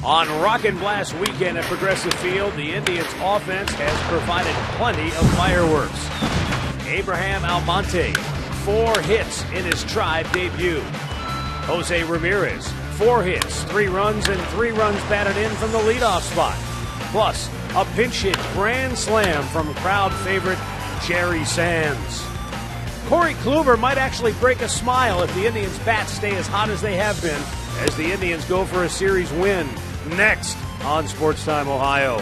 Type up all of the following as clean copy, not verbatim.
On Rock and Blast weekend at Progressive Field, the Indians offense has provided plenty of fireworks. Abraham Almonte, 4 hits in his Tribe debut. Jose Ramirez, 4 hits, 3 runs, and 3 runs batted in from the leadoff spot. Plus, a pinch hit grand slam from crowd favorite Jerry Sands. Corey Kluber might actually break a smile if the Indians' bats stay as hot as they have been as the Indians go for a series win. Next on Sports Time Ohio.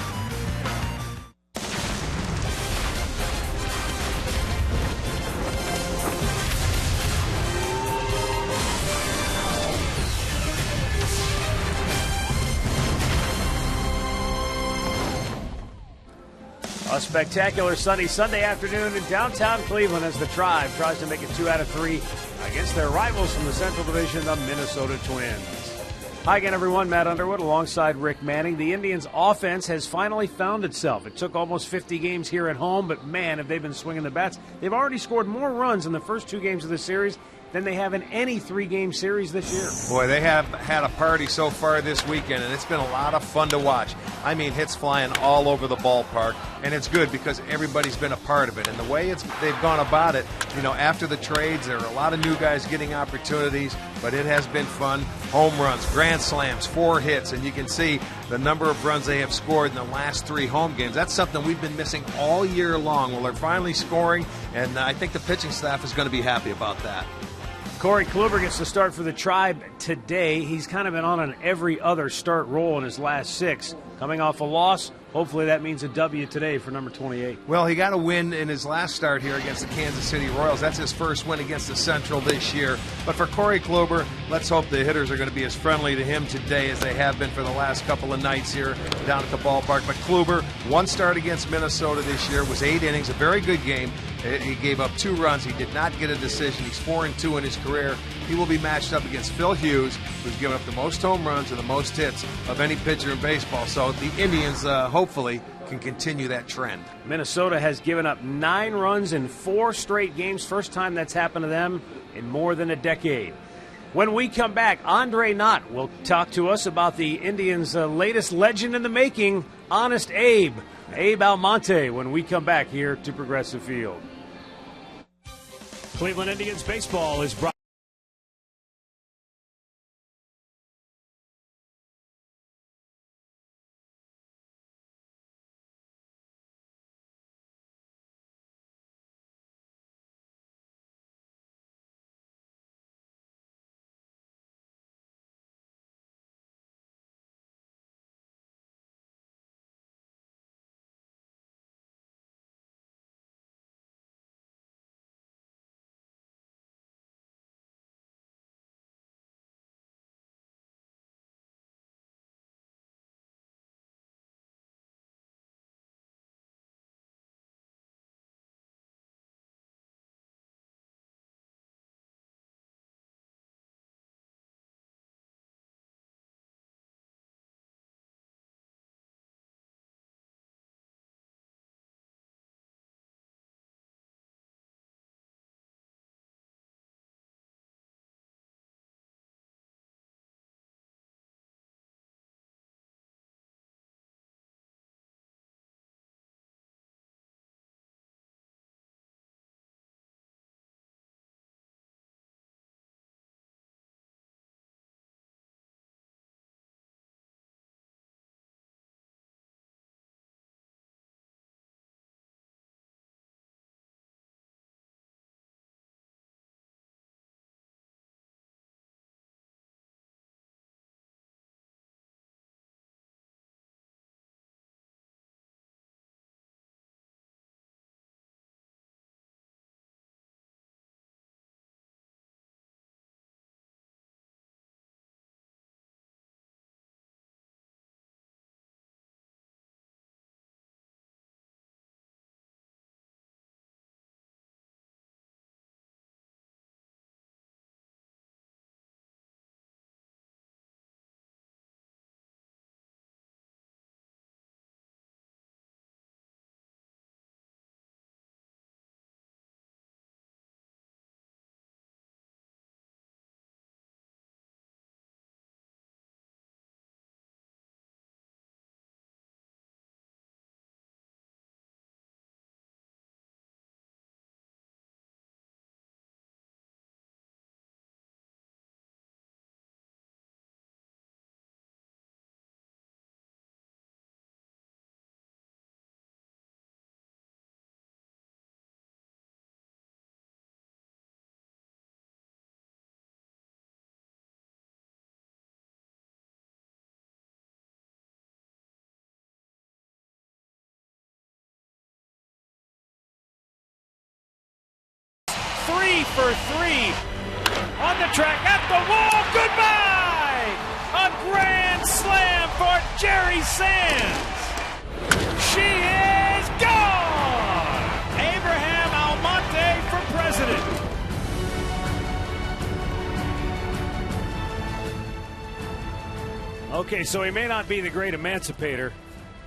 A spectacular sunny Sunday afternoon in downtown Cleveland as the Tribe tries to make it 2 out of 3 against their rivals from the Central Division, the Minnesota Twins. Hi again, everyone. Matt Underwood alongside Rick Manning. The Indians' offense has finally found itself. It took almost 50 games here at home, but man, have they been swinging the bats. They've already scored more runs in the first 2 games of the series than they have in any 3-game series this year. Boy, they have had a party so far this weekend, and it's been a lot of fun to watch. I mean, hits flying all over the ballpark, and it's good because everybody's been a part of it. And the way they've gone about it, after the trades, there are a lot of new guys getting opportunities, but it has been fun. Home runs, grand slams, 4 hits, and you can see the number of runs they have scored in the last 3 home games. That's something we've been missing all year long. Well, they're finally scoring, and I think the pitching staff is going to be happy about that. Corey Kluber gets the start for the Tribe today. He's kind of been on an every other start roll in his last 6. Coming off a loss, hopefully that means a W today for number 28. Well, he got a win in his last start here against the Kansas City Royals. That's his first win against the Central this year. But for Corey Kluber, let's hope the hitters are going to be as friendly to him today as they have been for the last couple of nights here down at the ballpark. But Kluber, 1 start against Minnesota this year, was 8 innings, a very good game. He gave up 2 runs. He did not get a decision. He's 4-2 in his career. He will be matched up against Phil Hughes, who's given up the most home runs and the most hits of any pitcher in baseball. So the Indians hopefully can continue that trend. Minnesota has given up 9 runs in 4 straight games. First time that's happened to them in more than a decade. When we come back, Andre Knott will talk to us about the Indians' latest legend in the making, Honest Abe, Abe Almonte, when we come back here to Progressive Field. Cleveland Indians baseball is brought 3 for 3 on the track at the wall. Goodbye! A grand slam for Jerry Sands. She is gone! Abraham Almonte for president. Okay, so he may not be the great emancipator,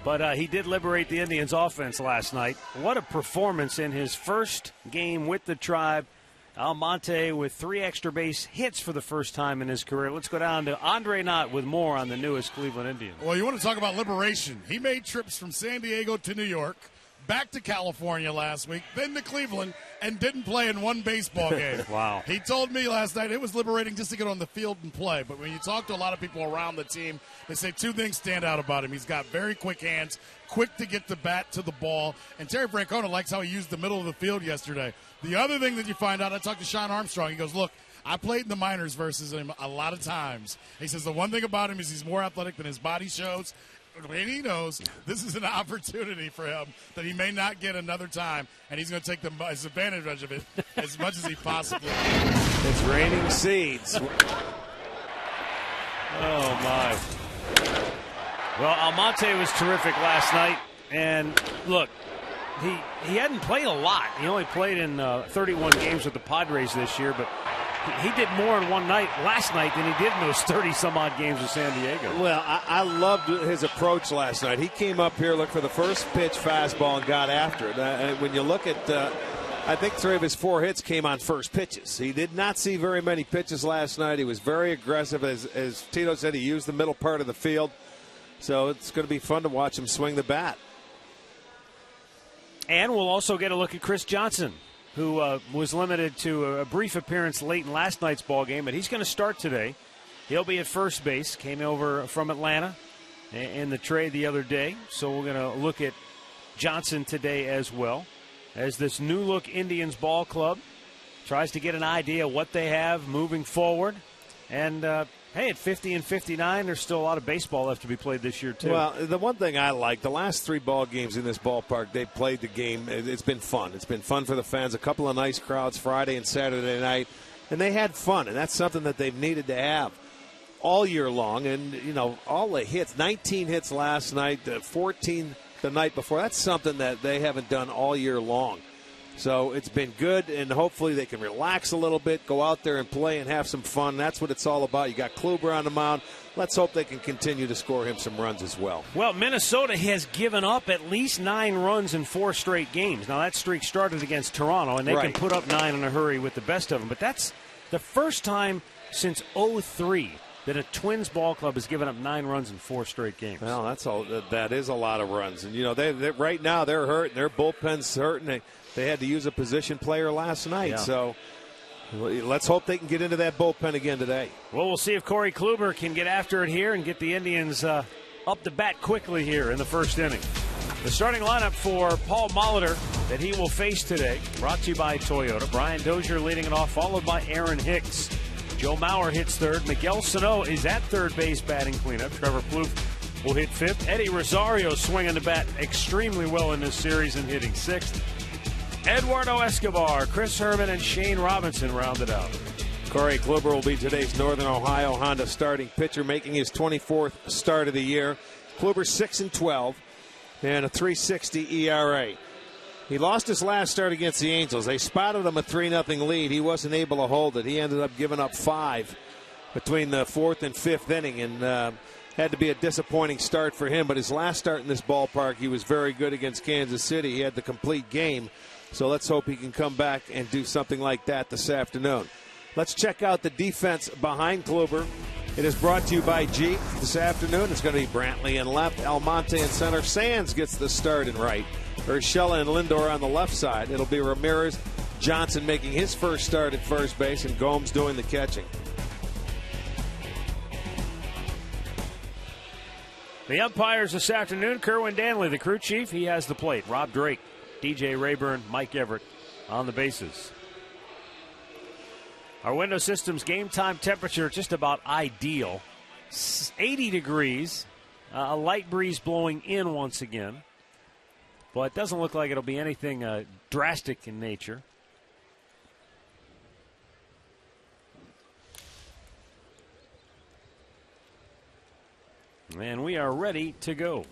but he did liberate the Indians' offense last night. What a performance in his first game with the Tribe. Almonte with 3 extra base hits for the first time in his career. Let's go down to Andre Knott with more on the newest Cleveland Indians. Well, you want to talk about liberation. He made trips from San Diego to New York, back to California last week, then to Cleveland, and didn't play in one baseball game. Wow. He told me last night it was liberating just to get on the field and play. But when you talk to a lot of people around the team, they say 2 things stand out about him. He's got very quick hands, quick to get the bat to the ball. And Terry Francona likes how he used the middle of the field yesterday. The other thing that you find out, I talked to Sean Armstrong. He goes, look, I played in the minors versus him a lot of times. He says the one thing about him is he's more athletic than his body shows. And he knows this is an opportunity for him that he may not get another time, and he's going to take his advantage of it as much as he possibly can. It's raining seeds. Oh, my. Well, Almonte was terrific last night, and look, he hadn't played a lot. He only played in 31 games with the Padres this year, but he did more in one night last night than he did in those 30-some-odd games with San Diego. Well, I loved his approach last night. He came up here, looked for the first pitch fastball, and got after it. And when you look at, I think 3 of his 4 hits came on first pitches. He did not see very many pitches last night. He was very aggressive. As Tito said, he used the middle part of the field. So it's going to be fun to watch him swing the bat. And we'll also get a look at Chris Johnson, who was limited to a brief appearance late in last night's ball game, but he's going to start today. He'll be at first base. Came over from Atlanta in the trade the other day, so we're going to look at Johnson today as well, as this new-look Indians ball club tries to get an idea of what they have moving forward. And, hey, at 50 and 59, there's still a lot of baseball left to be played this year, too. Well, the one thing I like, the last 3 ball games in this ballpark, they played the game. It's been fun. It's been fun for the fans. A couple of nice crowds Friday and Saturday night, and they had fun, and that's something that they've needed to have all year long. And, you know, all the hits, 19 hits last night, 14 the night before. That's something that they haven't done all year long. So it's been good, and hopefully they can relax a little bit, go out there and play and have some fun. That's what it's all about. You got Kluber on the mound. Let's hope they can continue to score him some runs as well. Well, Minnesota has given up at least 9 runs in 4 straight games. Now, that streak started against Toronto, and they can put up 9 in a hurry with the best of them. But that's the first time since 2003 that a Twins ball club has given up 9 runs in 4 straight games. Well, that is a lot of runs. And, you know, they right now they're hurting. Their bullpen's hurting. They had to use a position player last night. Yeah. So let's hope they can get into that bullpen again today. Well, we'll see if Corey Kluber can get after it here and get the Indians up the bat quickly here in the first inning. The starting lineup for Paul Molitor that he will face today, brought to you by Toyota. Brian Dozier leading it off, followed by Aaron Hicks. Joe Mauer hits third. Miguel Sano is at third base batting cleanup. Trevor Plouffe will hit fifth. Eddie Rosario swinging the bat extremely well in this series and hitting sixth. Eduardo Escobar, Chris Herman, and Shane Robinson rounded out. Corey Kluber will be today's Northern Ohio Honda starting pitcher, making his 24th start of the year. Kluber 6-12 and a 3.60 ERA. He lost his last start against the Angels. They spotted him a 3-0 lead. He wasn't able to hold it. He ended up giving up 5 between the 4th and 5th inning, and had to be a disappointing start for him. But his last start in this ballpark, he was very good against Kansas City. He had the complete game. So let's hope he can come back and do something like that this afternoon. Let's check out the defense behind Kluber. It is brought to you by Jeep this afternoon. It's going to be Brantley in left, Almonte in center. Sands gets the start in right. Urshela and Lindor on the left side. It'll be Ramirez, Johnson making his first start at first base, and Gomes doing the catching. The umpires this afternoon, Kerwin Danley, the crew chief. He has the plate. Rob Drake, DJ Rayburn, Mike Everett on the bases. Our window system's game time temperature just about ideal. 80 degrees, a light breeze blowing in once again. But it doesn't look like it'll be anything drastic in nature. And we are ready to go.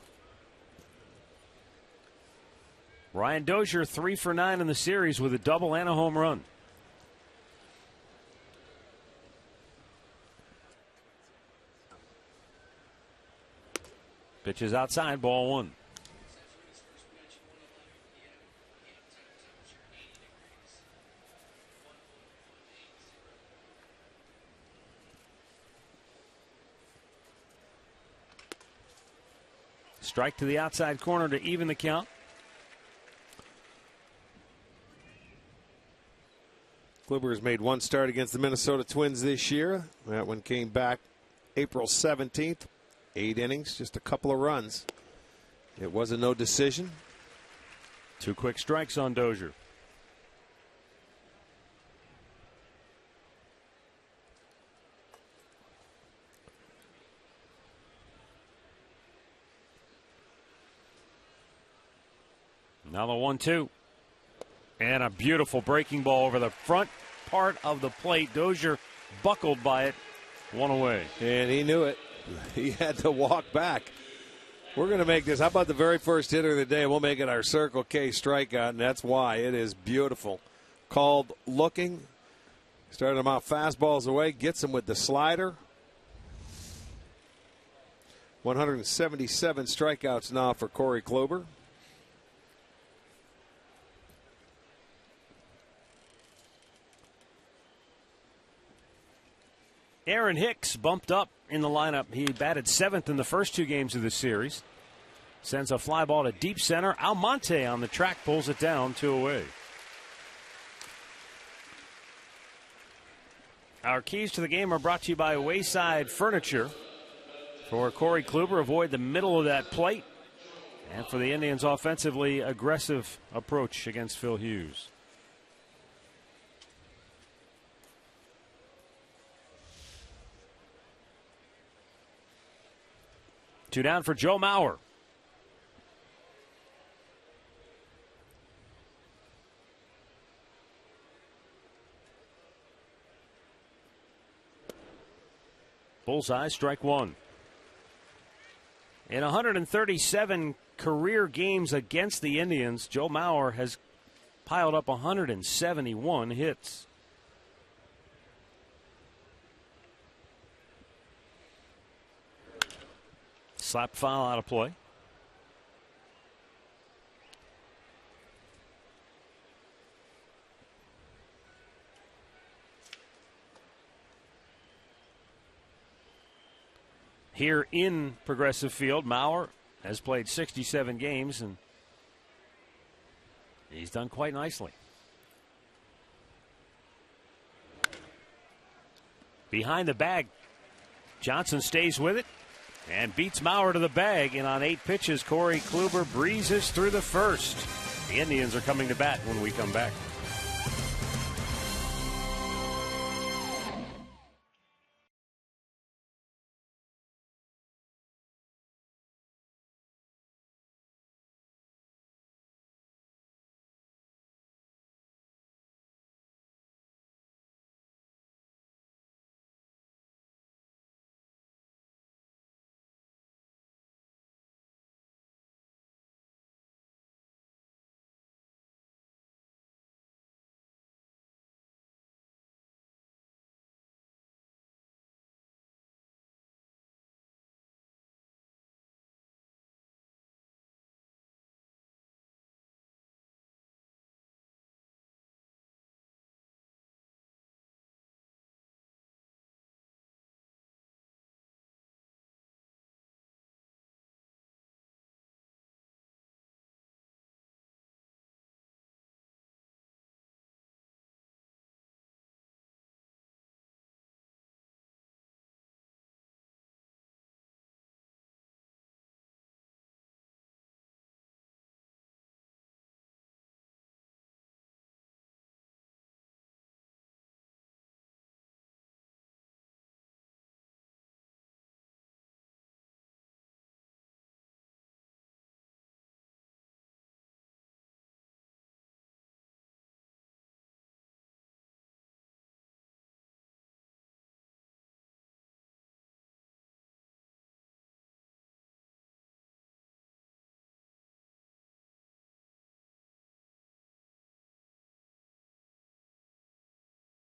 Ryan Dozier 3 for 9 in the series with a double and a home run. Pitches outside, ball 1. Strike to the outside corner to even the count. Kluber has made one start against the Minnesota Twins this year. That one came back April 17th. 8 innings, just a couple of runs. It was a no decision. 2 quick strikes on Dozier. Now the 1-2. And a beautiful breaking ball over the front part of the plate. Dozier buckled by it. 1 away. And he knew it. He had to walk back. We're going to make this. How about the very first hitter of the day? We'll make it our Circle K strikeout, and that's why. It is beautiful. Called looking. Started him out fastballs away. Gets him with the slider. 177 strikeouts now for Corey Kluber. Aaron Hicks bumped up in the lineup. He batted 7th in the first 2 games of the series. Sends a fly ball to deep center. Almonte on the track pulls it down, 2 away. Our keys to the game are brought to you by Wayside Furniture. For Corey Kluber, avoid the middle of that plate. And for the Indians, offensively aggressive approach against Phil Hughes. Two down for Joe Mauer. Bullseye, strike 1. In 137 career games against the Indians, Joe Mauer has piled up 171 hits. Slap foul out of play. Here in Progressive Field, Mauer has played 67 games and he's done quite nicely. Behind the bag, Johnson stays with it and beats Mauer to the bag. And on 8 pitches, Corey Kluber breezes through the first. The Indians are coming to bat when we come back.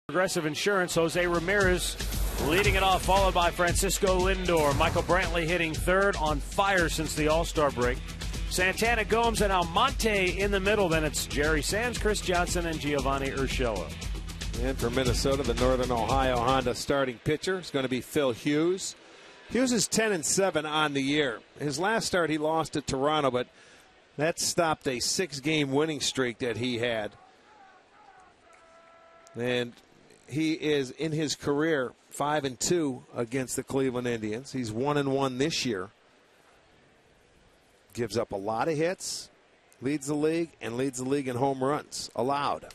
Progressive Insurance, Jose Ramirez leading it off, followed by Francisco Lindor. Michael Brantley hitting third, on fire since the All-Star break. Santana, Gomes, and Almonte in the middle. Then it's Jerry Sands, Chris Johnson, and Giovanni Urshela. And for Minnesota, the Northern Ohio Honda starting pitcher is going to be Phil Hughes. Hughes is 10-7 on the year. His last start, he lost to Toronto, but that stopped a 6-game winning streak that he had. And he is, in his career, 5-2 against the Cleveland Indians. He's 1-1 this year. Gives up a lot of hits, leads the league, and leads the league in home runs allowed.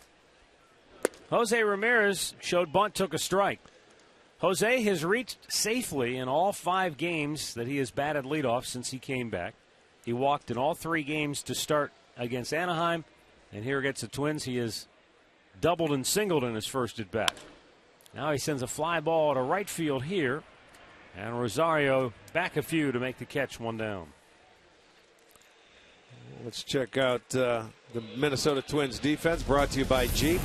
Jose Ramirez showed bunt, took a strike. Jose has reached safely in all 5 games that he has batted leadoff since he came back. He walked in all 3 games to start against Anaheim, and here against the Twins, he has doubled and singled in his first at bat. Now he sends a fly ball to right field here, and Rosario back a few to make the catch, 1 down. Let's check out the Minnesota Twins defense, brought to you by Jeep.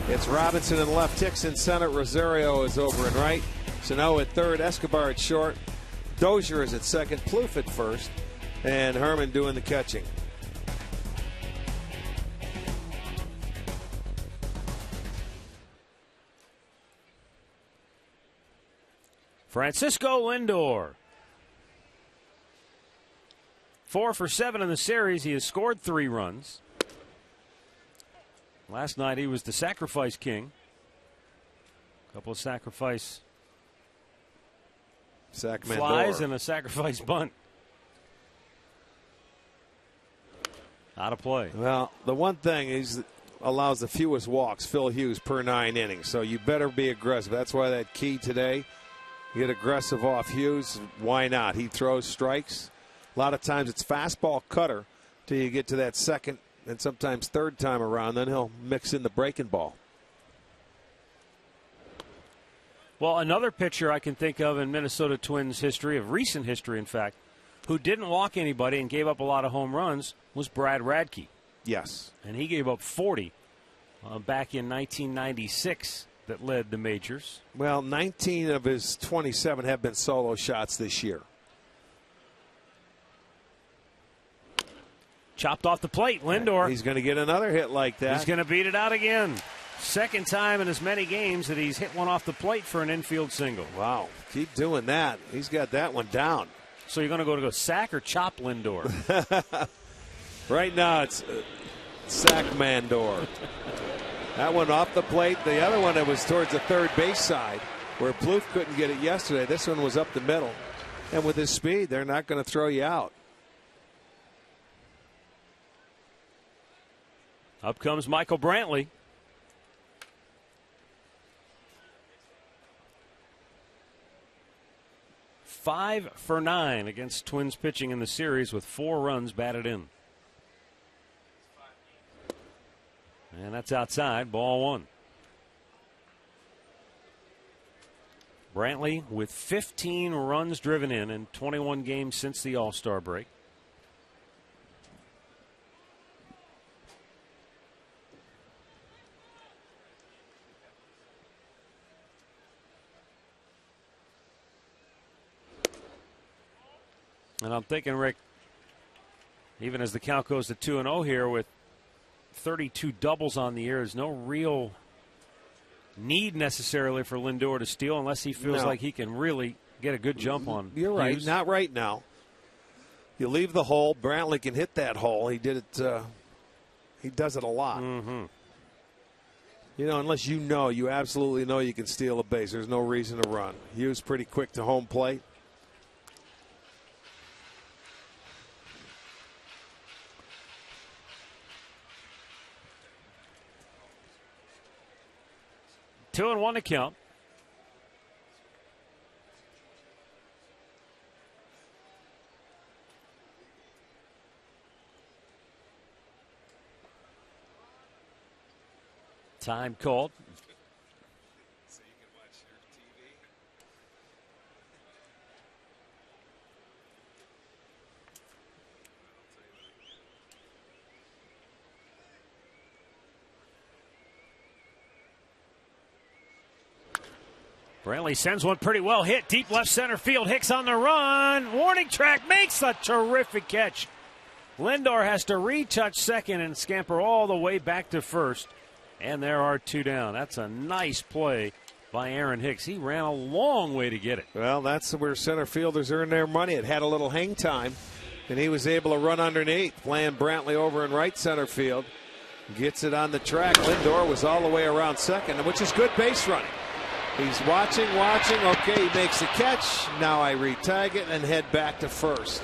It's Robinson in left, Hicks in center, Rosario is over and right. Sano at third, Escobar at short, Dozier is at second, Plouffe at first, and Herman doing the catching. Francisco Lindor, 4 for 7 in the series. He has scored 3 runs. Last night he was the sacrifice king. A couple of sacrifice flies and a sacrifice bunt. Out of play. Well, the one thing is allows the fewest walks, Phil Hughes, per 9 innings. So you better be aggressive. That's why that key today, get aggressive off Hughes. Why not? He throws strikes. A lot of times it's fastball cutter till you get to that second and sometimes third time around. Then he'll mix in the breaking ball. Well, another pitcher I can think of in Minnesota Twins history, of recent history, in fact, who didn't walk anybody and gave up a lot of home runs was Brad Radke. Yes. And he gave up 40 back in 1996 that led the majors. Well, 19 of his 27 have been solo shots this year. Chopped off the plate, Lindor. He's going to get another hit like that. He's going to beat it out again. Second time in as many games that he's hit one off the plate for an infield single. Wow. Keep doing that. He's got that one down. So you're going to go sack or chop Lindor? Right now it's sack Mandor. That one off the plate. The other one that was towards the third base side where Plouffe couldn't get it yesterday. This one was up the middle. And with his speed, they're not going to throw you out. Up comes Michael Brantley. Five for 9 against Twins pitching in the series with 4 runs batted in. And that's outside, ball 1. Brantley with 15 runs driven in 21 games since the All-Star break. And I'm thinking, Rick, even as the count goes to 2-0 here with 32 doubles on the year, there's no real need necessarily for Lindor to steal unless he feels like he can really get a good jump on. You're right. Hughes. Not right now. You leave the hole. Brantley can hit that hole. He did it. He does it a lot. Mm-hmm. You know, unless you absolutely know you can steal a base. There's no reason to run. Hughes pretty quick to home plate. Two and 1 to count. Time called. So you can watch your TV. Brantley sends one pretty well hit. Deep left center field. Hicks on the run. Warning track makes a terrific catch. Lindor has to retouch second and scamper all the way back to first. And there are 2 down. That's a nice play by Aaron Hicks. He ran a long way to get it. Well, that's where center fielders earn their money. It had a little hang time, and he was able to run underneath, playing Brantley over in right center field. Gets it on the track. Lindor was all the way around second, which is good base running. He's watching. Okay, he makes the catch. Now I retag it and head back to first.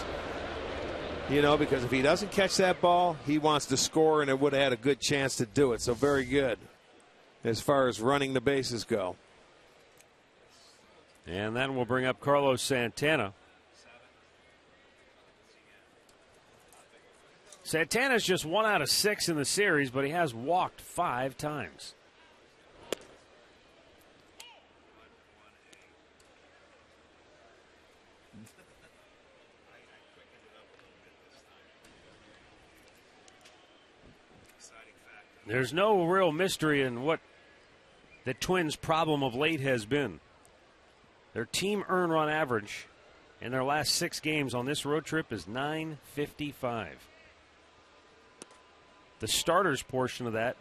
You know, because if he doesn't catch that ball, he wants to score, and it would have had a good chance to do it. So very good as far as running the bases go. And then we'll bring up Carlos Santana. Santana's just 1 out of 6 in the series, but he has walked 5 times. There's no real mystery in what the Twins' problem of late has been. Their team earned run average in their last 6 games on this road trip is .955. The starters portion of that,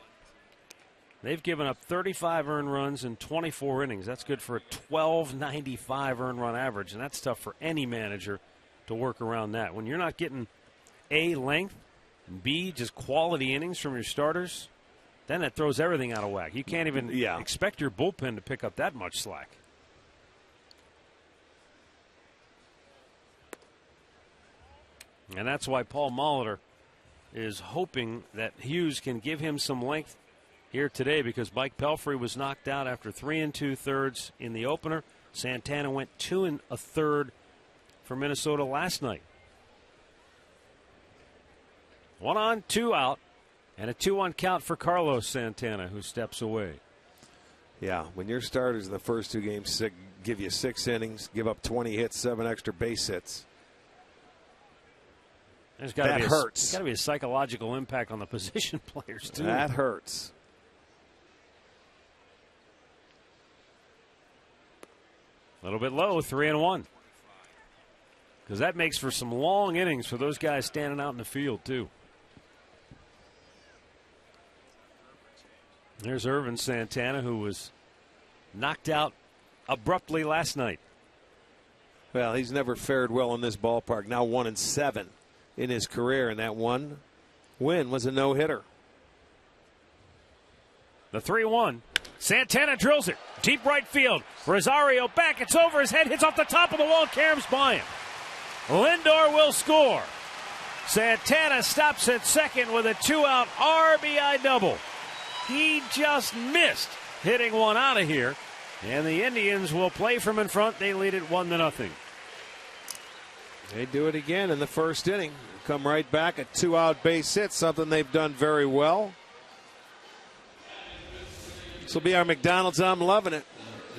they've given up 35 earned runs in 24 innings. That's good for a .1295 earned run average, and that's tough for any manager to work around that. When you're not getting A, length, and B, just quality innings from your starters, then that throws everything out of whack. You can't even expect your bullpen to pick up that much slack. And that's why Paul Molitor is hoping that Hughes can give him some length here today, because Mike Pelfrey was knocked out after 3 2/3 in the opener. Santana went 2 1/3 for Minnesota last night. 1 on, 2 out, and a 2-1 count for Carlos Santana, who steps away. Yeah, when your starters in the first 2 games give you 6 innings, give up 20 hits, 7 extra base hits. That hurts. There's got to be a psychological impact on the position players, too. That hurts. A little bit low, 3-1. Because that makes for some long innings for those guys standing out in the field, too. There's Irvin Santana, who was knocked out abruptly last night. Well, he's never fared well in this ballpark. Now 1-7 in his career, and that one win was a no-hitter. The 3-1. Santana drills it. Deep right field. Rosario back. It's over his head. Hits off the top of the wall. Caroms by him. Lindor will score. Santana stops at second with a 2-out RBI double. He just missed hitting one out of here. And the Indians will play from in front. They lead it 1-0. They do it again in the first inning. Come right back, a 2-out base hit, something they've done very well. This will be our McDonald's. I'm loving it.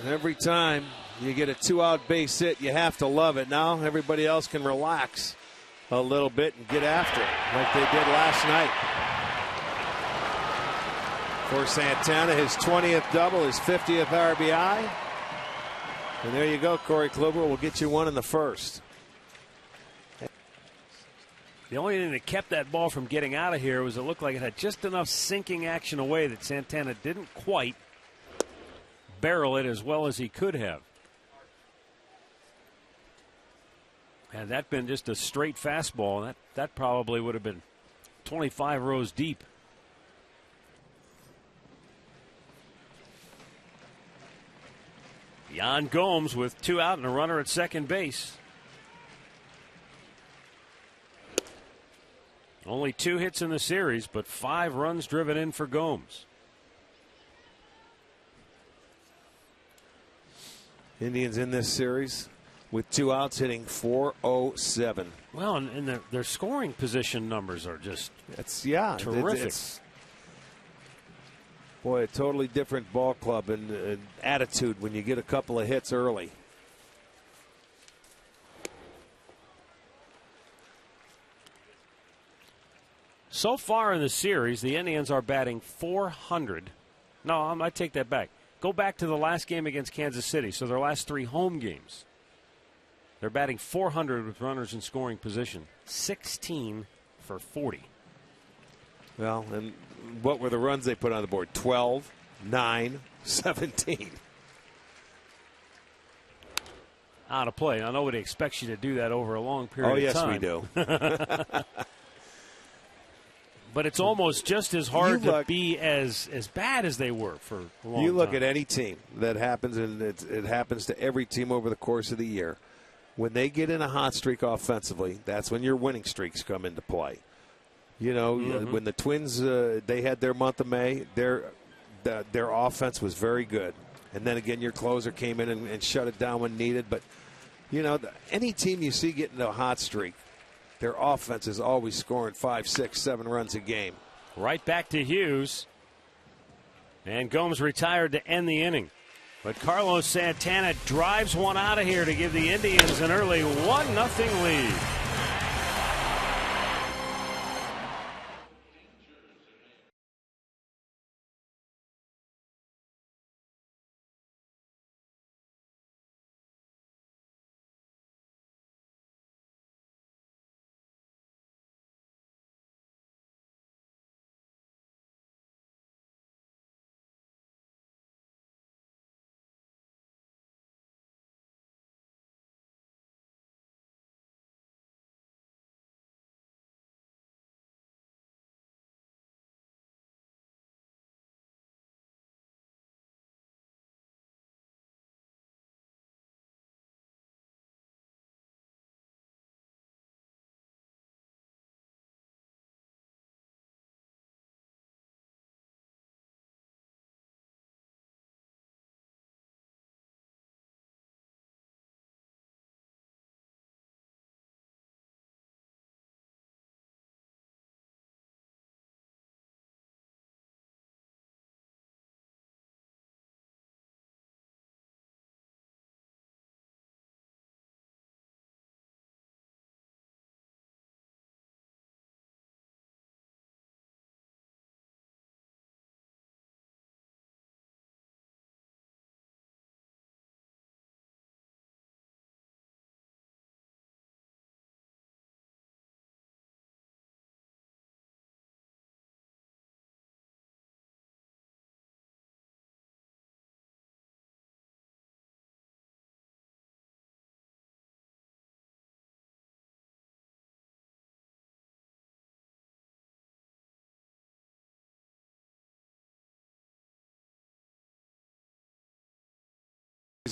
Every time you get a 2-out base hit, you have to love it. Now everybody else can relax a little bit and get after it like they did last night. For Santana, his 20th double, his 50th RBI. And there you go, Corey Kluber will get you one in the first. The only thing that kept that ball from getting out of here was it looked like it had just enough sinking action away that Santana didn't quite barrel it as well as he could have. Had that been just a straight fastball, that probably would have been 25 rows deep. Yan Gomes with 2 out and a runner at second base. Only 2 hits in the series, but 5 runs driven in for Gomes. Indians in this series with 2 outs, hitting .407. Well, and their scoring position numbers are just terrific. Boy, a totally different ball club and attitude when you get a couple of hits early. So far in the series, the Indians are batting .400. No, I take that back. Go back to the last game against Kansas City, so their last 3 home games. They're batting .400 with runners in scoring position, 16 for 40. Well, and what were the runs they put on the board? 12, 9, 17. Out of play. Now, nobody expects you to do that over a long period of time. Oh, yes, we do. But it's almost just as hard to be as bad as they were for a long time. You look at any team that happens, and it happens to every team over the course of the year. When they get in a hot streak offensively, that's when your winning streaks come into play. You know, when the Twins, they had their month of May, their offense was very good. And then again, your closer came in and shut it down when needed. But, you know, any team you see getting a hot streak, their offense is always scoring 5, 6, 7 runs a game. Right back to Hughes. And Gomes retired to end the inning. But Carlos Santana drives one out of here to give the Indians an early 1-0 lead.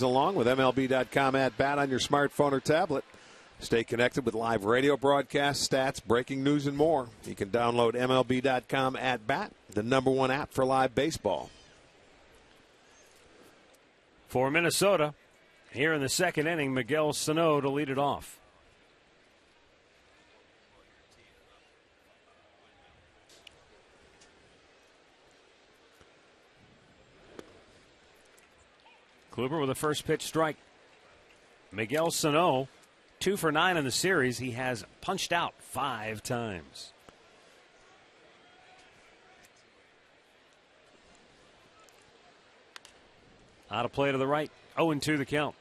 Along with MLB.com at bat on your smartphone or tablet. Stay connected with live radio broadcasts, stats, breaking news, and more. You can download MLB.com at bat, the #1 app for live baseball. For Minnesota, here in the second inning, Miguel Sano to lead it off. Kluber with a first pitch strike. Miguel Sano, 2 for 9 in the series. He has punched out 5 times. Out of play to the right. 0-2 the count.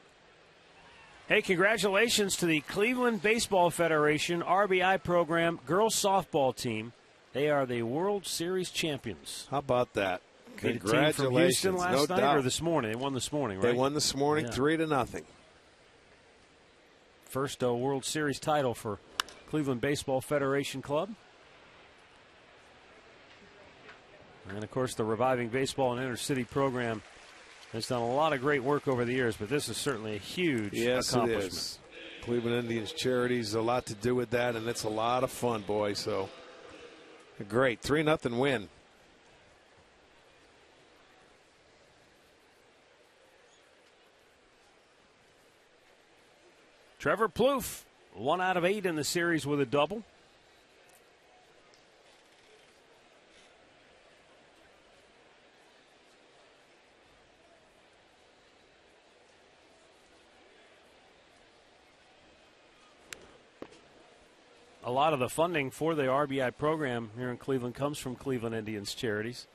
Hey, congratulations to the Cleveland Baseball Federation RBI program girls softball team. They are the World Series champions. How about that? Congratulations. From Houston last night or this morning? They won this morning, right? They won this morning, 3-0. First World Series title for Cleveland Baseball Federation Club. And, of course, the Reviving Baseball and Intercity program has done a lot of great work over the years, but this is certainly a huge accomplishment. It is. Cleveland Indians Charities, a lot to do with that, and it's a lot of fun, boy. So, great. 3-0 win. Trevor Plouffe, 1 out of 8 in the series with a double. A lot of the funding for the RBI program here in Cleveland comes from Cleveland Indians Charities.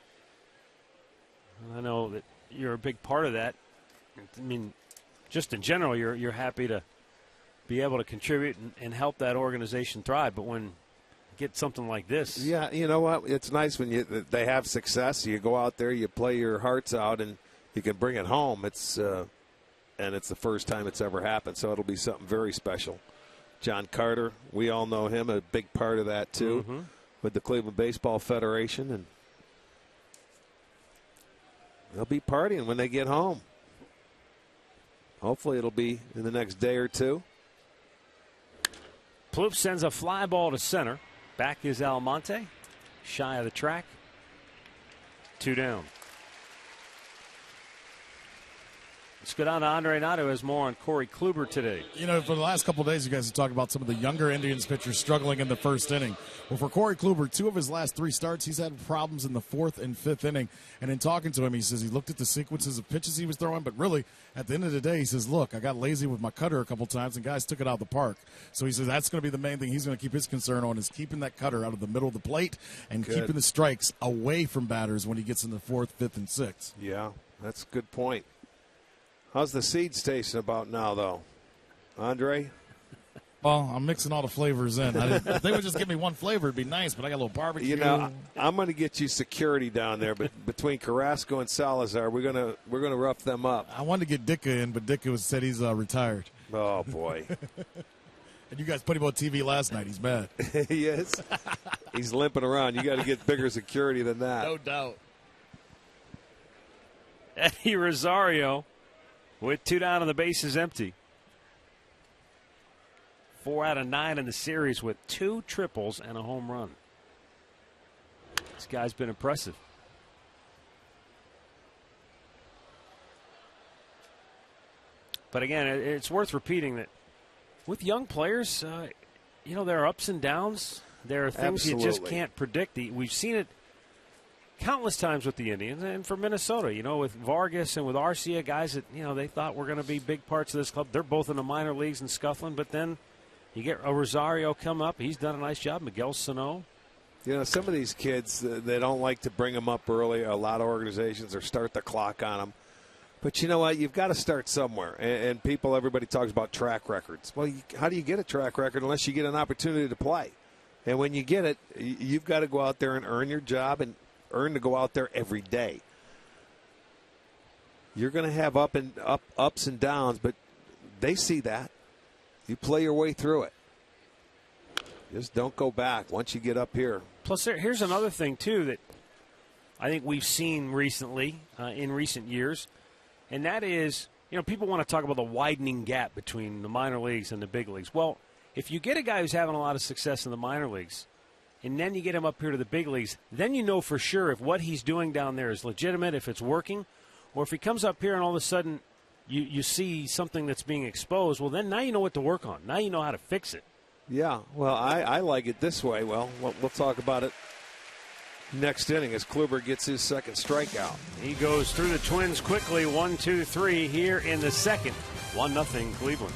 I know that you're a big part of that. I mean, just in general, you're happy to be able to contribute and help that organization thrive. But when you get something like this, yeah, you know what? It's nice when they have success. You go out there, you play your hearts out, and you can bring it home. It's and it's the first time it's ever happened, so it'll be something very special. John Carter, we all know him, a big part of that too, with the Cleveland Baseball Federation, and they'll be partying when they get home. Hopefully it'll be in the next day or two. Plouffe sends a fly ball to center. Back is Almonte, shy of the track. 2 down. Let's go down to Andre Nato, who has more on Corey Kluber today. You know, for the last couple of days, you guys have talked about some of the younger Indians pitchers struggling in the first inning. Well, for Corey Kluber, 2 of his last 3 starts, he's had problems in the 4th and 5th inning. And in talking to him, he says he looked at the sequences of pitches he was throwing, but really, at the end of the day, he says, look, I got lazy with my cutter a couple times, and guys took it out of the park. So he says that's going to be the main thing he's going to keep his concern on, is keeping that cutter out of the middle of the plate and keeping the strikes away from batters when he gets in the 4th, 5th, and 6th. Yeah, that's a good point. How's the seeds tasting about now, though? Andre? Well, I'm mixing all the flavors in. If they would just give me one flavor, it'd be nice, but I got a little barbecue. You know, I'm going to get you security down there, but between Carrasco and Salazar, we're gonna rough them up. I wanted to get Dicka in, but Dicka said he's retired. Oh, boy. And you guys put him on TV last night. He's mad. He is. He's limping around. You got to get bigger security than that. No doubt. Eddie Rosario with 2 down and the bases empty. 4 out of 9 in the series with 2 triples and a home run. This guy's been impressive. But again, it's worth repeating that with young players, you know, there are ups and downs. There are things you just can't predict. We've seen it countless times with the Indians and for Minnesota, you know, with Vargas and with Arcia, guys that, you know, they thought were going to be big parts of this club. They're both in the minor leagues and scuffling, but then you get a Rosario come up. He's done a nice job. Miguel Sano. You know, some of these kids, they don't like to bring them up early. A lot of organizations or start the clock on them. But you know what? You've got to start somewhere. And everybody talks about track records. Well, how do you get a track record unless you get an opportunity to play? And when you get it, you've got to go out there and earn your job and earn to go out there every day. You're going to have ups and downs, but they see that. You play your way through it. Just don't go back once you get up here. Plus, here's another thing, too, that I think we've seen recently, in recent years, and that is, you know, people want to talk about the widening gap between the minor leagues and the big leagues. Well, if you get a guy who's having a lot of success in the minor leagues, and then you get him up here to the big leagues, then you know for sure if what he's doing down there is legitimate, if it's working, or if he comes up here and all of a sudden you see something that's being exposed, well, then now you know what to work on. Now you know how to fix it. Yeah, well, I like it this way. Well, we'll talk about it next inning as Kluber gets his second strikeout. He goes through the Twins quickly, 1-2-3 here in the second. 1-0 Cleveland.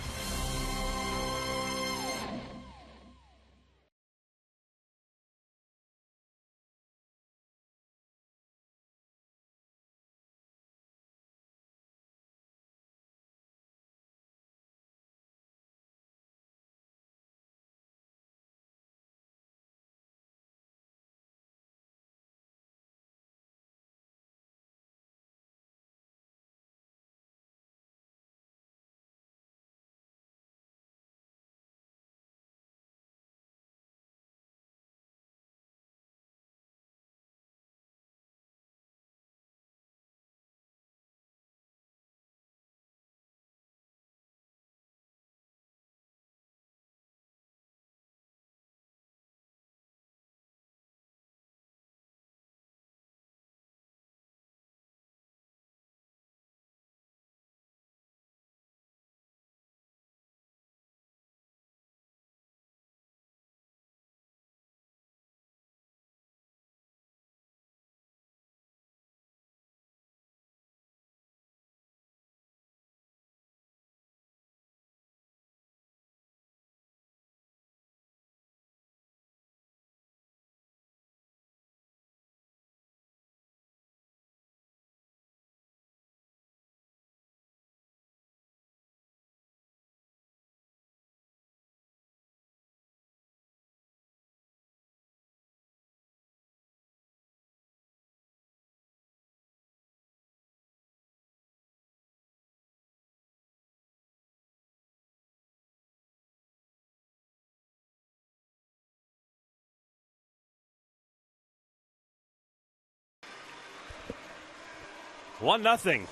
1-0.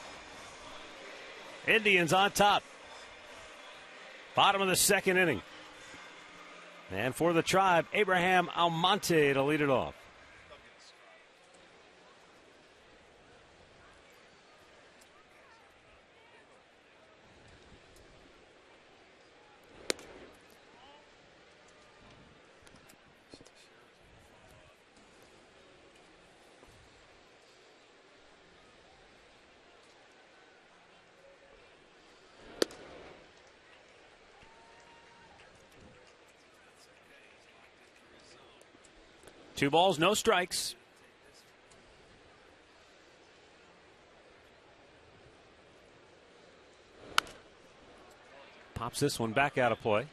Indians on top. Bottom of the second inning. And for the Tribe, Abraham Almonte to lead it off. Two balls, no strikes. Pops this one back out of play.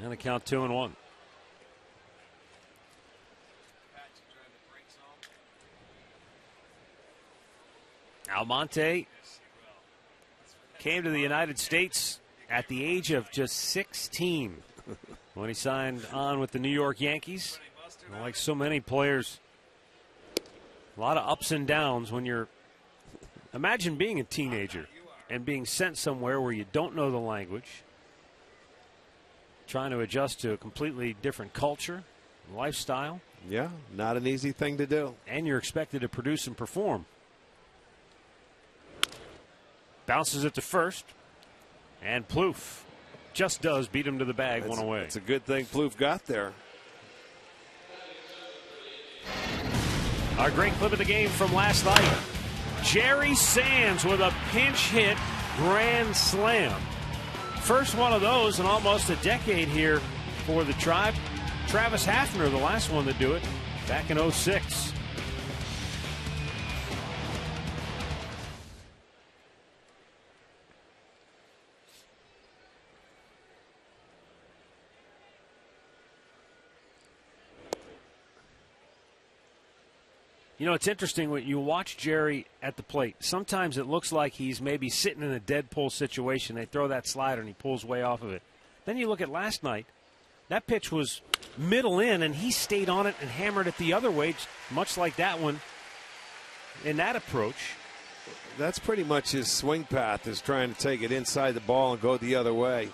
And the count 2-1. Almonte came to the United States at the age of just 16 when he signed on with the New York Yankees. Like so many players, a lot of ups and downs when you're. Imagine being a teenager and being sent somewhere where you don't know the language, trying to adjust to a completely different culture, lifestyle. Yeah, not an easy thing to do. And you're expected to produce and perform. Bounces it to first, and Plouffe just does beat him to the bag. One away. It's a good thing Plouffe got there. Our great clip of the game from last night. Jerry Sands with a pinch hit grand slam. First one of those in almost a decade here for the Tribe. Travis Hafner, the last one to do it, back in 06. You know, it's interesting when you watch Jerry at the plate. Sometimes it looks like he's maybe sitting in a dead pull situation. They throw that slider and he pulls way off of it. Then you look at last night. That pitch was middle in, and he stayed on it and hammered it the other way, much like that one in that approach. That's pretty much his swing path, is trying to take it inside the ball and go the other way.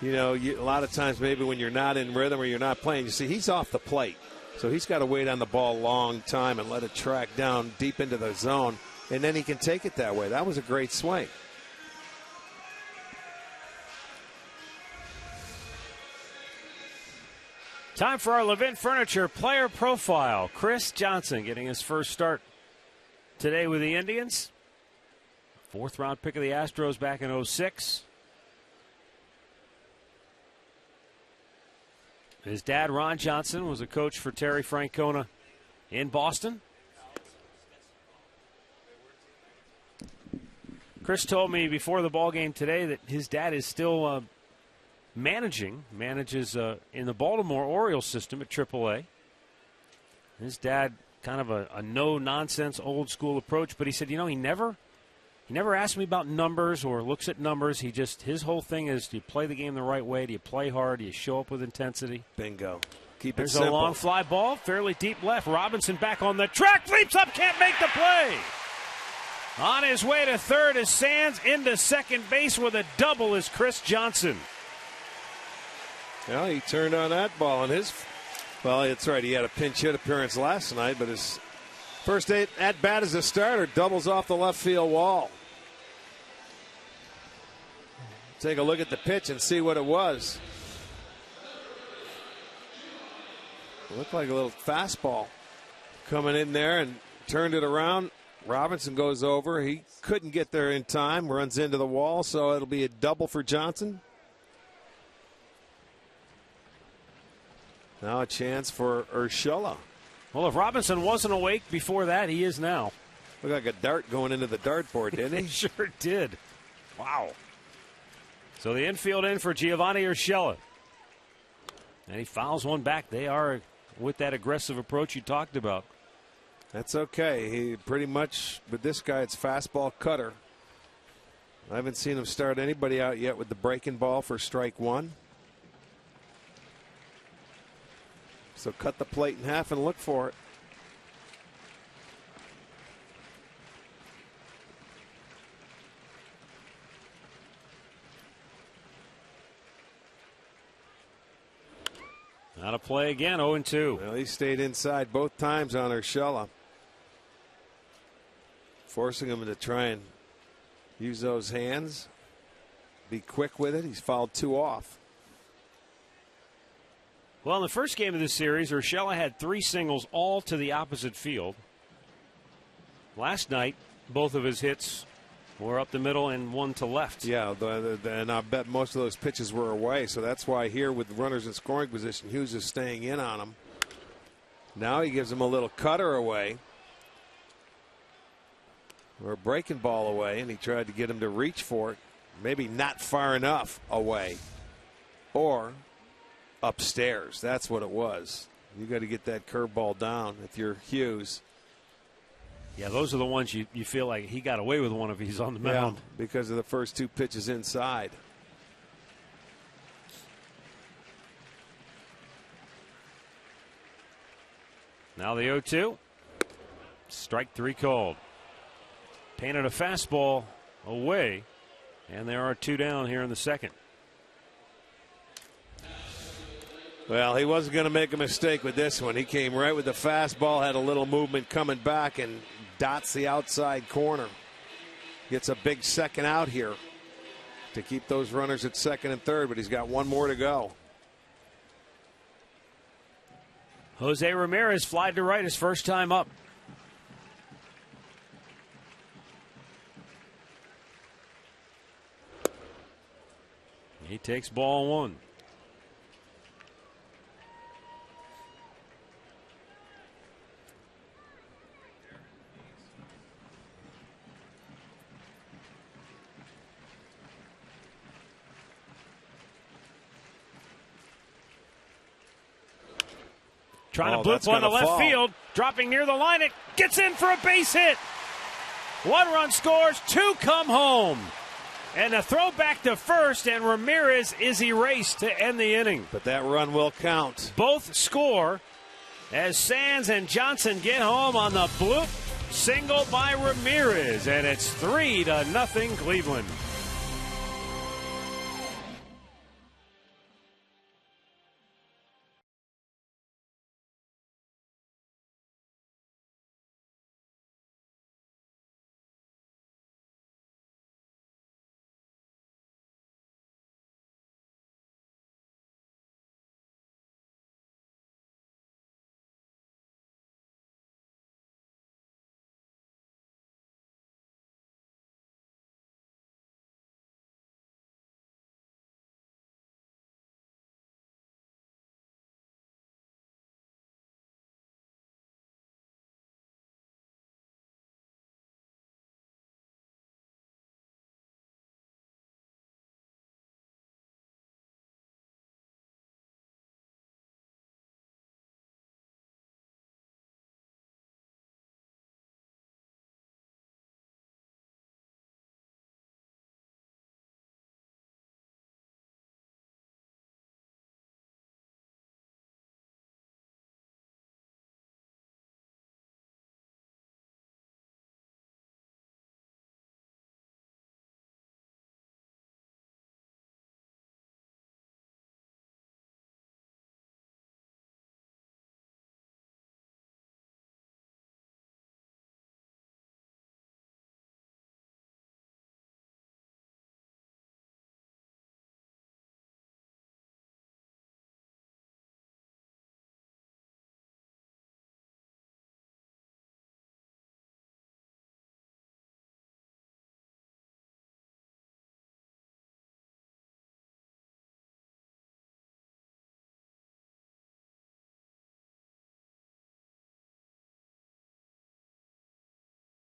You know, a lot of times maybe when you're not in rhythm or you're not playing, you see he's off the plate. So he's got to wait on the ball a long time and let it track down deep into the zone, and then he can take it that way. That was a great swing. Time for our Levin Furniture player profile. Chris Johnson getting his first start today with the Indians. Fourth round pick of the Astros back in 06. His dad, Ron Johnson, was a coach for Terry Francona in Boston. Chris told me before the ball game today that his dad is still manages in the Baltimore Orioles system at AAA. His dad, kind of a no-nonsense, old-school approach, but he said, you know, he never asks me about numbers or looks at numbers. His whole thing is, do you play the game the right way? Do you play hard? Do you show up with intensity? Bingo. Keep There's it simple. a long fly ball, fairly deep left. Robinson back on the track, leaps up, can't make the play. On his way to third is Sands, into second base with a double is Chris Johnson. Well, he turned on that ball, and well, it's right. He had a pinch hit appearance last night, but his first at bat as a starter doubles off the left field wall. Take a look at the pitch and see what it was. It looked like a little fastball coming in there and turned it around. Robinson goes over. He couldn't get there in time, runs into the wall, so it'll be a double for Johnson. Now a chance for Urshela. Well, if Robinson wasn't awake before that, he is now. Looked like a dart going into the dartboard, didn't he? He sure did. Wow. So the infield in for Giovanni Urshela. And he fouls one back. They are with that aggressive approach you talked about. That's okay. He pretty much, with this guy, it's fastball cutter. I haven't seen him start anybody out yet with the breaking ball for strike one. So cut the plate in half and look for it. Out of play again, 0-2. Well, he stayed inside both times on Urshela, forcing him to try and use those hands, be quick with it. He's fouled 2 off. Well, in the first game of this series, Urshela had 3 singles, all to the opposite field. Last night, both of his hits were up the middle and 1 to left. Yeah, and I bet most of those pitches were away, so that's why here with runners in scoring position, Hughes is staying in on him. Now he gives him a little cutter away, or a breaking ball away, and he tried to get him to reach for it. Maybe not far enough away, or upstairs. That's what it was. You got to get that curveball down if you're Hughes. Yeah, those are the ones you feel like he got away with one if he's on the mound. Yeah, because of the first 2 pitches inside. Now the 0-2. Strike 3 called. Painted a fastball away, and there are 2 down here in the second. Well, he wasn't going to make a mistake with this one. He came right with the fastball, had a little movement coming back, and dots the outside corner. Gets a big second out here to keep those runners at second and third, but he's got 1 more to go. Jose Ramirez flied to right his first time up. He takes ball 1. Trying to blitz one to left field, dropping near the line. It gets in for a base hit. 1 run scores, 2 come home. And a throw back to first, and Ramirez is erased to end the inning. But that run will count. Both score as Sands and Johnson get home on the bloop single by Ramirez, and it's 3-0 Cleveland.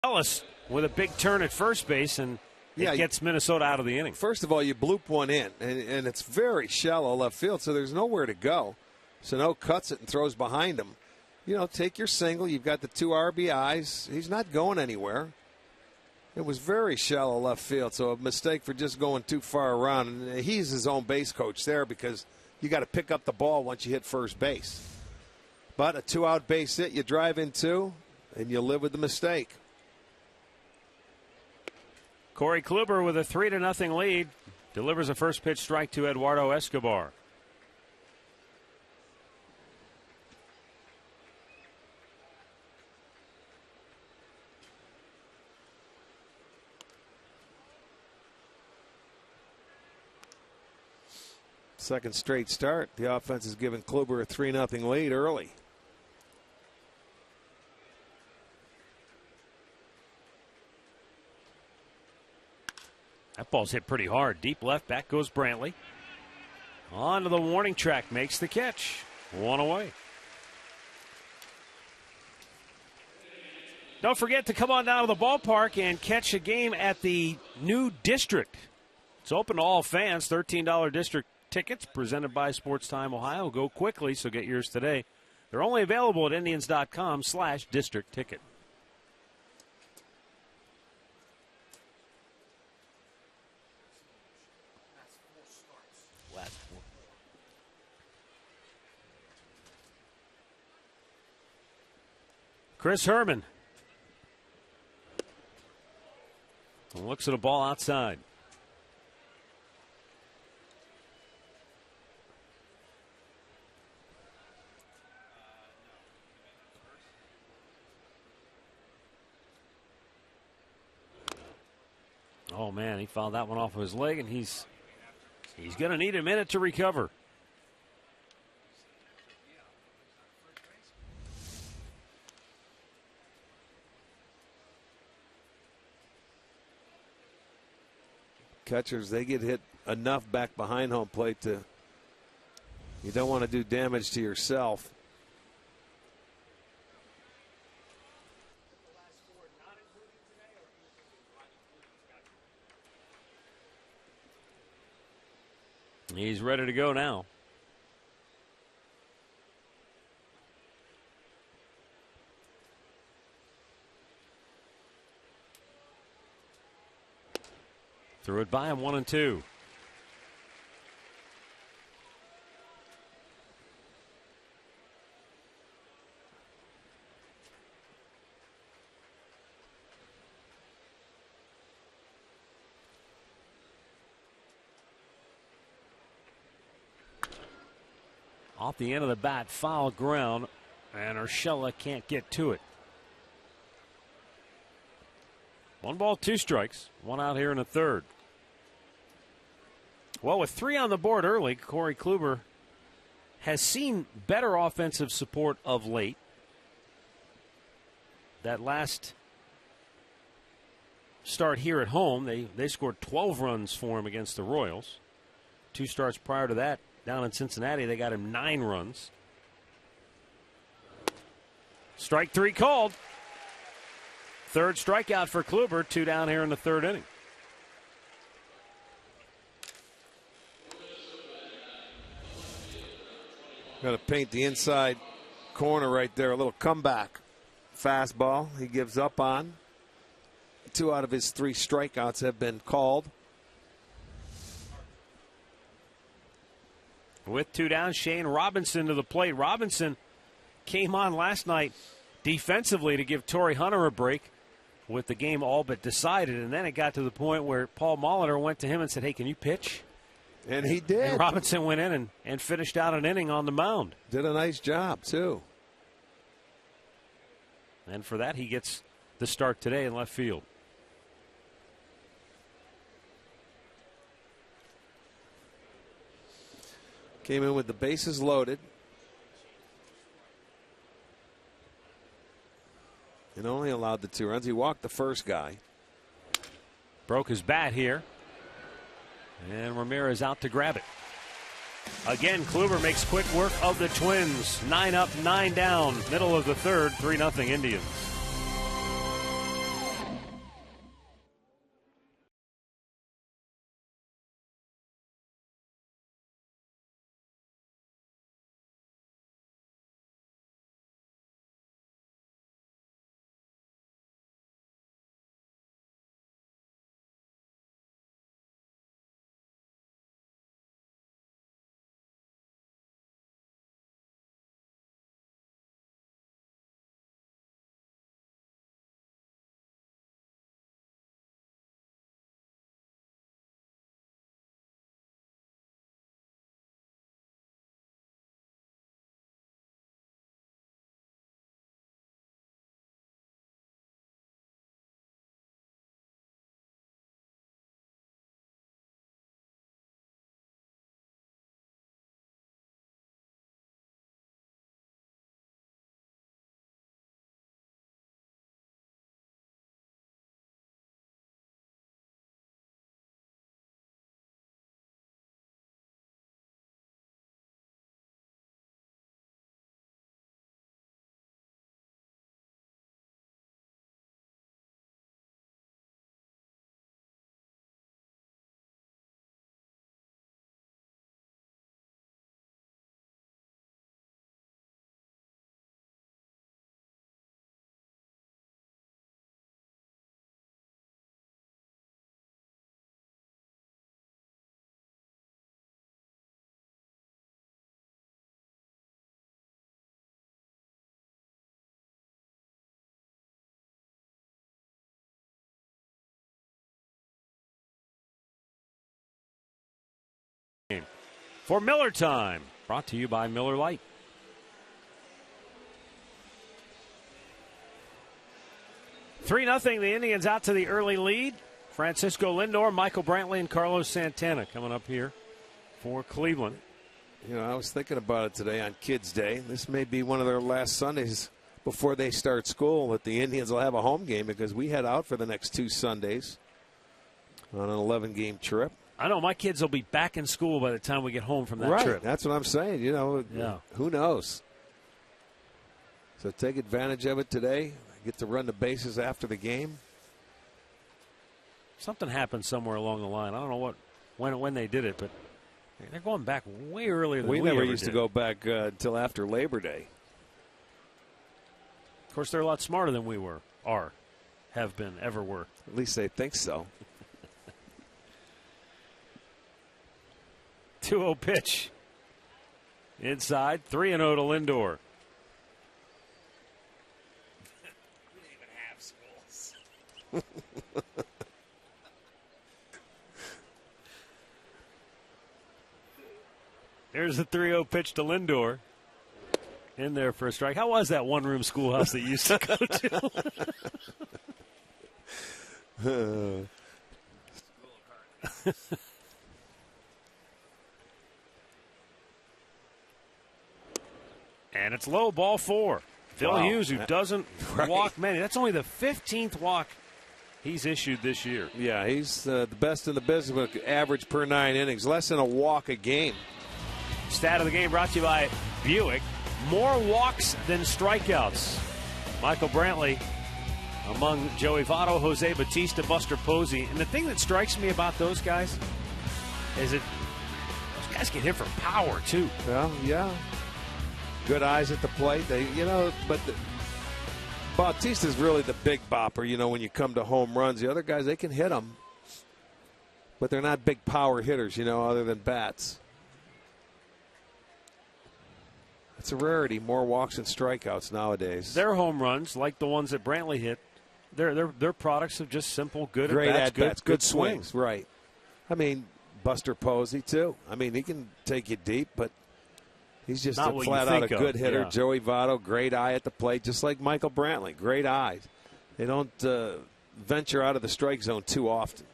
Ellis with a big turn at first base, and it gets Minnesota out of the inning. First of all, you bloop one in, and it's very shallow left field, so there's nowhere to go. Sano cuts it and throws behind him. You know, take your single. You've got the 2 RBIs. He's not going anywhere. It was very shallow left field, so a mistake for just going too far around. And he's his own base coach there because you got to pick up the ball once you hit first base. But a 2-out base hit, you drive in 2, and you live with the mistake. Corey Kluber with a 3-0 lead delivers a first pitch strike to Eduardo Escobar. Second straight start. The offense has given Kluber a 3-0 lead early. That ball's hit pretty hard. Deep left. Back goes Brantley. Onto the warning track. Makes the catch. One away. Don't forget to come on down to the ballpark and catch a game at the new district. It's open to all fans. $13 district tickets presented by Sports Time Ohio. Go quickly, so get yours today. They're only available at Indians.com/district ticket. Chris Herman looks at a ball outside. Oh man, he fouled that one off of his leg, and he's going to need a minute to recover. Catchers, they get hit enough back behind home plate to, you don't want to do damage to yourself. He's ready to go now. Threw it by him, 1-2. Off the end of the bat, foul ground, and Urshela can't get to it. 1 ball, 2 strikes. 1 out here in the third. Well, with 3 on the board early, Corey Kluber has seen better offensive support of late. That last start here at home, they scored 12 runs for him against the Royals. 2 starts prior to that, down in Cincinnati, they got him 9 runs. Strike 3 called. Third strikeout for Kluber, 2 down here in the third inning. Got to paint the inside corner right there. A little comeback fastball he gives up on. 2 out of his 3 strikeouts have been called. With 2 down, Shane Robinson to the plate. Robinson came on last night defensively to give Torrey Hunter a break with the game all but decided. And then it got to the point where Paul Molitor went to him and said, hey, can you pitch? And he did. And Robinson went in and finished out an inning on the mound. Did a nice job, too. And for that, he gets the start today in left field. Came in with the bases loaded. And only allowed the 2 runs. He walked the first guy. Broke his bat here. And Ramirez out to grab it. Again, Kluber makes quick work of the Twins. 9 up, 9 down. Middle of the third, 3-0 Indians. for Miller Time, brought to you by Miller Lite. Three 0 the Indians out to the early lead. Francisco Lindor, Michael Brantley, and Carlos Santana coming up here for Cleveland. You know, I was thinking about it today on Kids Day. This may be one of their last Sundays before they start school that the Indians will have a home game, because we head out for the next 2 Sundays on an 11-game trip. I know my kids will be back in school by the time we get home from that trip. That's what I'm saying. You know, Who knows? So take advantage of it today. Get to run the bases after the game. Something happened somewhere along the line. I don't know when they did it, but they're going back way earlier than we never ever used did. to go back until after Labor Day. Of course, they're a lot smarter than we have been, ever were. At least they think so. 2-0 pitch. Inside, 3-0 to Lindor. We didn't even have schools. There's a 3-0 pitch to Lindor. In there for a strike. How was that one-room schoolhouse that you used to go to? And it's low, ball 4. Phil Hughes, who doesn't walk many. That's only the 15th walk he's issued this year. Yeah, he's the best in the business with average per 9 innings. Less than a walk a game. Stat of the game brought to you by Buick. More walks than strikeouts. Michael Brantley among Joey Votto, Jose Bautista, Buster Posey. And the thing that strikes me about those guys is that those guys can hit for power, too. Well, yeah. Good eyes at the plate. Bautista's really the big bopper, when you come to home runs. The other guys, they can hit them. But they're not big power hitters, other than bats. It's a rarity, more walks and strikeouts nowadays. Their home runs, like the ones that Brantley hit, they're products of just simple, good great at-bats, good swings. Right. I mean, Buster Posey, too. I mean, he can take you deep, but he's just a flat-out a good hitter. Yeah. Joey Votto, great eye at the plate, just like Michael Brantley, great eyes. They don't venture out of the strike zone too often.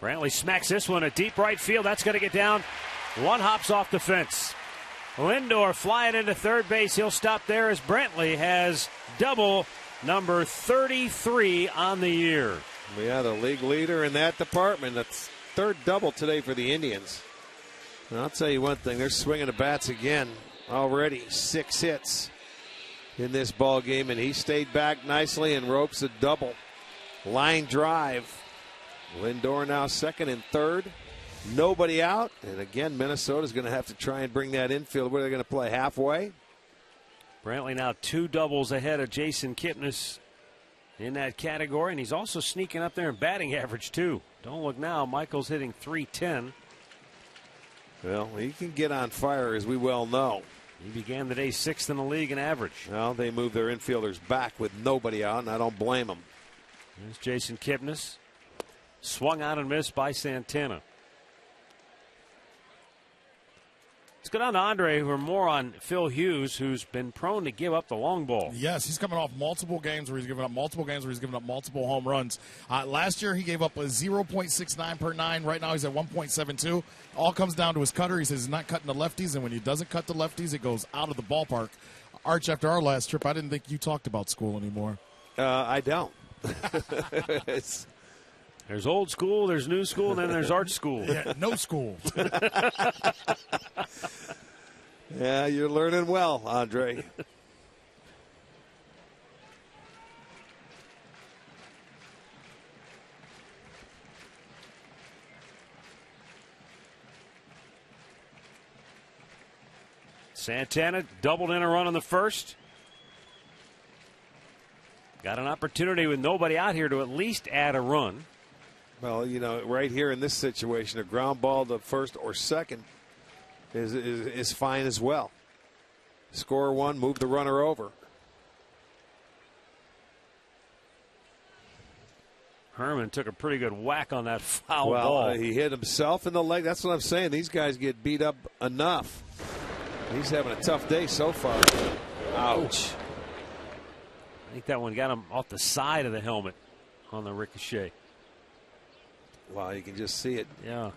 Brantley smacks this one at deep right field. That's going to get down. One hops off the fence. Lindor flying into third base. He'll stop there as Brantley has double number 33 on the year. Yeah, the league leader in that department. That's third double today for the Indians. And I'll tell you one thing, they're swinging the bats again. Already 6 hits in this ball game, and he stayed back nicely and ropes a double. Line drive. Lindor now second and third. Nobody out. And again, Minnesota's going to have to try and bring that infield. Where they're going to play halfway. Brantley now 2 doubles ahead of Jason Kipnis in that category. And he's also sneaking up there in batting average, too. Don't look now. Michael's hitting .310. Well, he can get on fire, as we well know. He began the day 6th in the league in average. Well, they move their infielders back with nobody out, and I don't blame them. There's Jason Kipnis. Swung out and missed by Santana. Let's go down to Andre, who are more on Phil Hughes, who's been prone to give up the long ball. Yes, he's coming off multiple games where he's given up multiple home runs. Last year, he gave up a 0.69 per 9. Right now, he's at 1.72. All comes down to his cutter. He says he's not cutting the lefties, and when he doesn't cut the lefties, it goes out of the ballpark. Arch, after our last trip, I didn't think you talked about school anymore. I don't. There's old school, there's new school, and then there's art school. Yeah, no school. Yeah, you're learning well, Andre. Santana doubled in a run on the first. Got an opportunity with nobody out here to at least add a run. Well, you know, right here in this situation, a ground ball to first or second is fine as well. Score one, move the runner over. Herman took a pretty good whack on that foul well, ball. He hit himself in the leg. That's what I'm saying. These guys get beat up enough. He's having a tough day so far. Ouch. I think that one got him off the side of the helmet on the ricochet. Wow, you can just see it. Yeah.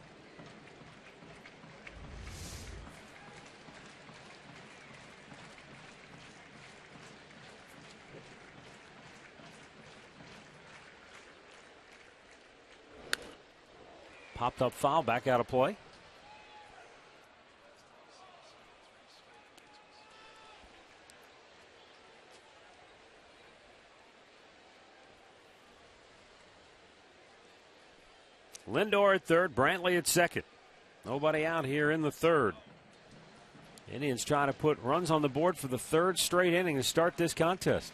Popped up foul, back out of play. Lindor at third, Brantley at second. Nobody out here in the third. Indians trying to put runs on the board for the third straight inning to start this contest.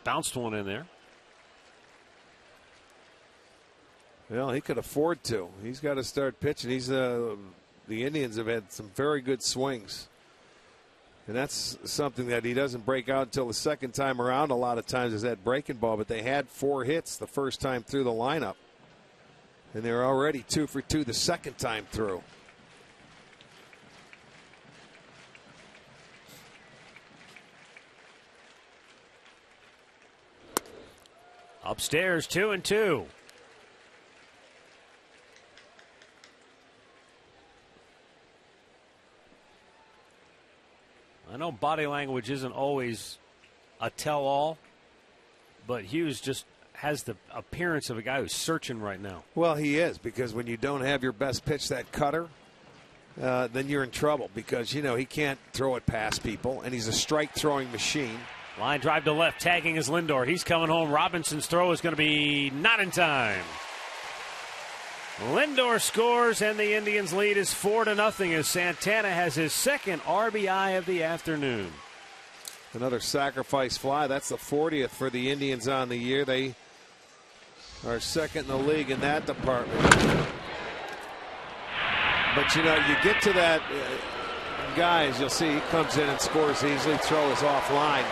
Bounced one in there. Well, he could afford to. He's got to start pitching. The Indians have had some very good swings. And that's something that he doesn't break out until the second time around a lot of times, is that breaking ball. But they had 4 hits the first time through the lineup. And they're already 2 for 2 the second time through. Upstairs, 2-2. I know body language isn't always a tell-all, but Hughes just has the appearance of a guy who's searching right now. Well, he is, because when you don't have your best pitch, that cutter, then you're in trouble, because, you know, he can't throw it past people, and he's a strike-throwing machine. Line drive to left, tagging is Lindor. He's coming home. Robinson's throw is going to be not in time. Lindor scores, and the Indians' lead is 4-0 as Santana has his second RBI of the afternoon. Another sacrifice fly. That's the 40th for the Indians on the year. They are second in the league in that department. But, you know, you get to that guy, as you'll see, he comes in and scores easily. Throw is offline.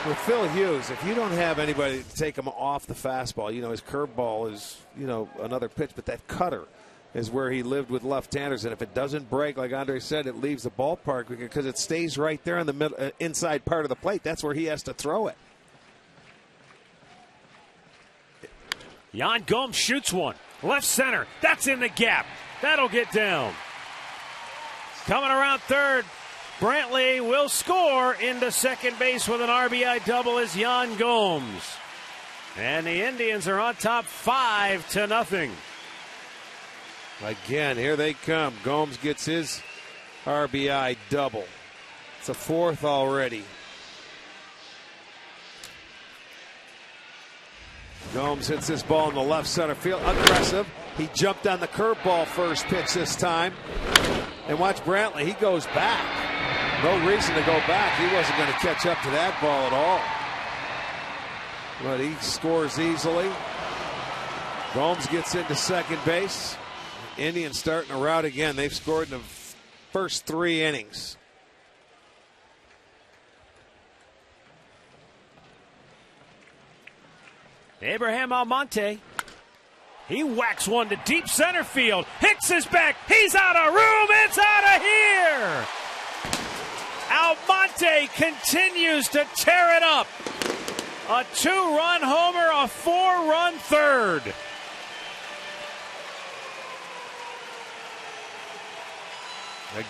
With Phil Hughes, if you don't have anybody to take him off the fastball, you know, his curveball is, you know, another pitch, but that cutter is where he lived with left-handers. And if it doesn't break, like Andre said, it leaves the ballpark because it stays right there in the middle, inside part of the plate. That's where he has to throw it. Yan Gomes shoots one. Left center. That's in the gap. That'll get down. Coming around third. Brantley will score into second base with an RBI double as Yan Gomes. And the Indians are on top 5-0. Again, here they come. Gomes gets his RBI double. It's a 4th already. Gomes hits this ball in the left center field. Aggressive. He jumped on the curveball first pitch this time. And watch Brantley. He goes back. No reason to go back. He wasn't going to catch up to that ball at all. But he scores easily. Gomes gets into second base. Indians starting to rout again. They've scored in the first 3 innings. Abraham Almonte. He whacks one to deep center field. Hicks is back. He's out of room. It's out of here. Almonte continues to tear it up. A 2-run homer, a 4-run third.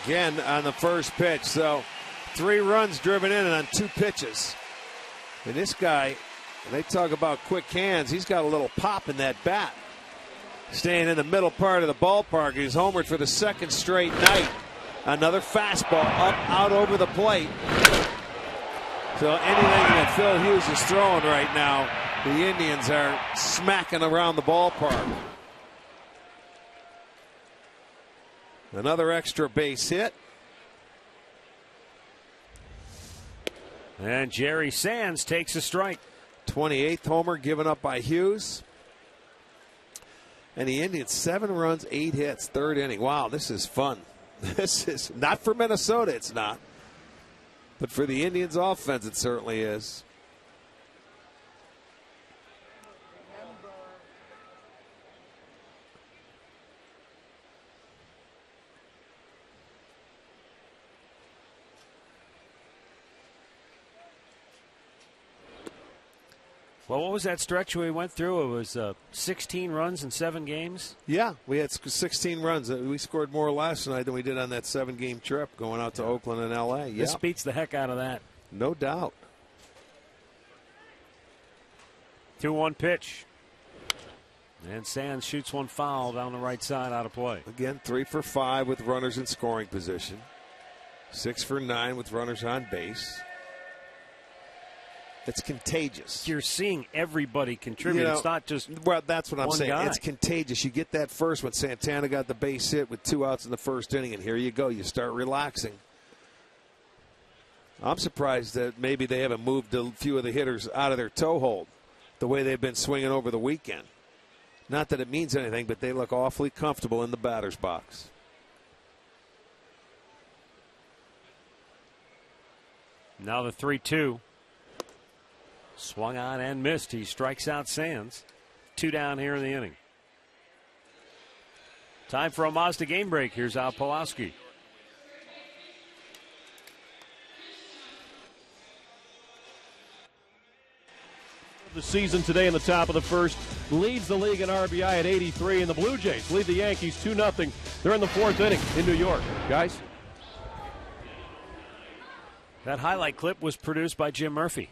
Again on the first pitch. So 3 runs driven in on 2 pitches. And this guy, they talk about quick hands. He's got a little pop in that bat. Staying in the middle part of the ballpark. He's homered for the 2nd straight night. Another fastball up, out over the plate. So anything that Phil Hughes is throwing right now, the Indians are smacking around the ballpark. Another extra base hit. And Jerry Sands takes a strike. 28th homer given up by Hughes. And the Indians 7 runs, 8 hits, third inning. Wow, this is fun. This is not for Minnesota, it's not. But for the Indians offense, it certainly is. Well, what was that stretch we went through? It was 16 runs in 7 games? Yeah, we had 16 runs. We scored more last night than we did on that 7-game trip going out to Oakland and L.A. Yeah. This beats the heck out of that. No doubt. 2-1 pitch. And Sands shoots one foul down the right side out of play. Again, 3 for 5 with runners in scoring position. 6 for 9 with runners on base. It's contagious. You're seeing everybody contribute. It's not just well, that's what I'm saying. guy. It's contagious. You get that first when Santana got the base hit with 2 outs in the first inning, and here you go. You start relaxing. I'm surprised that maybe they haven't moved a few of the hitters out of their toe hold the way they've been swinging over the weekend. Not that it means anything, but they look awfully comfortable in the batter's box. Now the 3-2. Swung on and missed. He strikes out Sands. 2 down here in the inning. Time for a Mazda game break. Here's Al Pawlowski. The season today in the top of the first, leads the league in RBI at 83, and the Blue Jays lead the Yankees 2-0. They're in the 4th inning in New York. Guys? That highlight clip was produced by Jim Murphy.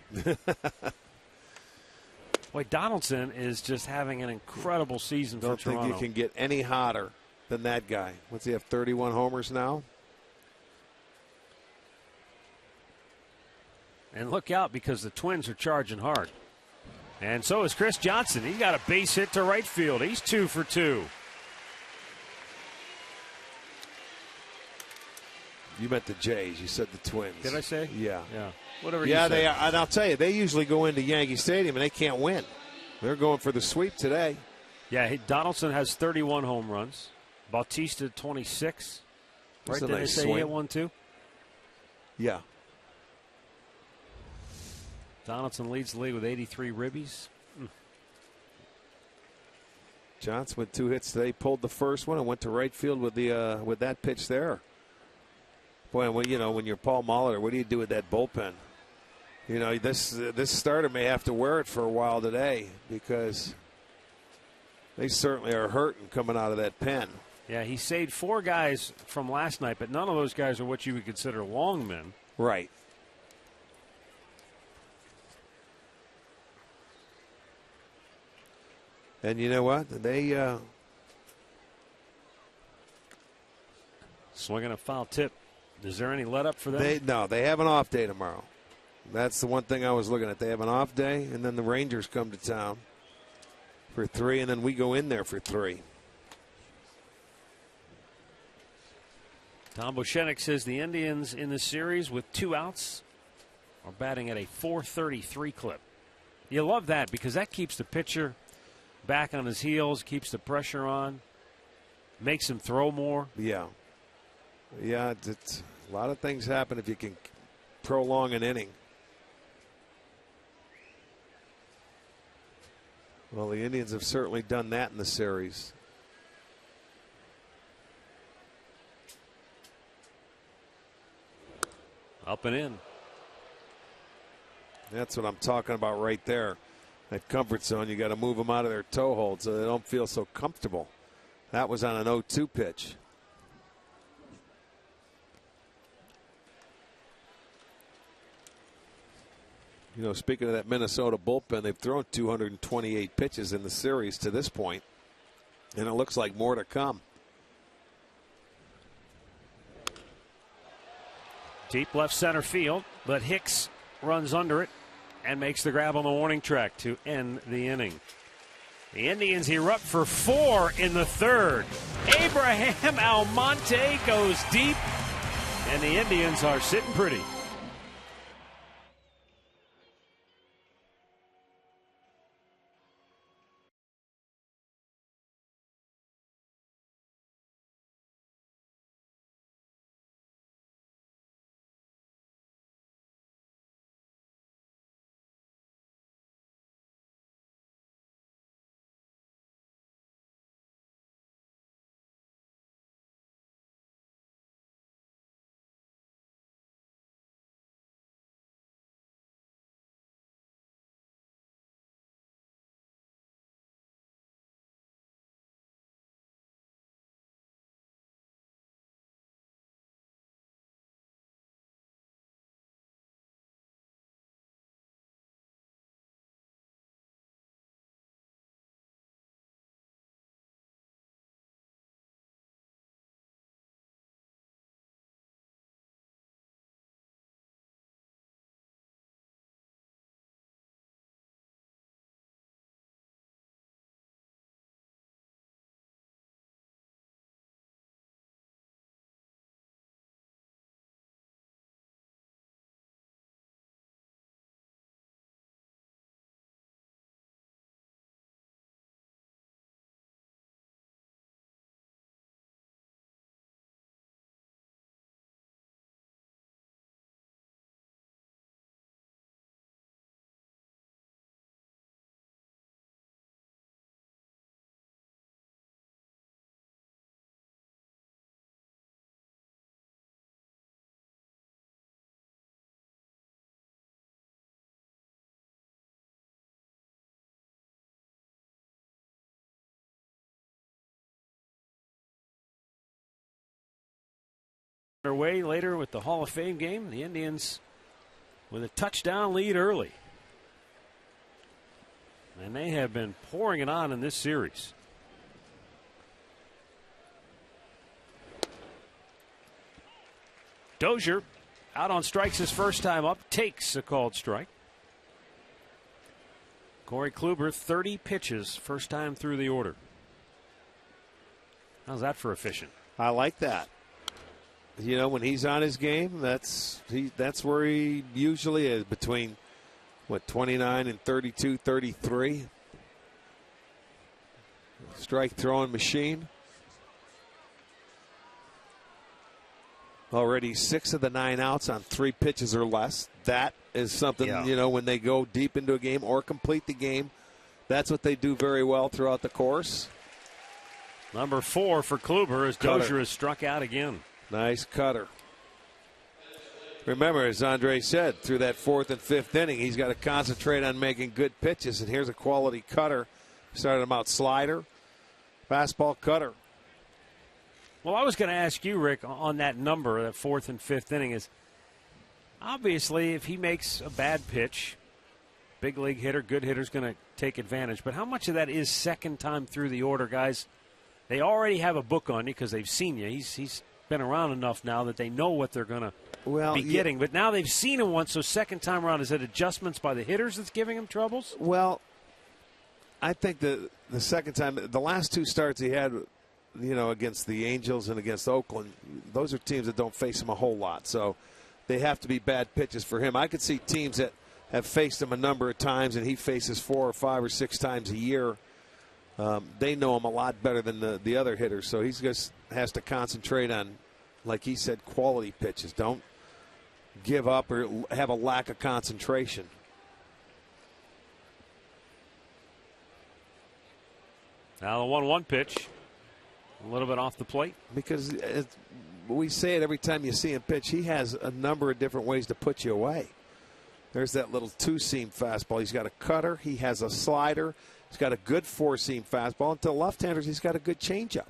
Boy, Donaldson is just having an incredible season for Toronto. Don't think you can get any hotter than that guy. What's he have, 31 homers now? And look out, because the Twins are charging hard. And so is Chris Johnson. He got a base hit to right field. He's 2 for 2. You meant the Jays. You said the Twins. Did I say? Yeah. Yeah. Whatever. Yeah, you said. they are. And I'll tell you, they usually go into Yankee Stadium and they can't win. They're going for the sweep today. Yeah, Donaldson has 31 home runs. Bautista 26. That's right? a Did nice they say swing. he hit 1 too? Yeah. Donaldson leads the league with 83 ribbies. Johnson with 2 hits today, pulled the first one and went to right field with the with that pitch there. Boy, when you're Paul Molitor, what do you do with that bullpen? This starter may have to wear it for a while today because they certainly are hurting coming out of that pen. Yeah, he saved 4 guys from last night, but none of those guys are what you would consider long men. Right. And you know what? They swinging a foul tip. Is there any let up for them? They have an off day tomorrow. That's the one thing I was looking at. They have an off day, and then the Rangers come to town for 3, and then we go in there for 3. Tom Bochenek says the Indians in the series with 2 outs are batting at a .433 clip. You love that because that keeps the pitcher back on his heels, keeps the pressure on, makes him throw more. Yeah. Yeah, it's a lot of things happen if you can prolong an inning. Well, the Indians have certainly done that in the series. Up and in. That's what I'm talking about right there. That comfort zone, you got to move them out of their toe hold so they don't feel so comfortable. That was on an 0-2 pitch. Speaking of that Minnesota bullpen, they've thrown 228 pitches in the series to this point, and it looks like more to come. Deep left center field, but Hicks runs under it and makes the grab on the warning track to end the inning. The Indians erupt for 4 in the 3rd. Abraham Abraham Almonte goes deep, and the Indians are sitting pretty. Underway later with the Hall of Fame game. The Indians with a touchdown lead early. And they have been pouring it on in this series. Dozier out on strikes his first time up, takes a called strike. Corey Kluber, 30 pitches, first time through the order. How's that for efficient? I like that. You know, when he's on his game, that's where he usually is, between, 29 and 32, 33. Strike throwing machine. Already 6 of the 9 outs on 3 pitches or less. That is something, when they go deep into a game or complete the game, that's what they do very well throughout the course. Number 4 for Kluber as Dozier is struck out again. Nice cutter. Remember, as Andre said, through that 4th and 5th inning, he's got to concentrate on making good pitches. And here's a quality cutter. Started him out slider, fastball, cutter. Well, I was going to ask you, Rick, on that number, that 4th and 5th inning, is obviously if he makes a bad pitch, big league hitter, good hitter's going to take advantage. But how much of that is second time through the order, guys? They already have a book on you because they've seen you. He's been around enough now that they know what they're going to be getting. But now they've seen him once, so second time around, is it adjustments by the hitters that's giving him troubles? Well, I think the second time, the last 2 starts he had, against the Angels and against Oakland, those are teams that don't face him a whole lot. So they have to be bad pitches for him. I could see teams that have faced him a number of times and he faces 4 or 5 or 6 times a year. They know him a lot better than the other hitters. So he just has to concentrate on, like he said, quality pitches. Don't give up or have a lack of concentration. Now the 1-1 pitch. A little bit off the plate. Because we say it every time you see him pitch, he has a number of different ways to put you away. There's that little 2-seam fastball. He's got a cutter. He has a slider. He's got a good 4-seam fastball. And to left-handers, he's got a good changeup.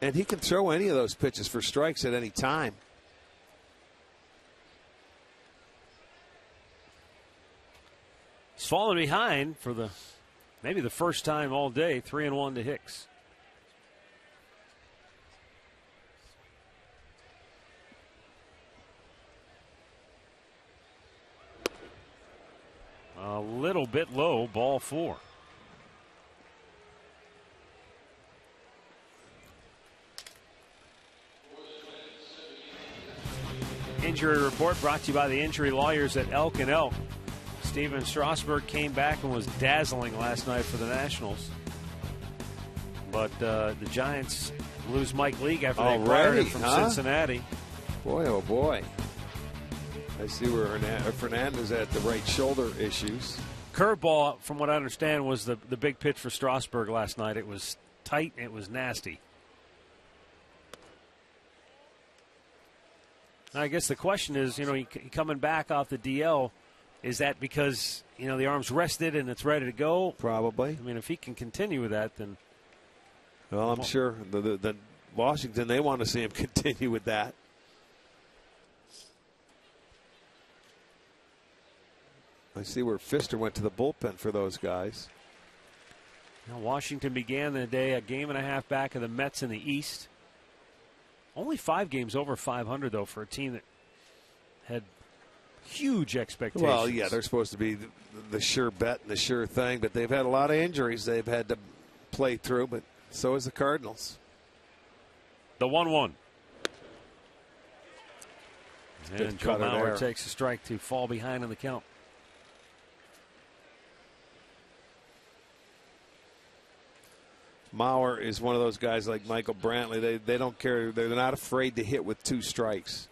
And he can throw any of those pitches for strikes at any time. He's fallen behind for maybe the first time all day, 3-1 to Hicks. A little bit low, ball 4. injury report brought to you by the injury lawyers at Elk and Elk. Steven Strasburg came back and was dazzling last night for the Nationals. But the Giants lose Mike Leake after they acquired him from Cincinnati. Boy, oh boy. I see where Fernandez had the right shoulder issues. Curveball, from what I understand, was the big pitch for Strasburg last night. It was tight and it was nasty. I guess the question is, he coming back off the DL, is that because, the arm's rested and it's ready to go? Probably. I mean, if he can continue with that, then... Well, I'm sure the Washington, they want to see him continue with that. I see where Pfister went to the bullpen for those guys. Washington began the day a game and a half back of the Mets in the East. Only 5 games over 500, though, for a team that had huge expectations. Well, yeah, they're supposed to be the sure bet and the sure thing, but they've had a lot of injuries they've had to play through, but so is the Cardinals. The 1-1. And Joe Mauer takes a strike to fall behind in the count. Mauer is one of those guys like Michael Brantley. They don't care. They're not afraid to hit with 2 strikes.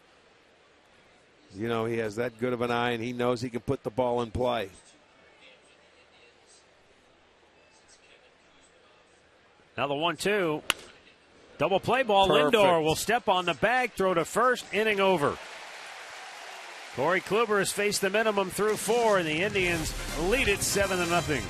He has that good of an eye, and he knows he can put the ball in play. Now the 1-2. Double play ball. Perfect. Lindor will step on the bag, throw to first, inning over. Corey Kluber has faced the minimum through 4, and the Indians lead it 7-0.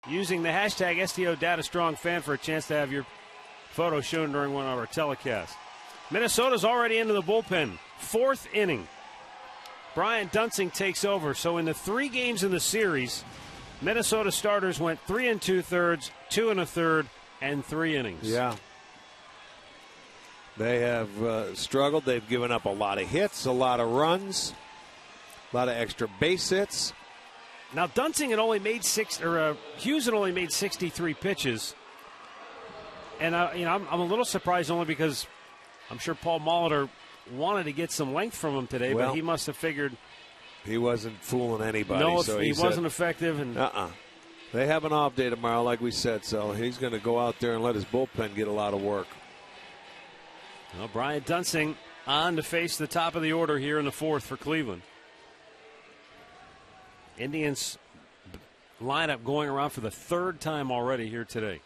Using the hashtag STODataStrongFan for a chance to have your photo shown during one of our telecasts. Minnesota's already into the bullpen. 4th inning. Brian Dunsing takes over. So in the 3 games in the series, Minnesota starters went 3 2/3, 2 1/3, and 3 innings. Yeah. They have struggled. They've given up a lot of hits, a lot of runs, a lot of extra base hits. Now Dunsing had only made Hughes had only made 63 pitches, and I'm a little surprised only because I'm sure Paul Molitor wanted to get some length from him today, but he must have figured he wasn't fooling anybody. No, so he wasn't effective. And they have an off day tomorrow, like we said, so he's going to go out there and let his bullpen get a lot of work. Well, Brian Dunsing on to face the top of the order here in the 4th for Cleveland. Indians lineup going around for the 3rd time already here today.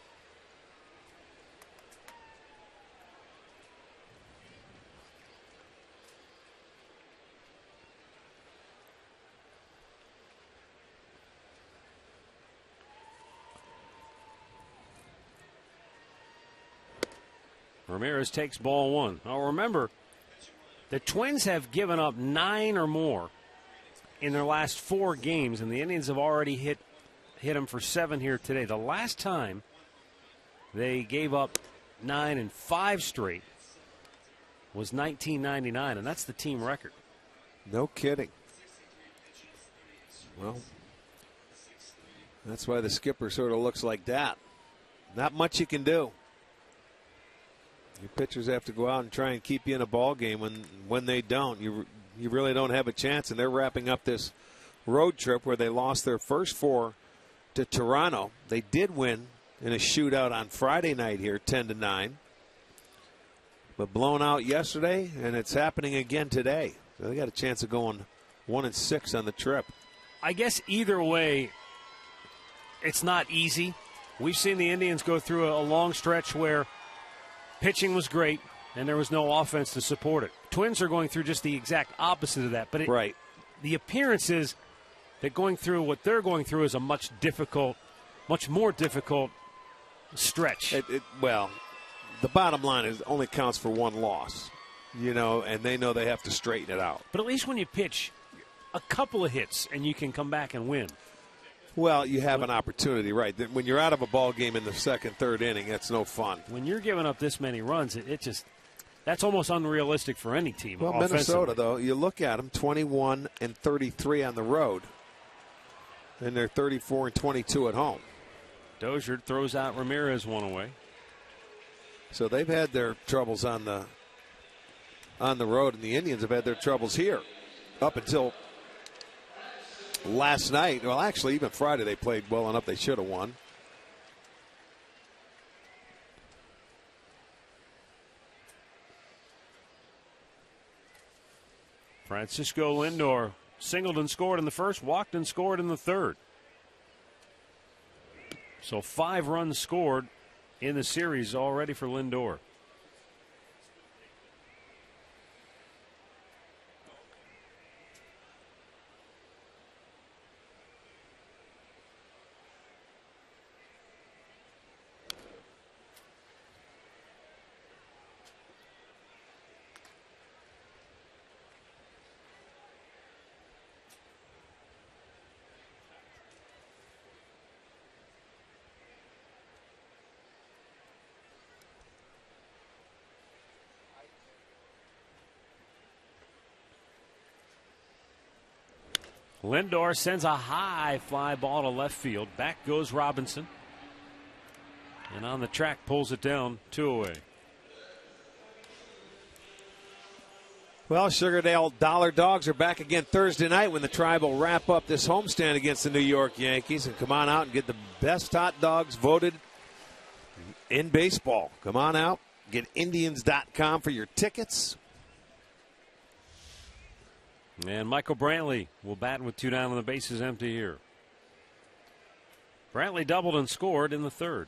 Ramirez takes ball one. Now remember, the Twins have given up 9 or more in their last 4 games, and the Indians have already hit them for 7 here today. The last time they gave up 9 in 5 straight was 1999, and that's the team record. No kidding. Well, that's why the skipper sort of looks like that. Not much you can do. Your pitchers have to go out and try and keep you in a ball game. When they don't, you really don't have a chance. And they're wrapping up this road trip where they lost their first 4 to Toronto. They did win in a shootout on Friday night here, 10-9. But blown out yesterday, and it's happening again today. So they got a chance of going 1-6 on the trip. I guess either way, it's not easy. We've seen the Indians go through a long stretch where pitching was great and there was no offense to support it. Twins are going through just the exact opposite of that. But right. The appearance is that going through what they're going through is a much more difficult stretch. Well, the bottom line is it only counts for 1 loss, and they know they have to straighten it out. But at least when you pitch a couple of hits and you can come back and win. Well, you have an opportunity, right? When you're out of a ball game in the 2nd, 3rd inning, that's no fun. When you're giving up this many runs, that's almost unrealistic for any team. Well, Minnesota, though, you look at them, 21-33 on the road, and they're 34-22 at home. Dozier throws out Ramirez one away. So they've had their troubles on the road, and the Indians have had their troubles here up until last night. Well, actually, even Friday they played well enough they should have won. Francisco Lindor singled and scored in the first, walked and scored in the third. So 5 runs scored in the series already for Lindor. Lindor sends a high fly ball to left field. Back goes Robinson. And on the track pulls it down 2 away. Well, Sugardale Dollar Dogs are back again Thursday night when the Tribe will wrap up this homestand against the New York Yankees. And come on out and get the best hot dogs voted in baseball. Come on out. Get Indians.com for your tickets. And Michael Brantley will bat with 2 down and the bases empty here. Brantley doubled and scored in the third.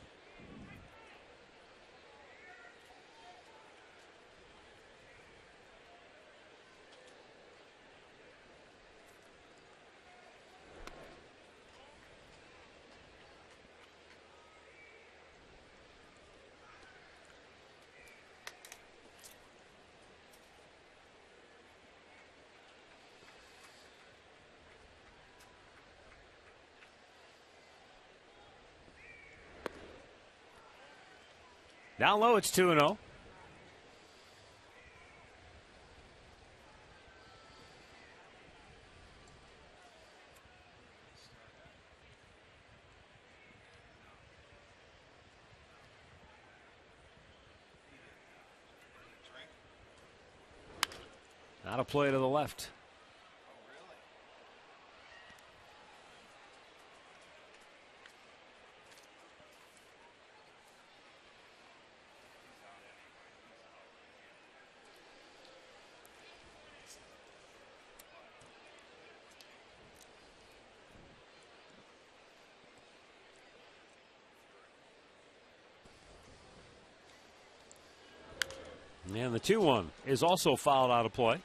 Down low, it's 2-0. Not a play to the left. And the 2-1 is also fouled out of play.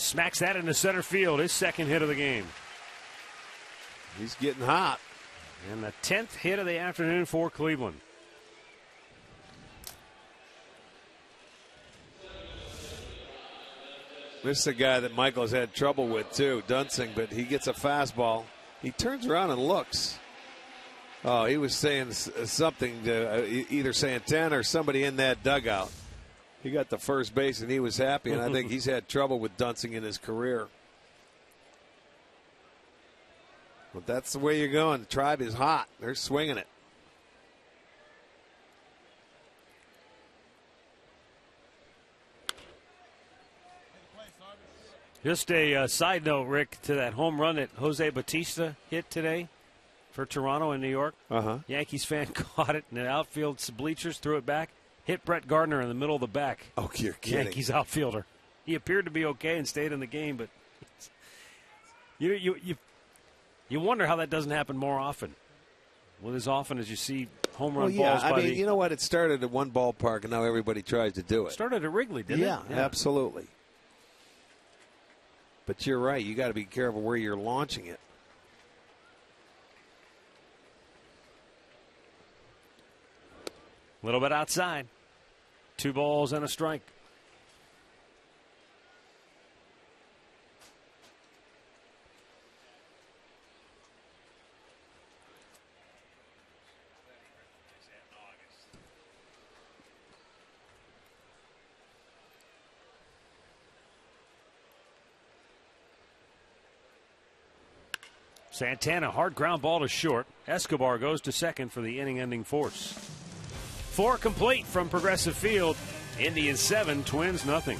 Smacks that into center field. His second hit of the game. He's getting hot. And the 10th hit of the afternoon for Cleveland. This is a guy that Michael's had trouble with too, Dunsing, but he gets a fastball. He turns around and looks. Oh, he was saying something to either Santana or somebody in that dugout. He got the first base and he was happy, and I think he's had trouble with Dunsing in his career. But that's the way you're going. The Tribe is hot. They're swinging it. Just a side note, Rick, to that home run that Jose Bautista hit today for Toronto and New York. Yankees fan caught it in the outfield bleachers, threw it back, hit Brett Gardner in the middle of the back. Oh, you're kidding. Yankees outfielder. He appeared to be okay and stayed in the game, but you wonder how that doesn't happen more often. Well, as often as you see home run balls. I mean, you know what? It started at one ballpark, and now everybody tries to do it. Started at Wrigley, didn't it? Yeah, absolutely. But you're right. You got to be careful where you're launching it. A little bit outside. 2 balls and a strike. Santana, hard ground ball to short. Escobar goes to second for the inning-ending force. 4 complete from Progressive Field. Indians 7, Twins nothing.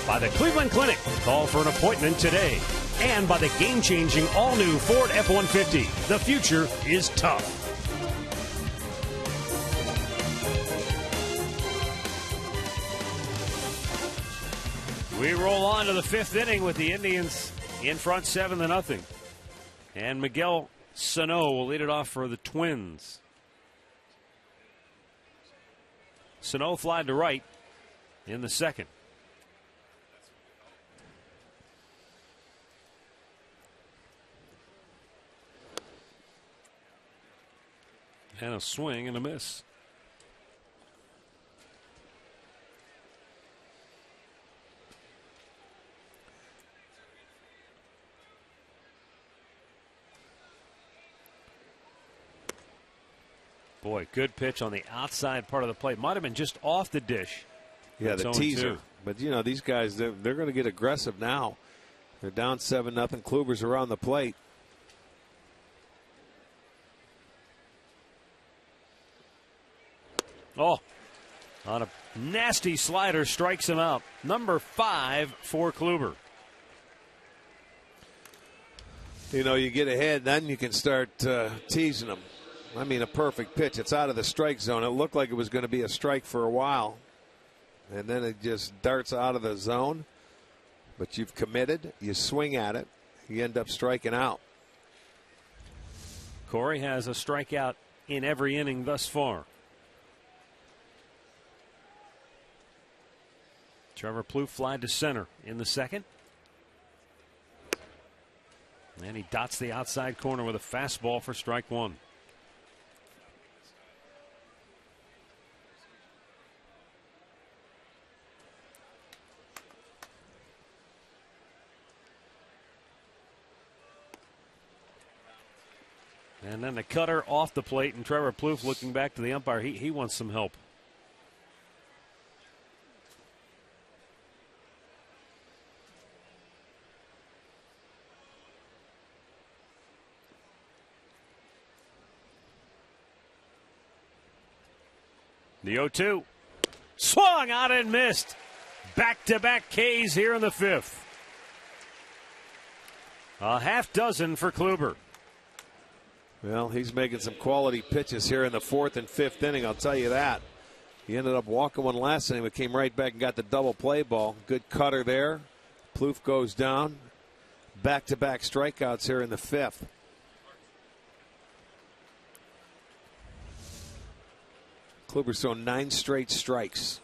By the Cleveland Clinic. Call for an appointment today. And by the game-changing all-new Ford F-150. The future is tough. We roll on to the 5th inning with the Indians in front 7-0. And Miguel Sano will lead it off for the Twins. Sano flied to right in the second. And a swing and a miss. Boy, good pitch on the outside part of the plate. Might have been just off the dish. Yeah, the teaser. But, you know, these guys, they're going to get aggressive now. They're down 7-0. Kluber's around the plate. Oh, on a nasty slider, strikes him out. Number 5 for Kluber. You know, you get ahead, then you can start teasing them. I mean, a perfect pitch. It's out of the strike zone. It looked like it was going to be a strike for a while, and then it just darts out of the zone. But you've committed. You swing at it. You end up striking out. Corey has a strikeout in every inning thus far. Trevor Plouffe fly to center in the second. And he dots the outside corner with a fastball for strike one. And then the cutter off the plate, and Trevor Plouffe looking back to the umpire. He wants some help. The 0-2. Swung out and missed. Back-to-back Ks here in the fifth. A half dozen for Kluber. Well, he's making some quality pitches here in the fourth and fifth inning, I'll tell you that. He ended up walking one last inning, but came right back and got the double play ball. Good cutter there. Plouffe goes down. Back-to-back strikeouts here in the fifth. Kluber's thrown 9 straight strikes.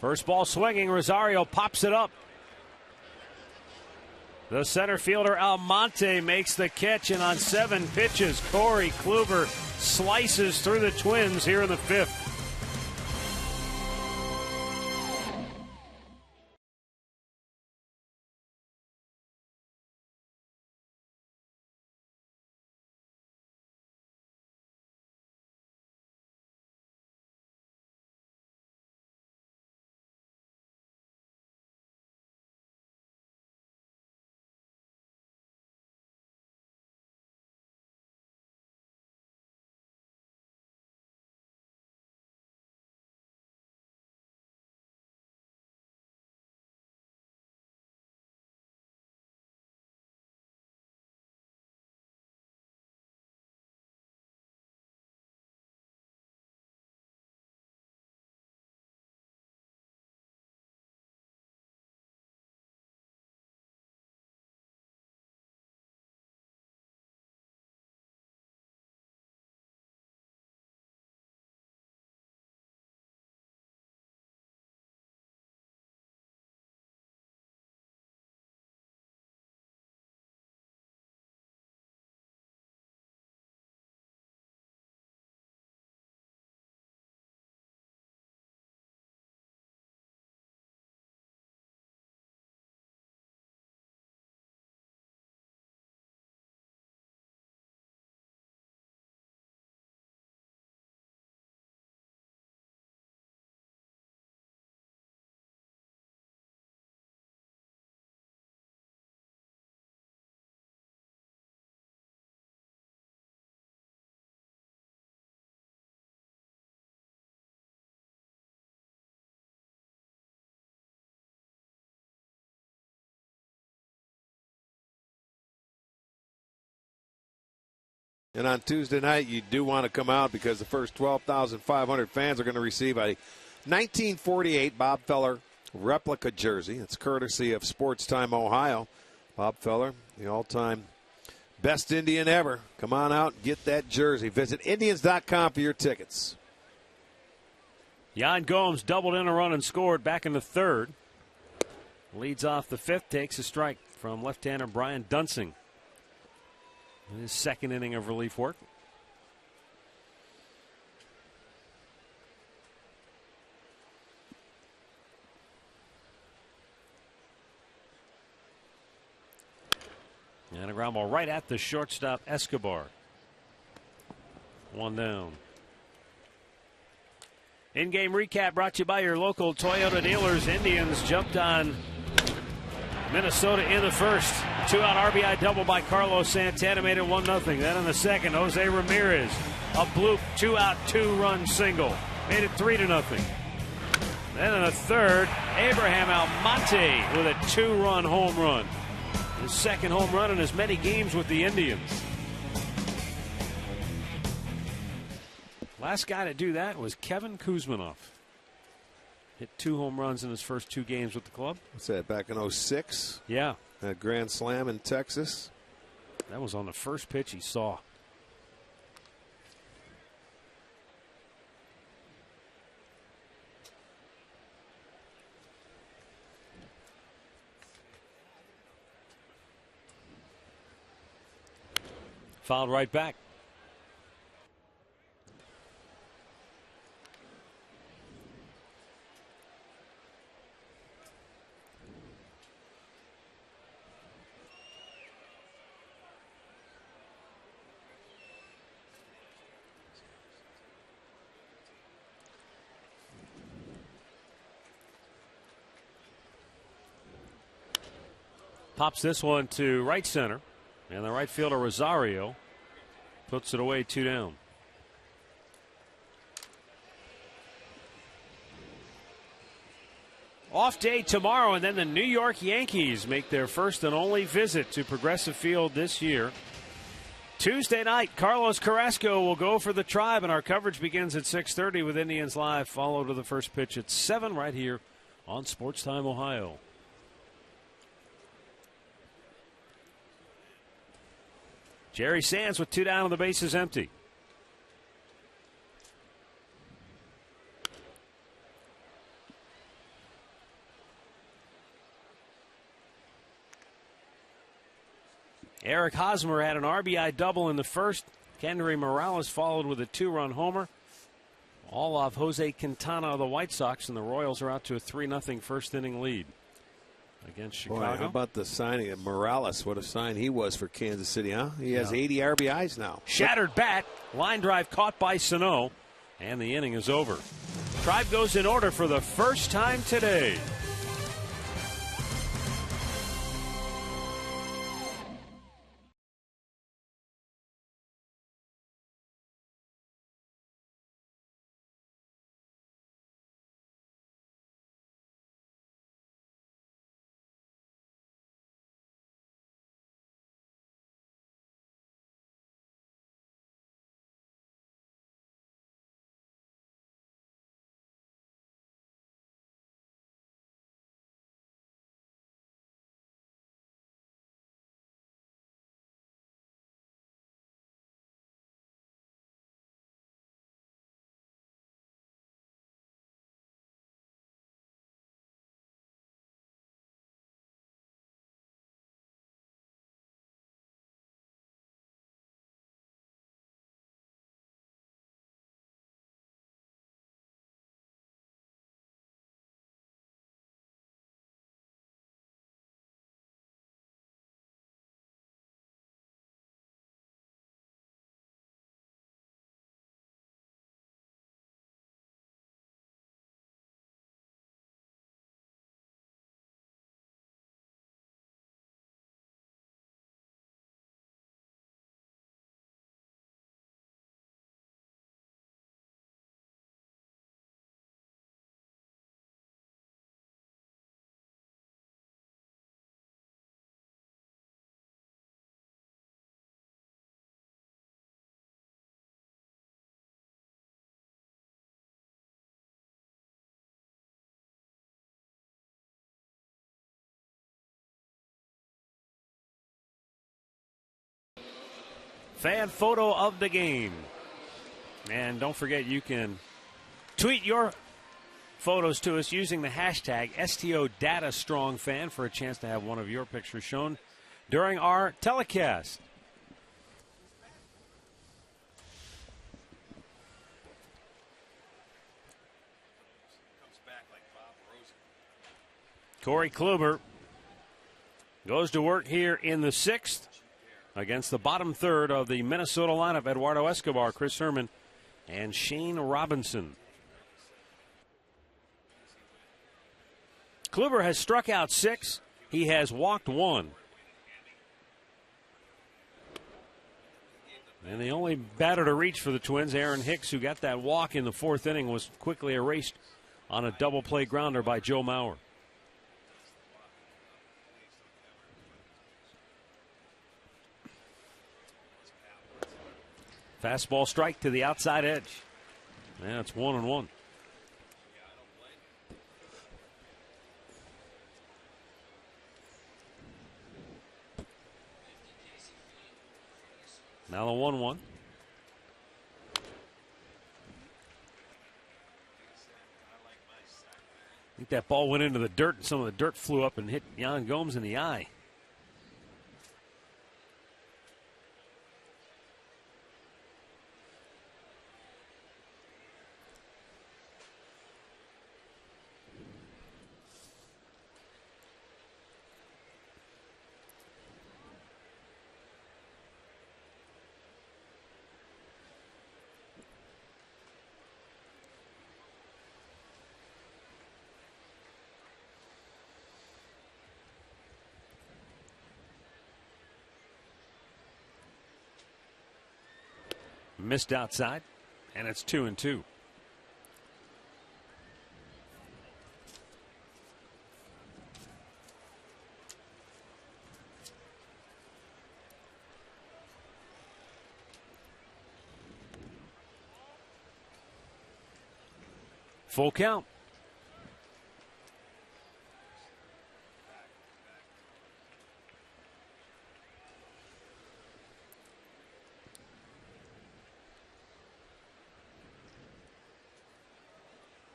First ball swinging, Rosario pops it up. The center fielder Almonte makes the catch, and on 7 pitches, Corey Kluber slices through the Twins here in the fifth. And on Tuesday night, you do want to come out because the first 12,500 fans are going to receive a 1948 Bob Feller replica jersey. It's courtesy of Sports Time Ohio. Bob Feller, the all-time best Indian ever. Come on out and get that jersey. Visit Indians.com for your tickets. Yan Gomes doubled in a run and scored back in the third. Leads off the fifth, takes a strike from left-hander Brian Dunsing. In his second inning of relief work. And a ground ball right at the shortstop Escobar. One down. In-game recap brought to you by your local Toyota dealers. Indians jumped on Minnesota in the first. 2-out RBI double by Carlos Santana made it 1-0. Then in the second, Jose Ramirez, a bloop 2-out 2-run single, made it 3-0. Then in the third, Abraham Almonte with a 2-run home run. His second home run in as many games with the Indians. Last guy to do that was Kevin Kuzminoff. Hit 2 home runs in his first 2 games with the club. What's that, back in 06? Yeah. That grand slam in Texas. That was on the first pitch he saw. Fouled right back. Pops this one to right center, and the right fielder Rosario puts it away 2 down. Off day tomorrow, and then the New York Yankees make their first and only visit to Progressive Field this year. Tuesday night, Carlos Carrasco will go for the Tribe, and our coverage begins at 6:30 with Indians Live, followed to the first pitch at 7 right here on Sports Time Ohio. Jerry Sands with 2 down and the bases empty. Eric Hosmer had an RBI double in the first. Kendry Morales followed with a 2-run homer. All off Jose Quintana of the White Sox, and the Royals are out to a 3-0 first inning lead against Chicago. Boy, how about the signing of Morales? What a sign he was for Kansas City, huh? He has 80 RBIs now. Shattered bat, line drive caught by Sano, and the inning is over. Tribe goes in order for the first time today. Fan photo of the game. And don't forget, you can tweet your photos to us using the hashtag STODataStrongFan for a chance to have one of your pictures shown during our telecast. Corey Kluber goes to work here in the 6th against the bottom third of the Minnesota lineup. Eduardo Escobar, Chris Herman, and Shane Robinson. Kluber has struck out 6, He has walked 1. And the only batter to reach for the Twins, Aaron Hicks, who got that walk in the 4th inning, was quickly erased on a double play grounder by Joe Mauer. Fastball strike to the outside edge. And it's 1-1. Now the 1-1. I think that ball went into the dirt, and some of the dirt flew up and hit Yan Gomes in the eye. Missed outside, and it's 2-2. Full count.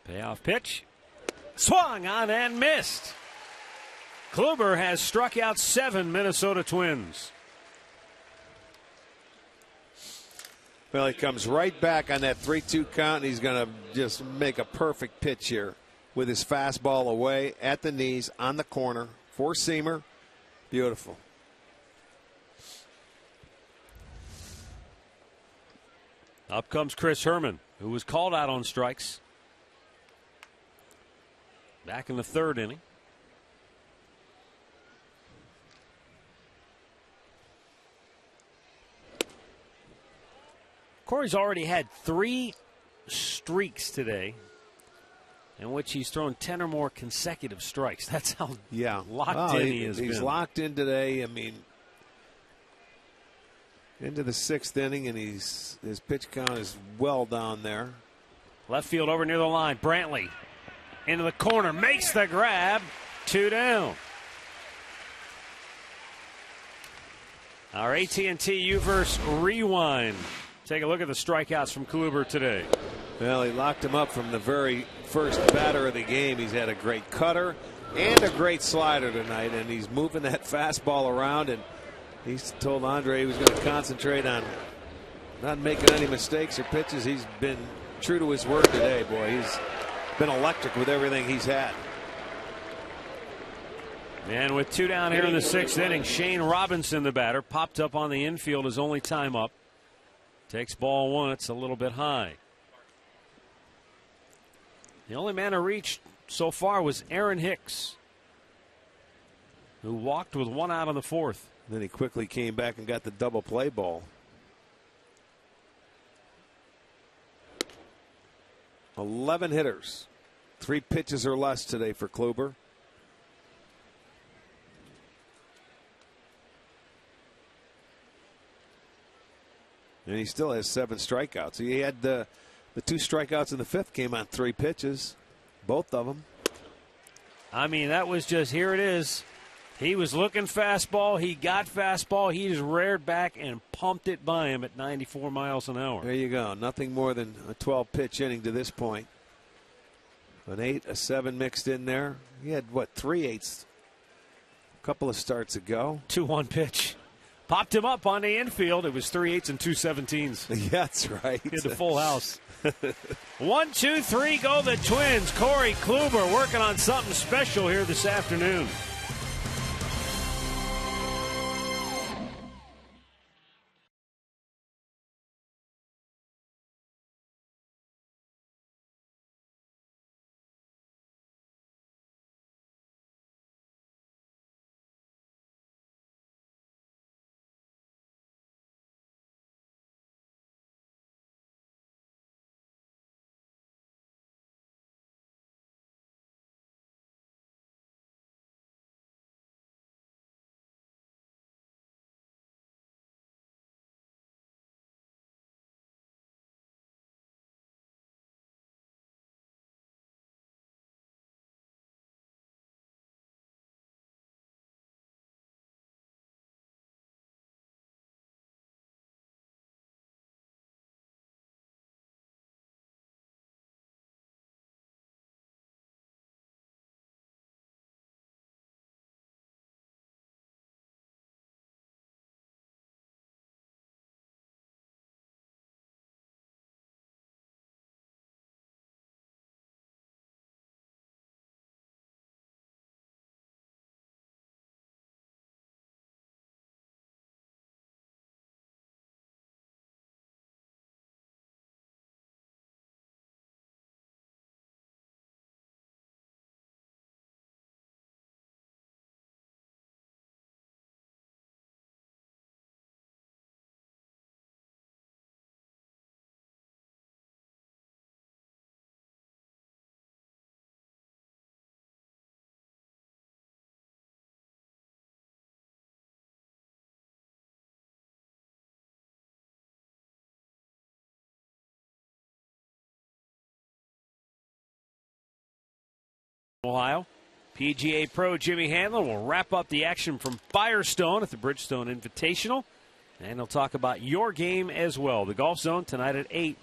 Payoff pitch. Swung on and missed. Kluber has struck out 7 Minnesota Twins. Well, he comes right back on that 3-2 count, and he's going to just make a perfect pitch here with his fastball away at the knees on the corner. 4-seamer. Beautiful. Up comes Chris Herman, who was called out on strikes back in the 3rd inning. Corey's already had 3 streaks today in which he's thrown 10 or more consecutive strikes. That's how locked in he is. He's locked in today. I mean, into the 6th inning, and his pitch count is well down there. Left field over near the line. Brantley into the corner, makes the grab. 2 down. Our AT&T U-verse rewind. Take a look at the strikeouts from Kluber today. Well, he locked him up from the very first batter of the game. He's had a great cutter and a great slider tonight, and he's moving that fastball around, and he's told Andre he was going to concentrate on not making any mistakes or pitches. He's been true to his word today, boy. He's been electric with everything he's had. And with 2 down here in the 6th inning, Shane Robinson, the batter, popped up on the infield his only time up. Takes ball 1. It's a little bit high. The only man to reach so far was Aaron Hicks, who walked with 1 out in the 4th. Then he quickly came back and got the double play ball. 11 hitters. 3 pitches or less today for Kluber. And he still has 7 strikeouts. He had the 2 strikeouts in the 5th came on 3 pitches. Both of them. I mean, that was just, here it is. He was looking fastball. He got fastball. He just reared back and pumped it by him at 94 miles an hour. There you go. Nothing more than a 12-pitch inning to this point. An 8, a 7 mixed in there. He had, what, 3 8s a couple of starts ago. 2-1 pitch. Popped him up on the infield. It was 3 8s and 2 17s. Yeah, that's right. He had the full house. 1, 2, 3 go the Twins. Corey Kluber working on something special here this afternoon. Ohio. PGA Pro Jimmy Handlin will wrap up the action from Firestone at the Bridgestone Invitational. And he'll talk about your game as well. The Golf Zone tonight at 8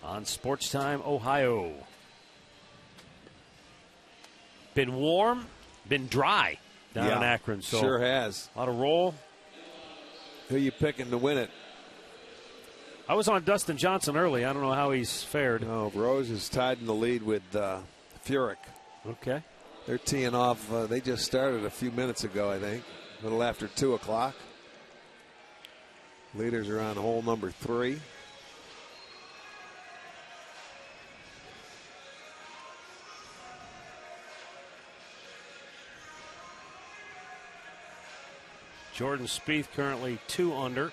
on Sports Time Ohio. Been warm, been dry down in Akron. So sure has. A lot of roll. Who you picking to win it? I was on Dustin Johnson early. I don't know how he's fared. Oh, Rose is tied in the lead with Furyk. Okay. They're teeing off. They just started a few minutes ago, I think. A little after 2 o'clock. Leaders are on hole number 3. Jordan Spieth currently 2 under,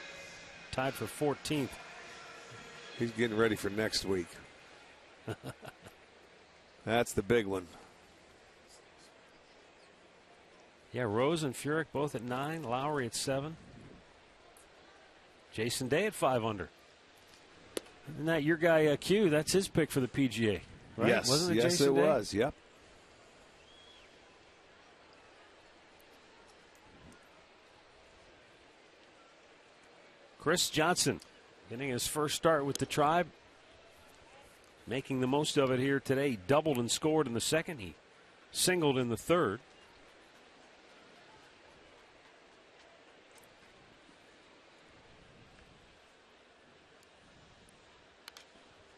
tied for 14th. He's getting ready for next week. That's the big one. Yeah, Rose and Furyk both at 9, Lowry at 7. Jason Day at 5 under. Isn't that your guy, Q? That's his pick for the PGA, right? Yes, Wasn't it yes, Jason it Day? was. Yep. Chris Johnson getting his first start with the Tribe, making the most of it here today. He doubled and scored in the second. He singled in the third.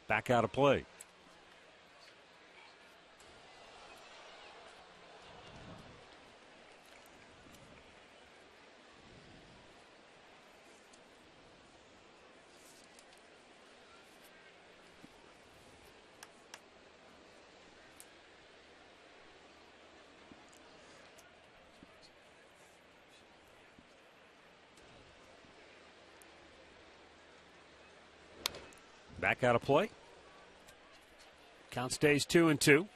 Back out of play. Back out of play. Count stays 2-2.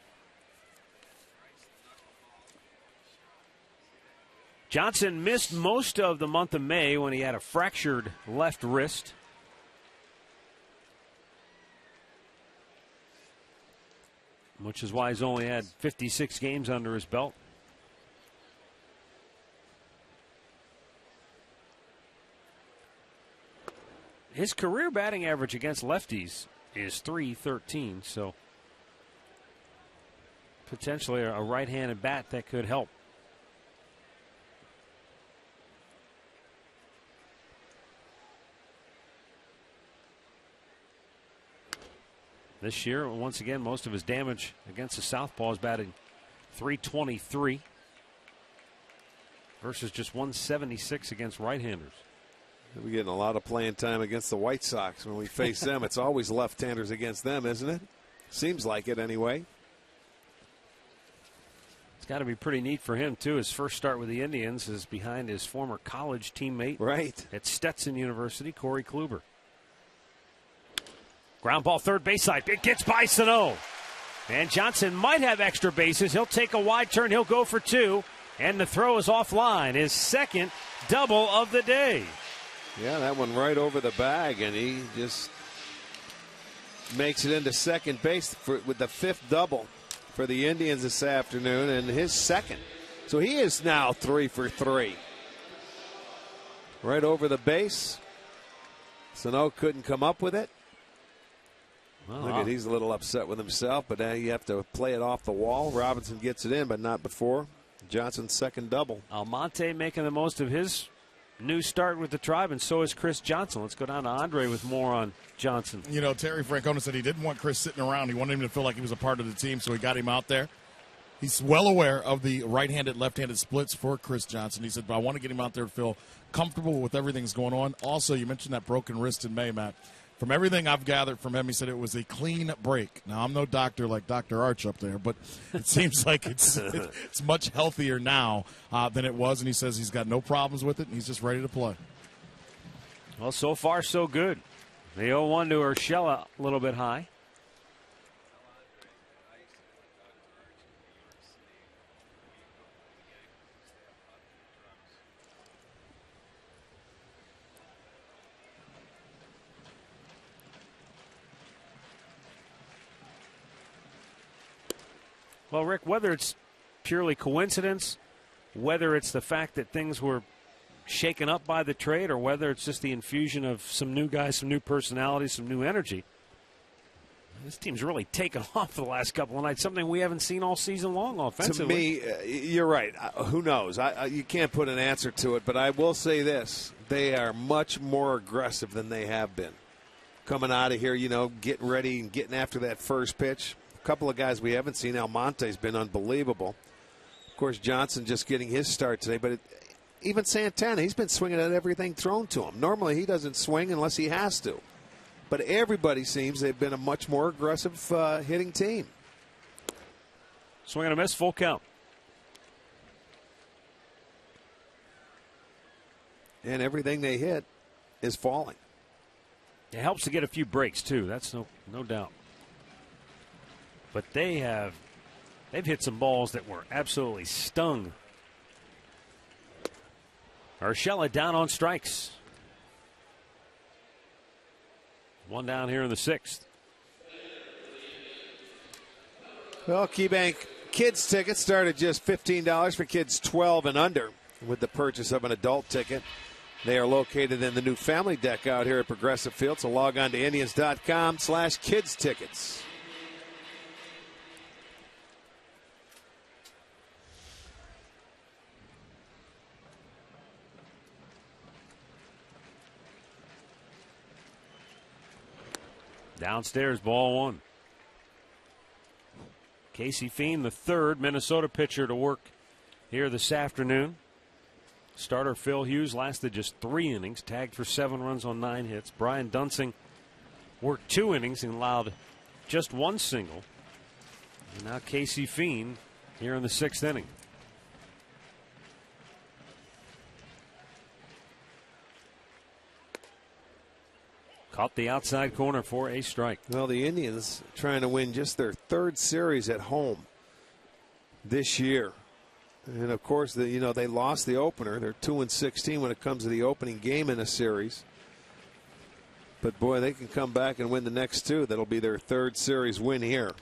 Johnson missed most of the month of May when he had a fractured left wrist. Which is why he's only had 56 games under his belt. His career batting average against lefties is .313, so potentially a right-handed bat that could help. This year, once again, most of his damage against the southpaw is batting .323 versus just .176 against right-handers. We're getting a lot of playing time against the White Sox. When we face them, it's always left-handers against them, isn't it? Seems like it anyway. It's got to be pretty neat for him, too. His first start with the Indians is behind his former college teammate at Stetson University, Corey Kluber. Ground ball third base side. It gets by Sano. And Johnson might have extra bases. He'll take a wide turn. He'll go for 2. And the throw is offline. His second double of the day. Yeah, that one right over the bag, and he just makes it into second base with the 5th double for the Indians this afternoon, and his second. So he is now 3 for 3. Right over the base. Sano couldn't come up with it. Look, he's a little upset with himself, but now you have to play it off the wall. Robinson gets it in, but not before. Johnson's second double. Almonte making the most of his new start with the Tribe, and so is Chris Johnson. Let's go down to Andre with more on Johnson. You know, Terry Francona said he didn't want Chris sitting around. He wanted him to feel like he was a part of the team, so he got him out there. He's well aware of the right-handed, left-handed splits for Chris Johnson. He said, but I want to get him out there to feel comfortable with everything that's going on. Also, you mentioned that broken wrist in May, Matt. From everything I've gathered from him, he said it was a clean break. Now, I'm no doctor like Dr. Arch up there, but it seems like it's much healthier now than it was, and he says he's got no problems with it, and he's just ready to play. Well, so far, so good. The 0-1 to Urshela, a little bit high. Well, Rick, whether it's purely coincidence, whether it's the fact that things were shaken up by the trade, or whether it's just the infusion of some new guys, some new personalities, some new energy. This team's really taken off the last couple of nights, something we haven't seen all season long offensively. To me, you're right. Who knows? You can't put an answer to it, but I will say this. They are much more aggressive than they have been. Coming out of here, getting ready and getting after that first pitch. A couple of guys we haven't seen. Almonte's been unbelievable. Of course, Johnson just getting his start today, but even Santana, he's been swinging at everything thrown to him. Normally, he doesn't swing unless he has to. But everybody seems they've been a much more aggressive hitting team. Swing and a miss, full count. And everything they hit is falling. It helps to get a few breaks, too. That's no doubt. But they've hit some balls that were absolutely stung. Urshela down on strikes. One down here in the sixth. Well, KeyBank Kids tickets start at just $15 for kids 12 and under with the purchase of an adult ticket. They are located in the new family deck out here at Progressive Field, so log on to Indians.com/kids tickets. Downstairs, ball one. Casey Fiend, the third Minnesota pitcher to work here this afternoon. Starter Phil Hughes lasted just 3 innings, tagged for 7 runs on 9 hits. Brian Dunsing worked 2 innings and allowed just 1 single. And now Casey Fiend here in the 6th inning. Caught the outside corner for a strike. Well, the Indians trying to win just their 3rd series at home this year. And, of course, they lost the opener. They're 2-16 when it comes to the opening game in a series. But, boy, they can come back and win the next 2. That'll be their 3rd series win here.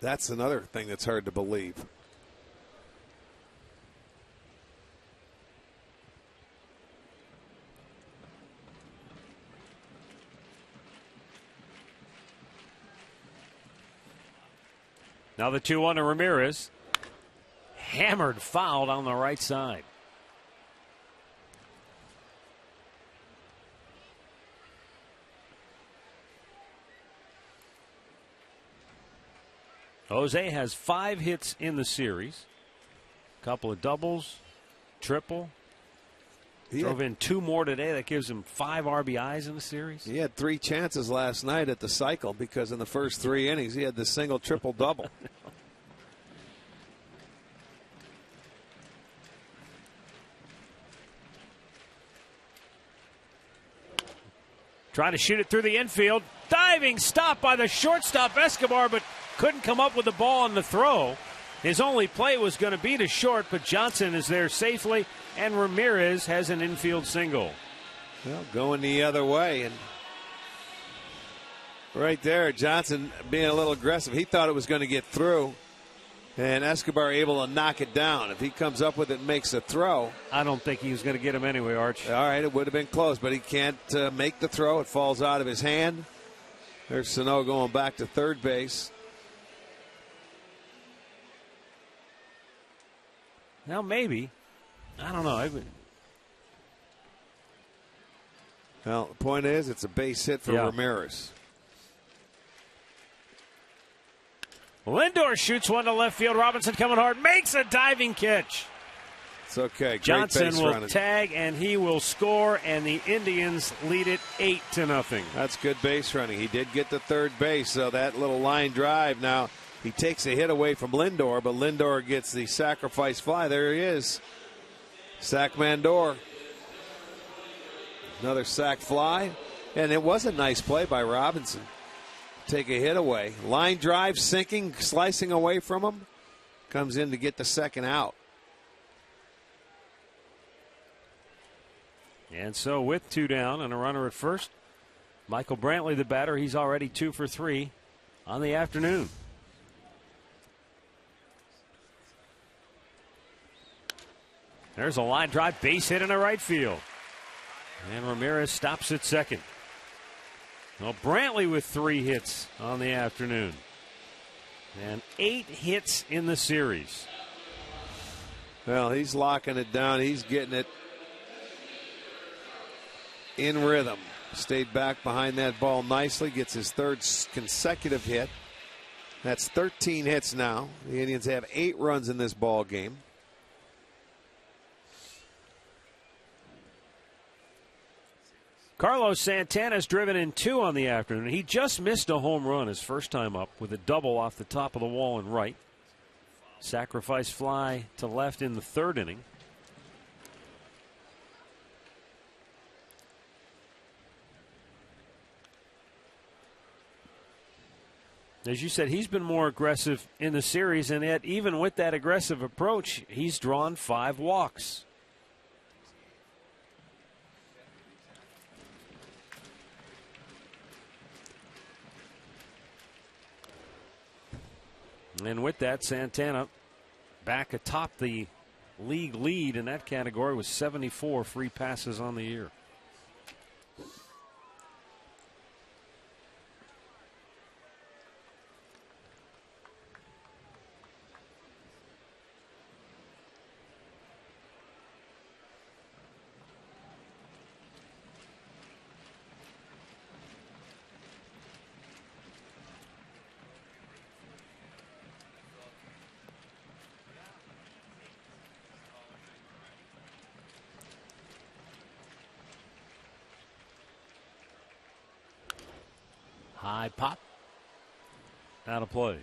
That's another thing that's hard to believe. Now the 2-1 to Ramirez. Hammered, fouled on the right side. Jose has 5 hits in the series. A couple of doubles, triple. Drove in 2 more today. That gives him 5 RBIs in the series. He had 3 chances last night at the cycle because in the first 3 innings he had the single, triple, double. Trying to shoot it through the infield. Diving stop by the shortstop Escobar, but couldn't come up with the ball on the throw. His only play was going to be to short, but Johnson is there safely, and Ramirez has an infield single. Well, going the other way, and right there, Johnson being a little aggressive. He thought it was going to get through, and Escobar able to knock it down. If he comes up with it and makes a throw. I don't think he was going to get him anyway, Arch. All right, it would have been close, but he can't make the throw. It falls out of his hand. There's Sano going back to third base. Now, maybe. I don't know. Well, the point is, it's a base hit for Ramirez. Lindor shoots one to left field. Robinson coming hard. Makes a diving catch. It's okay. Great Johnson base will running. tag, and he will score, and the Indians lead it 8-0. That's good base running. He did get to third base, so that little line drive now. He takes a hit away from Lindor, but Lindor gets the sacrifice fly. There he is. Sack Mandor. Another sack fly. And it was a nice play by Robinson. Take a hit away. Line drive, sinking, slicing away from him. Comes in to get the second out. And so with 2 down and a runner at first, Michael Brantley, the batter, he's already 2 for 3 on the afternoon. There's a line drive, base hit in the right field. And Ramirez stops at second. Well, Brantley with 3 hits on the afternoon. And 8 hits in the series. Well, he's locking it down. He's getting it in rhythm. Stayed back behind that ball nicely. Gets his 3rd consecutive hit. That's 13 hits now. The Indians have 8 runs in this ball game. Carlos Santana's driven in 2 on the afternoon. He just missed a home run his first time up with a double off the top of the wall and right. Sacrifice fly to left in the 3rd inning. As you said, he's been more aggressive in the series, and yet even with that aggressive approach, he's drawn 5 walks. And with that, Santana back atop the league lead in that category with 74 free passes on the year. High pop. Out of play.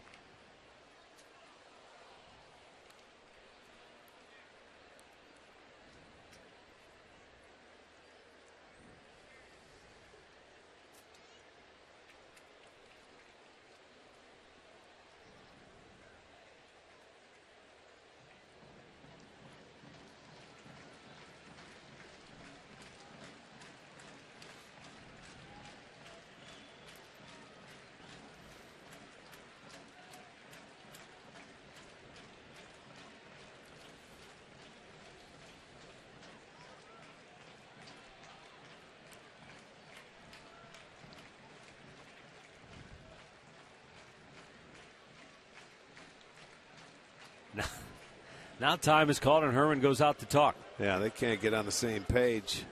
Now time is called and Herman goes out to talk. Yeah, they can't get on the same page.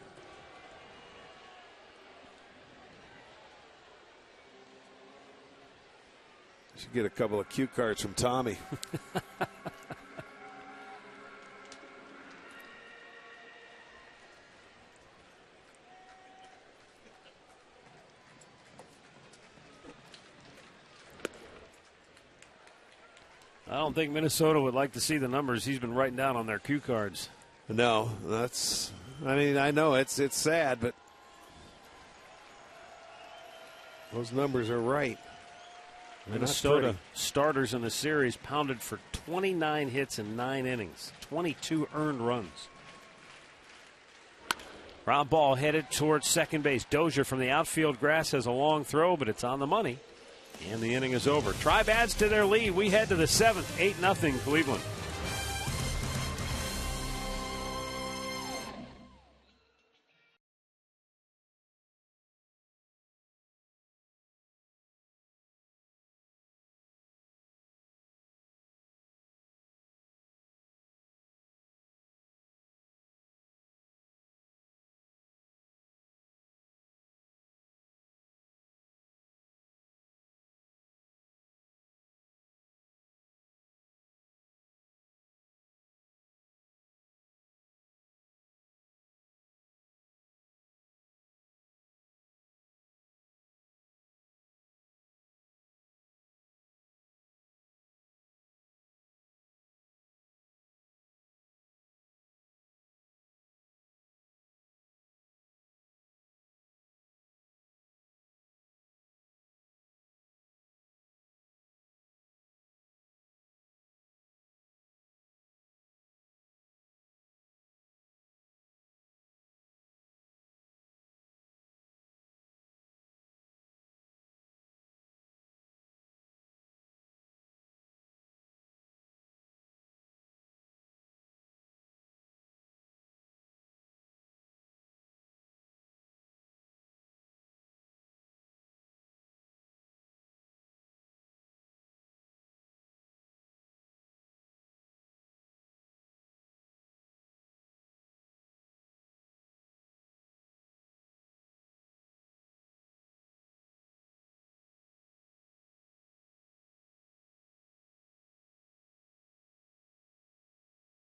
Should get a couple of cue cards from Tommy. I don't think Minnesota would like to see the numbers he's been writing down on their cue cards. No, I mean, I know it's sad, but those numbers are right. Minnesota starters in the series pounded for 29 hits in 9 innings, 22 earned runs. Ground ball headed towards second base. Dozier from the outfield grass has a long throw, but it's on the money. And the inning is over. Tribe adds to their lead. We head to the 7th, 8-0 Cleveland.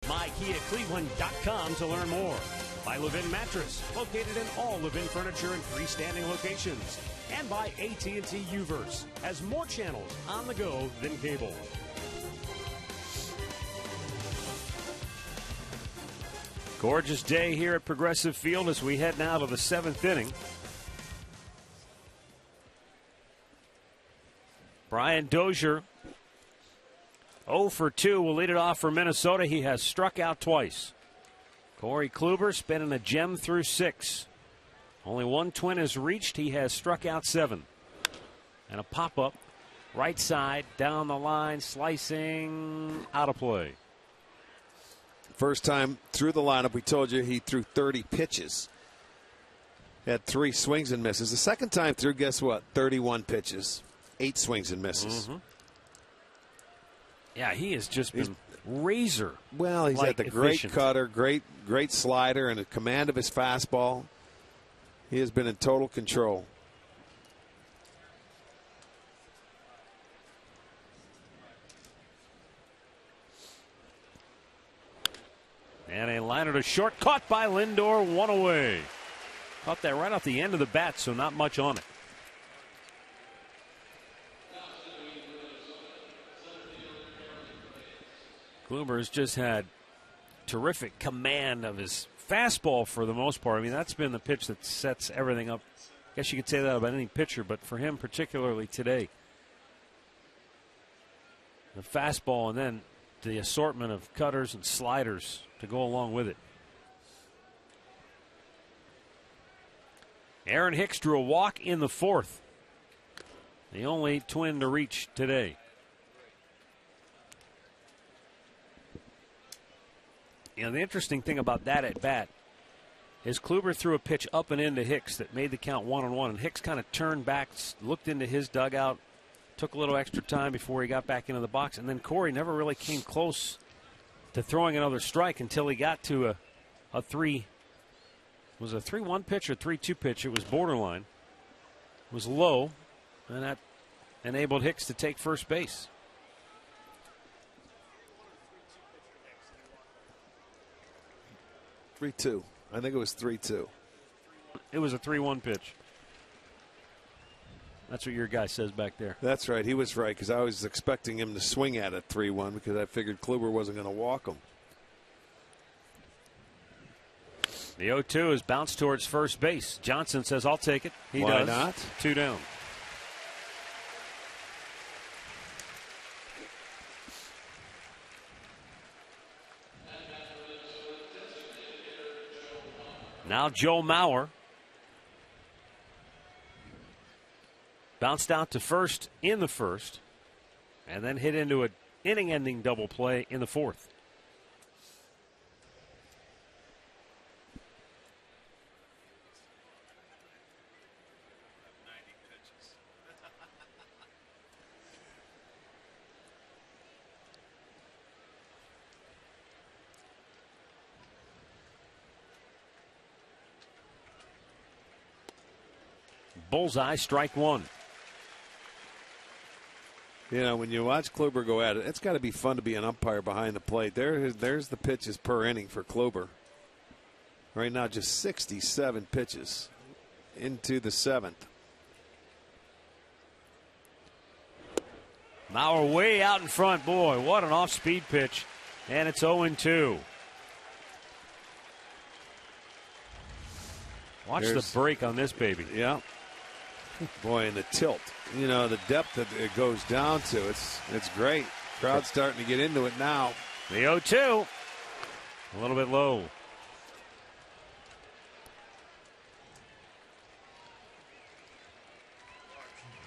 MyKiaCleveland.com to learn more. By Levin Mattress, located in all Levin furniture and freestanding locations. And by AT Uverse, has more channels on the go than cable. Gorgeous day here at Progressive Field as we head now to the 7th inning. Brian Dozier, 0 for 2, will lead it off for Minnesota. He has struck out twice. Corey Kluber spinning a gem through 6. Only one twin is reached. He has struck out 7. And a pop-up, right side, down the line, slicing, out of play. First time through the lineup, we told you he threw 30 pitches. Had 3 swings and misses. The second time through, guess what? 31 pitches, 8 swings and misses. Mm-hmm. Yeah, he has just been razor. Well, he's had the great cutter, great slider, and a command of his fastball. He has been in total control. And a liner to short, caught by Lindor, 1 away. Caught that right off the end of the bat, so not much on it. Kluber's just had terrific command of his fastball for the most part. I mean, that's been the pitch that sets everything up. I guess you could say that about any pitcher, but for him particularly today, the fastball and then the assortment of cutters and sliders to go along with it. Aaron Hicks drew a walk in the 4th. The only twin to reach today. You know, the interesting thing about that at bat is Kluber threw a pitch up and into Hicks that made the count 1-1, and Hicks kind of turned back, looked into his dugout, took a little extra time before he got back into the box, and then Corey never really came close to throwing another strike until he got to a 3. Was it a 3-1 pitch or 3-2 pitch? It was borderline. It was low, and that enabled Hicks to take first base. 3-2. I think it was 3-2. It was a 3-1 pitch. That's what your guy says back there. That's right. He was right, because I was expecting him to swing at it 3-1 because I figured Kluber wasn't going to walk him. The 0-2 is bounced towards first base. Johnson says, I'll take it. He Why does. not? 2 down. Now Joe Mauer bounced out to first in the 1st and then hit into an inning-ending double play in the 4th. Bullseye, strike 1. You know, when you watch Kluber go at it, it's got to be fun to be an umpire behind the plate. There's the pitches per inning for Kluber. Right now, just 67 pitches into the 7th. Mauer way out in front. Boy, what an off-speed pitch. And it's 0-2. Watch the break on this baby. Yeah. Boy, and the tilt. You know, the depth that it goes down to. It's great. Crowd's starting to get into it now. The 0-2. A little bit low.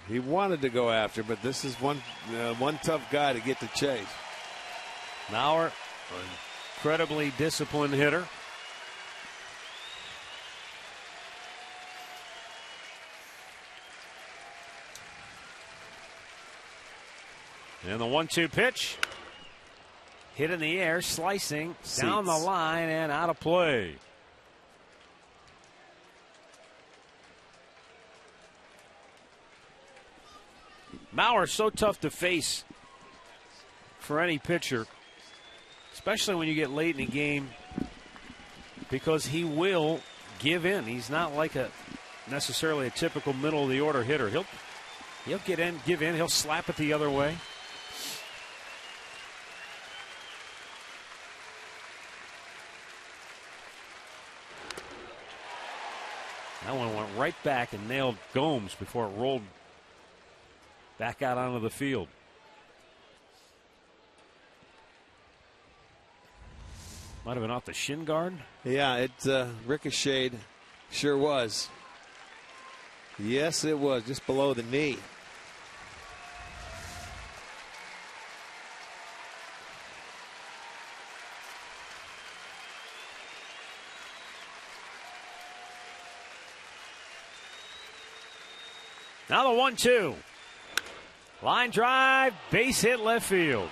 He wanted to go after, but this is one tough guy to get to chase. Mauer, incredibly disciplined hitter. And the 1-2 pitch. Hit in the air, slicing down the line and out of play. Mauer so tough to face for any pitcher. especially when you get late in the game, because he will give in. He's not like necessarily a typical middle of the order hitter. He'll get in, give in, he'll slap it the other way. That one went right back and nailed Gomes before it rolled back out onto the field. Might have been off the shin guard. Yeah, it ricocheted. Sure was. Yes, it was, just below the knee. Now the 1-2. Line drive, base hit left field.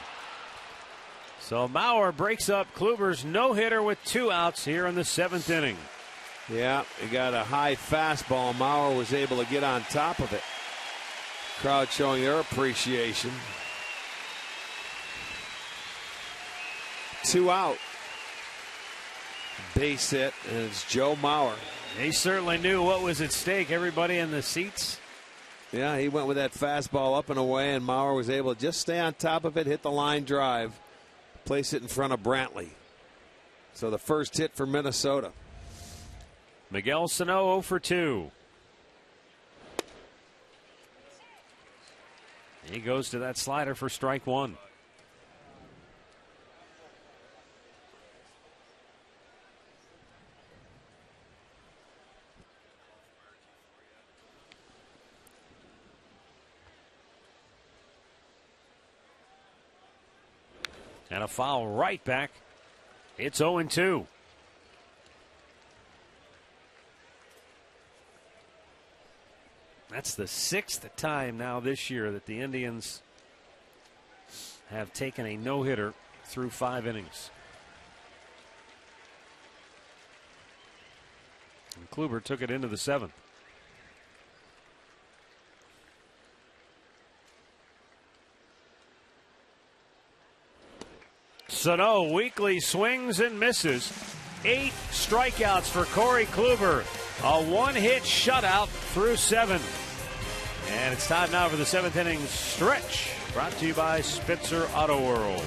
So Mauer breaks up Kluber's no-hitter with 2 outs here in the 7th inning. Yeah, he got a high fastball. Mauer was able to get on top of it. Crowd showing their appreciation. 2 out. Base hit, and it's Joe Mauer. He certainly knew what was at stake. Everybody in the seats. Yeah, he went with that fastball up and away, and Mauer was able to just stay on top of it, hit the line drive, place it in front of Brantley. So the first hit for Minnesota. Miguel Sano 0 for 2. He goes to that slider for strike 1. And a foul right back. It's 0-2. That's the 6th time now this year that the Indians have taken a no-hitter through 5 innings. And Kluber took it into the 7th. Sano weekly swings and misses. 8 strikeouts for Corey Kluber. A 1-hit shutout through 7. And it's time now for the 7th inning stretch. Brought to you by Spitzer Auto World.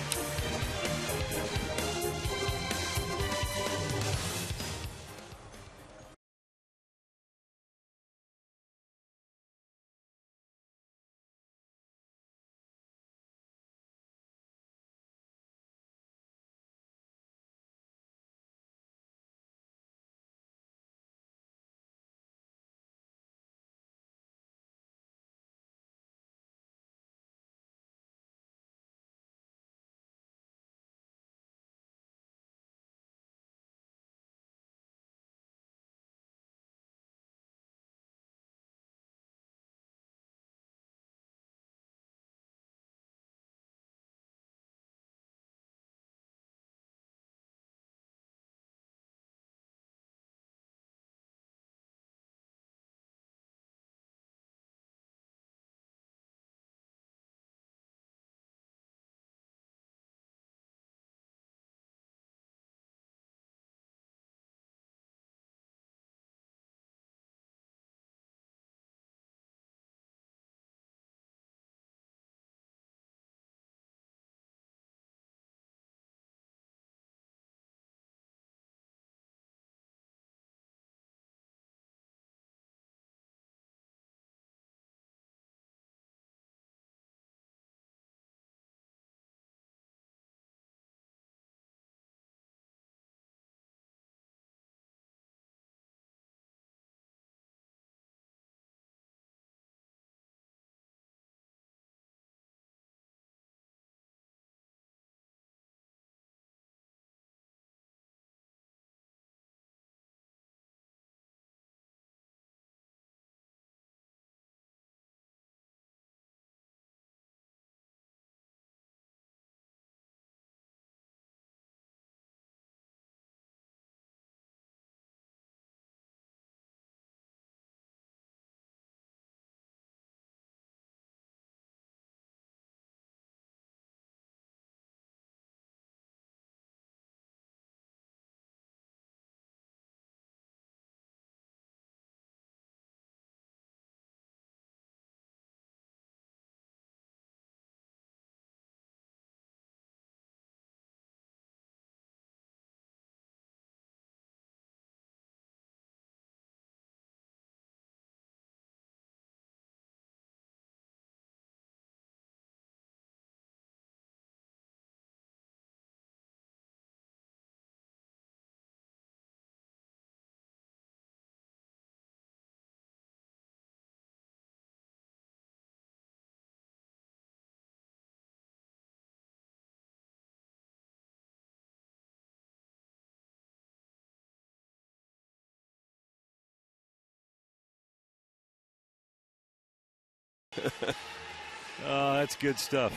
Oh, that's good stuff.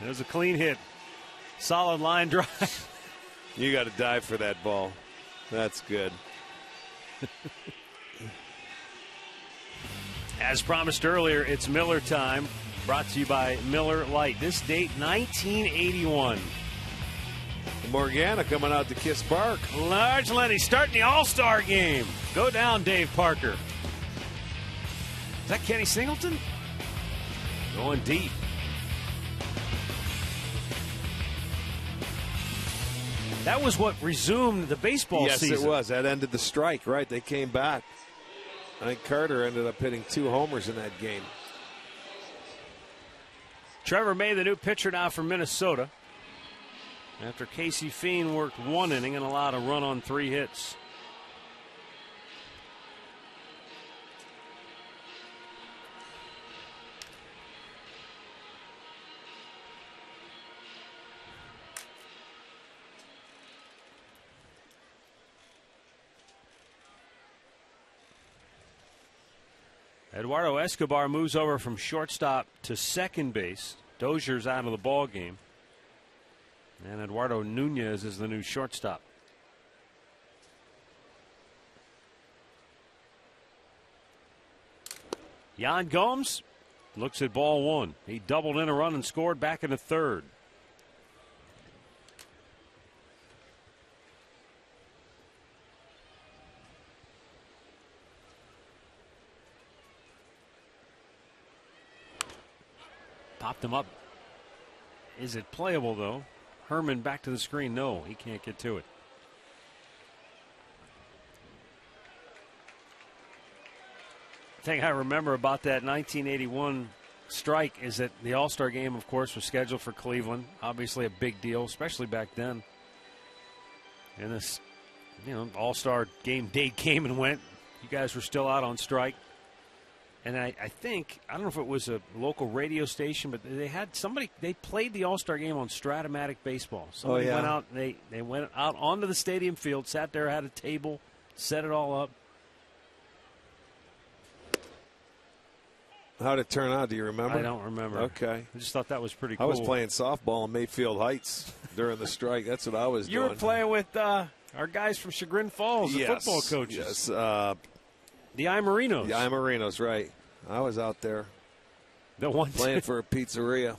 It was a clean hit. Solid line drive. You got to dive for that ball. That's good. As promised earlier, it's Miller time. Brought to you by Miller Lite. This date, 1981. Morgana coming out to Kiss Park. Large Lenny starting the All-Star game. Go down, Dave Parker. Is that Kenny Singleton? Going deep. That was what resumed the baseball season. Yes, it was. That ended the strike, right? They came back. I think Carter ended up hitting 2 homers in that game. Trevor May, the new pitcher now for Minnesota. After Casey Fiend worked 1 inning and allowed a run on 3 hits. Eduardo Escobar moves over from shortstop to second base. Dozier's out of the ball game. And Eduardo Nunez is the new shortstop. Yan Gomes looks at ball 1. He doubled in a run and scored back in the 3rd. Popped him up. Is it playable, though? Herman back to the screen. No, he can't get to it. The thing I remember about that 1981 strike is that the All-Star game, of course, was scheduled for Cleveland. Obviously a big deal, especially back then. And this, All-Star game date came and went. You guys were still out on strike. And I think, I don't know if it was a local radio station, but they played the All-Star game on Stratomatic Baseball. Somebody went out, they went out onto the stadium field, sat there, had a table, set it all up. How'd it turn out? Do you remember? I don't remember. Okay. I just thought that was pretty cool. I was playing softball in Mayfield Heights during the strike. That's what I was doing. You were playing with our guys from Chagrin Falls, the football coaches. Yes. The Imarinos. The Imarinos, right. I was out there. The one playing for a pizzeria.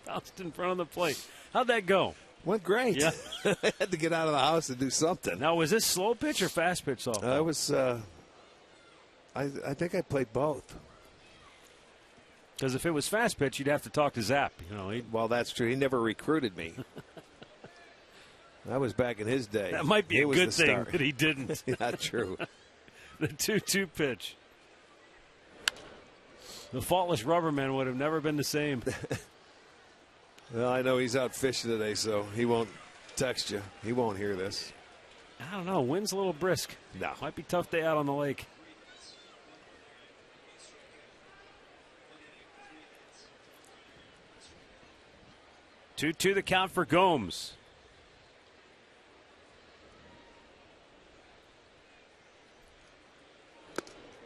Bounced in front of the plate. How'd that go? Went great. Yeah. I had to get out of the house and do something. Now, was this slow pitch or fast pitch softball? I was. I think I played both. Because if it was fast pitch, you'd have to talk to Zapp. Well, that's true. He never recruited me. That was back in his day. That might be a good thing that he didn't. Not true. The 2-2 pitch. The faultless rubberman would have never been the same. Well, I know he's out fishing today, so he won't text you. He won't hear this. I don't know. Wind's a little brisk. No. Might be a tough day out on the lake. Two the count for Gomes.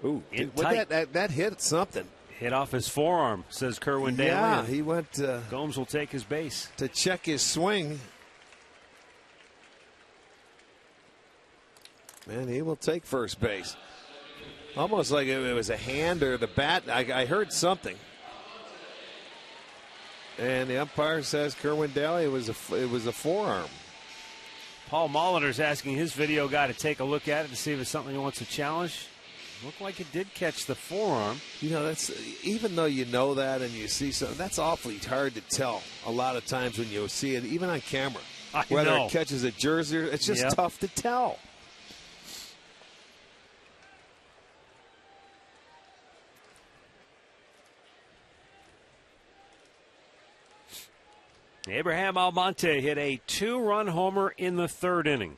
Ooh, that hit something. Hit off his forearm, says Kerwin Daly. Yeah, he went. Gomes will take his base. To check his swing. Man, he will take first base. Almost like it was a hand or the bat. I heard something. And the umpire says Kerwin Daly, it was a forearm. Paul Molliner's asking his video guy to take a look at it to see if it's something he wants to challenge. Looked like it did catch the forearm. That's even though you know that and you see something, that's awfully hard to tell a lot of times when you see it, even on camera. Whether it catches a jersey, it's just tough to tell. Abraham Almonte hit a 2-run homer in the 3rd inning.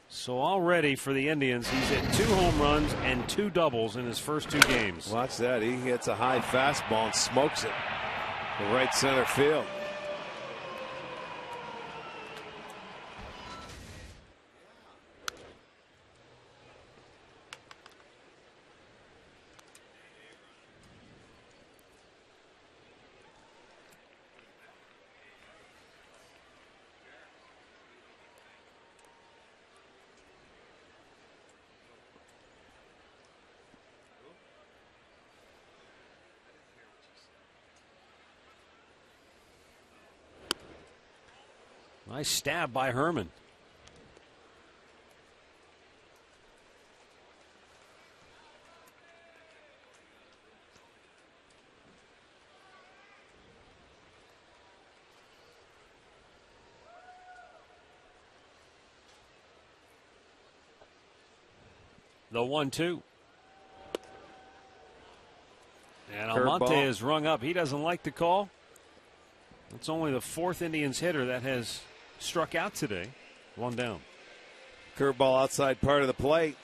So already for the Indians, he's hit 2 home runs and 2 doubles in his first 2 games. Watch that. He hits a high fastball and smokes it to right center field. Nice stab by Herman. The 1-2. And Almonte is rung up. He doesn't like the call. It's only the fourth Indians hitter that has struck out today. One down. Curveball outside part of the plate.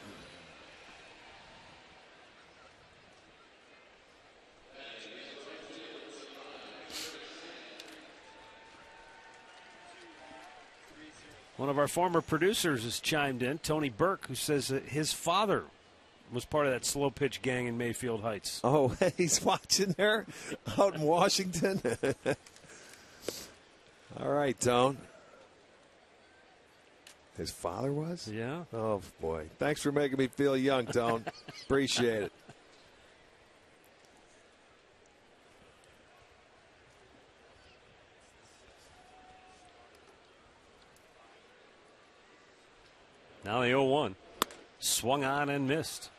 One of our former producers has chimed in, Tony Burke, who says that his father was part of that slow pitch gang in Mayfield Heights. Oh, he's watching there out in Washington. All right, Tone. His father was? Yeah. Oh, boy. Thanks for making me feel young, Tone. Appreciate it. Now the 0-1. Swung on and missed.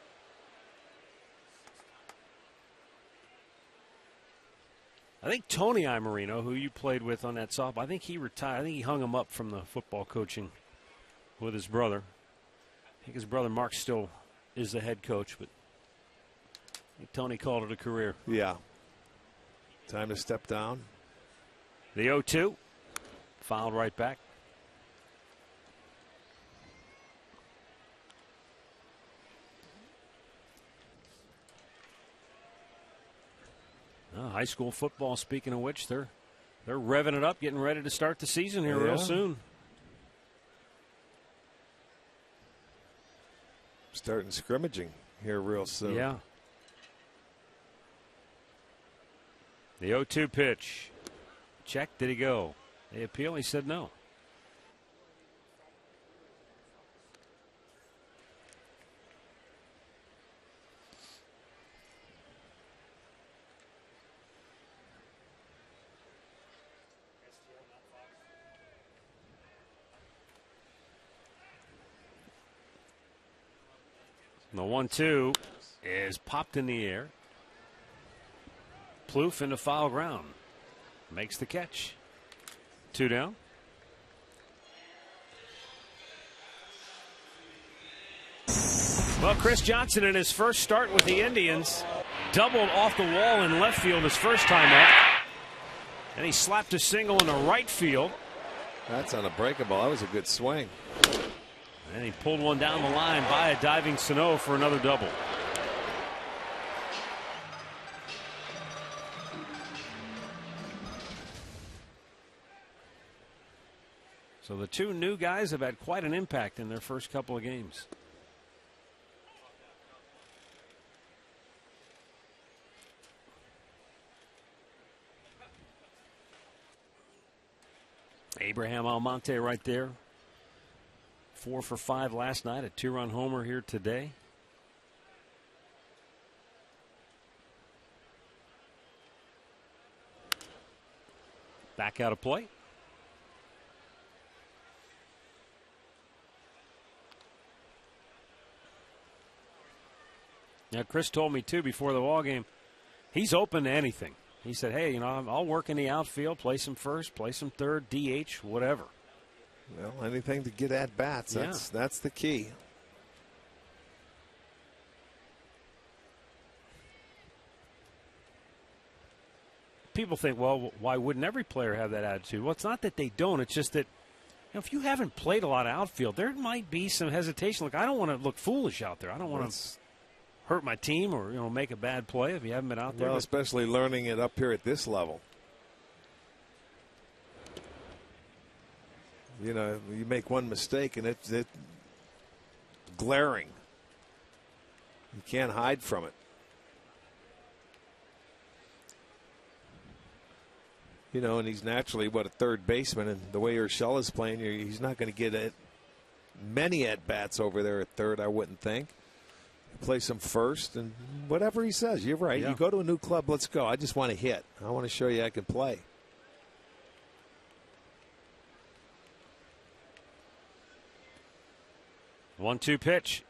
I think Tony Imarino, who you played with on that softball, I think he retired. I think he hung him up from the football coaching with his brother. I think his brother Mark still is the head coach, but I think Tony called it a career. Yeah. Time to step down. The 0-2. Fouled right back. High school football, speaking of which, they're revving it up, getting ready to start the season here real soon. Starting scrimmaging here real soon. Yeah. The 0-2 pitch. Check. Did he go? They appeal. He said no. The 1-2 is popped in the air. Plouffe into foul ground. Makes the catch. 2 down. Well, Chris Johnson in his first start with the Indians doubled off the wall in left field his first time up. And he slapped a single into right field. That's unbreakable. That was a good swing. And he pulled one down the line by a diving Sano for another double. So the two new guys have had quite an impact in their first couple of games. Abraham Almonte right there. 4 for 5 last night, a 2-run homer here today. Back out of play. Now, Chris told me, too, before the ball game, he's open to anything. He said, hey, you know, I'll work in the outfield, play some first, play some third, DH, whatever. Well, anything to get at bats. That's the key. People think, well, why wouldn't every player have that attitude? Well, it's not that they don't. It's just that, you know, if you haven't played a lot of outfield, there might be some hesitation. Like, I don't want to look foolish out there. I don't want to hurt my team or, you know, make a bad play if you haven't been out there. Well, especially learning it up here at this level. You know, you make one mistake and it's glaring. You can't hide from it. You know, and he's naturally, a third baseman, and the way Urshela's playing, he's not going to get many at-bats over there at third, I wouldn't think. Play some first, and whatever he says, you're right. Yeah. You go to a new club, let's go. I just want to hit. I want to show you I can play. 1-2 pitch.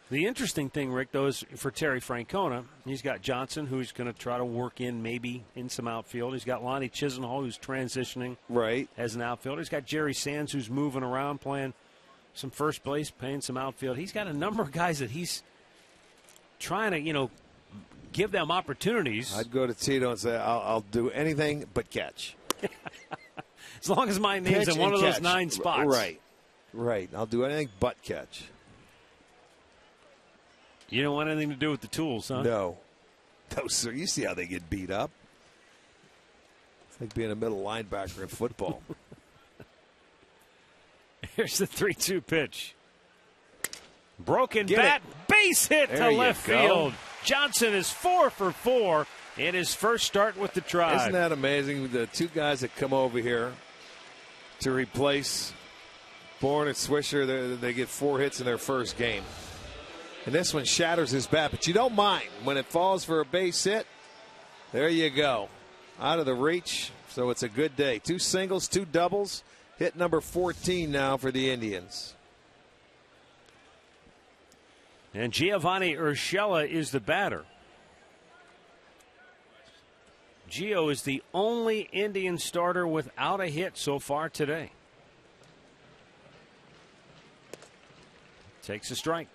The interesting thing, Rick, though, is for Terry Francona, he's got Johnson, who's going to try to work in maybe in some outfield. He's got Lonnie Chisenhall, who's transitioning as an outfielder. He's got Jerry Sands, who's moving around, playing some first base, playing some outfield. He's got a number of guys that he's trying to, give them opportunities. I'd go to Tito and say, I'll do anything but catch. As long as my name's in one of those 9 spots. Right. I'll do anything but catch. You don't want anything to do with the tools, huh? No, sir. You see how they get beat up. It's like being a middle linebacker in football. Here's the 3-2 pitch. Broken bat, base hit to left field. Johnson is 4 for 4 in his first start with the Tribe. Isn't that amazing? The 2 guys that come over here to replace Bourne and Swisher, they get 4 hits in their first game. And this one shatters his bat, but you don't mind. When it falls for a base hit, there you go. Out of the reach, so it's a good day. 2 singles, 2 doubles. Hit number 14 now for the Indians. And Giovanni Urshela is the batter. Gio is the only Indian starter without a hit so far today. Takes a strike.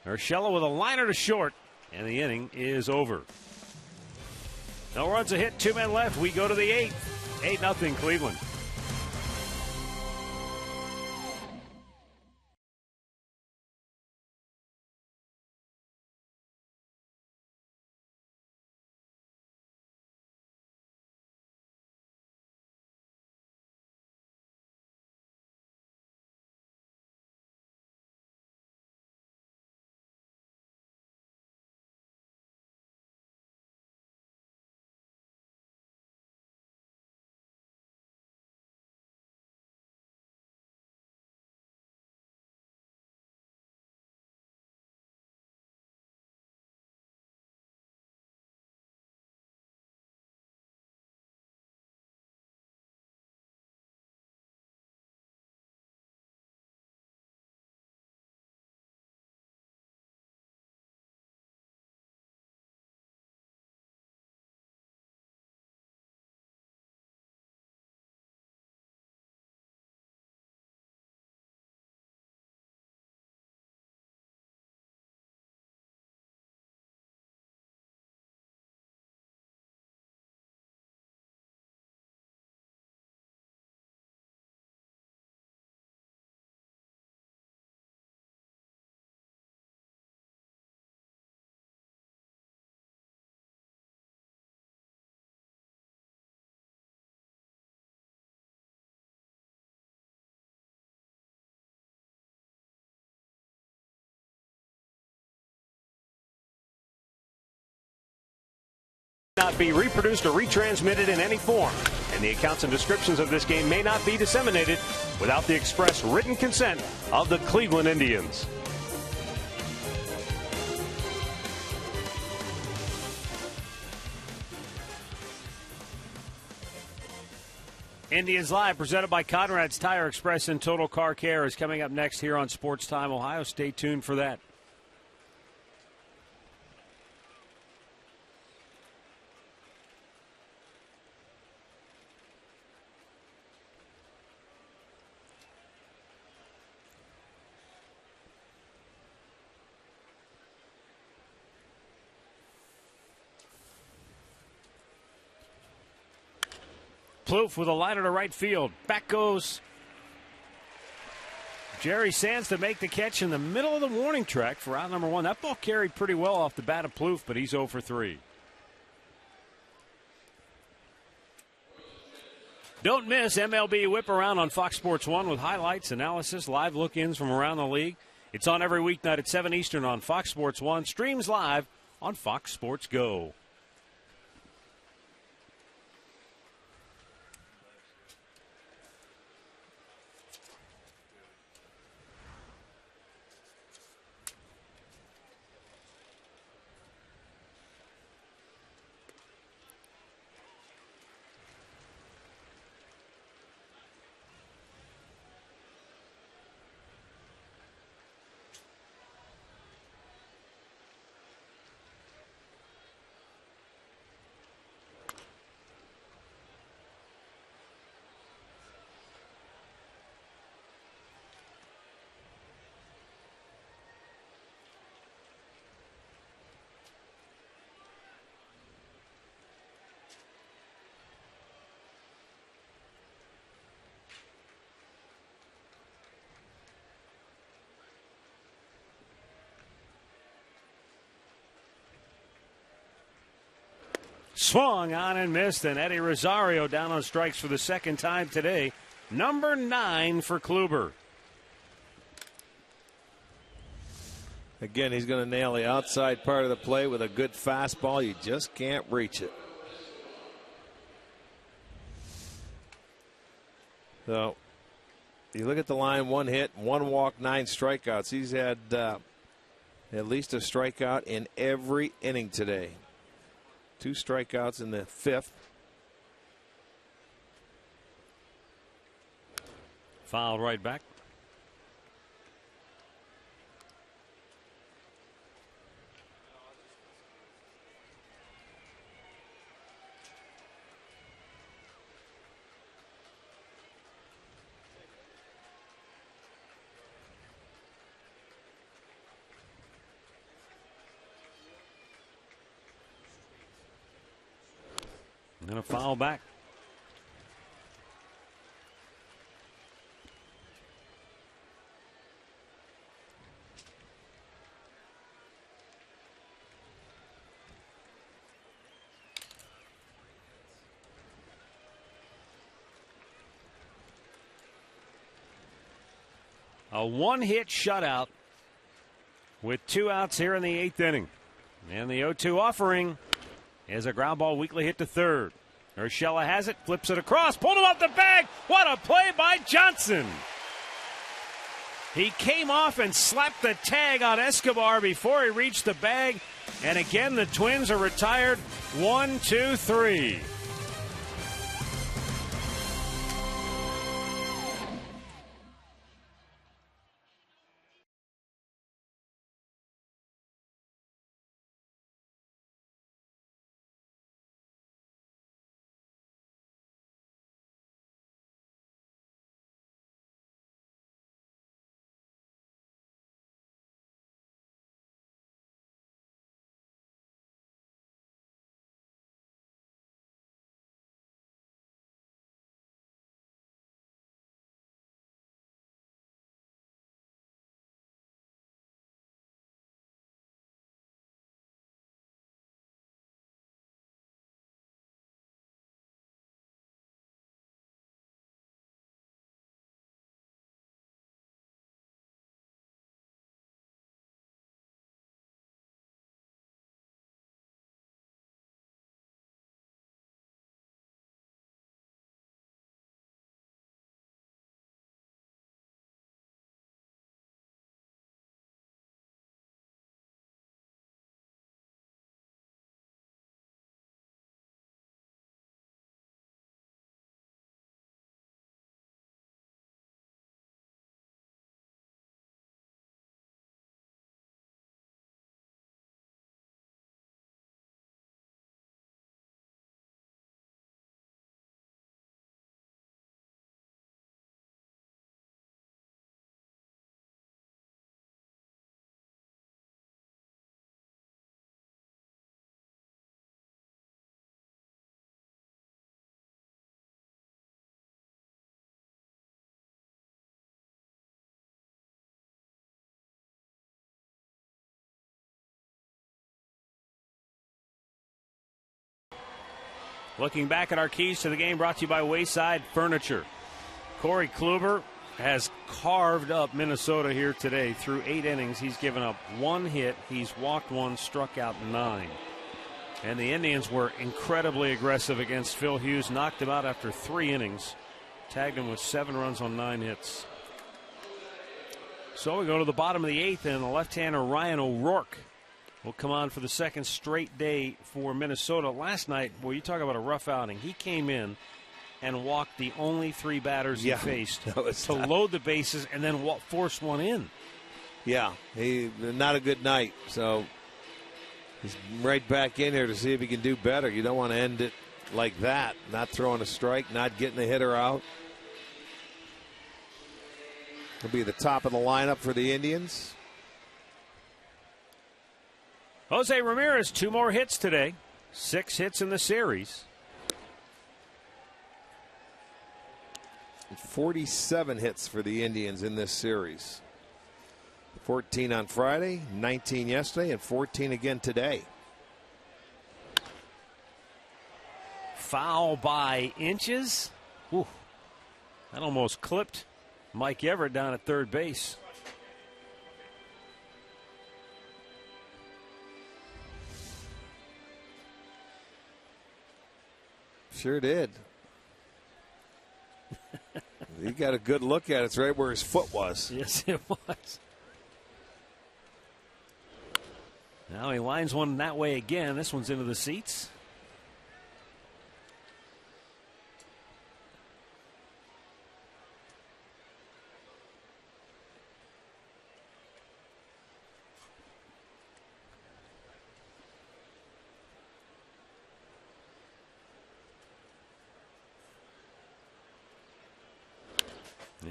Urshela with a liner to short, and the inning is over. No runs, a hit, 2 men left. We go to the 8th. 8-0 Cleveland. Not be reproduced or retransmitted in any form, and the accounts and descriptions of this game may not be disseminated without the express written consent of the Cleveland Indians. Indians Live, presented by Conrad's Tire Express and Total Car Care, is coming up next here on Sports Time Ohio. Stay tuned for that. Plouffe with a liner to right field. Back goes Jerry Sands to make the catch in the middle of the warning track for out number 1. That ball carried pretty well off the bat of Plouffe, but he's 0 for 3. Don't miss MLB Whip Around on Fox Sports 1 with highlights, analysis, live look-ins from around the league. It's on every weeknight at 7 Eastern on Fox Sports 1. Streams live on Fox Sports Go. Swung on and missed, and Eddie Rosario down on strikes for the second time today. Number 9 for Kluber. Again, he's going to nail the outside part of the plate with a good fastball. You just can't reach it. So, you look at the line, 1 hit, 1 walk, 9 strikeouts. He's had at least a strikeout in every inning today. 2 strikeouts in the 5th. Fouled right back. And a foul back. A 1-hit shutout with 2 outs here in the 8th inning. And the 0-2 offering is a ground ball weakly hit to third. Urshela has it, flips it across, pulled him off the bag. What a play by Johnson. He came off and slapped the tag on Escobar before he reached the bag. And again, the Twins are retired. 1, 2, 3. Looking back at our keys to the game, brought to you by Wayside Furniture. Corey Kluber has carved up Minnesota here today. Through 8 innings, he's given up 1 hit. He's walked 1, struck out 9. And the Indians were incredibly aggressive against Phil Hughes, knocked him out after 3 innings, tagged him with 7 runs on 9 hits. So we go to the bottom of the 8th, and the left-hander Ryan O'Rourke will come on for the second straight day for Minnesota. Last night, boy, you talk about a rough outing. He came in and walked the only 3 batters he faced to load the bases and then force one in. Yeah, not a good night. So he's right back in here to see if he can do better. You don't want to end it like that, not throwing a strike, not getting a hitter out. He'll be the top of the lineup for the Indians. Jose Ramirez, 2 more hits today. 6 hits in the series. 47 hits for the Indians in this series. 14 on Friday, 19 yesterday, and 14 again today. foul by inches. Whew. That almost clipped Mike Everett down at third base. Sure did. He got a good look at it. It's right where his foot was. Yes, it was. Now he lines one that way again. This one's into the seats.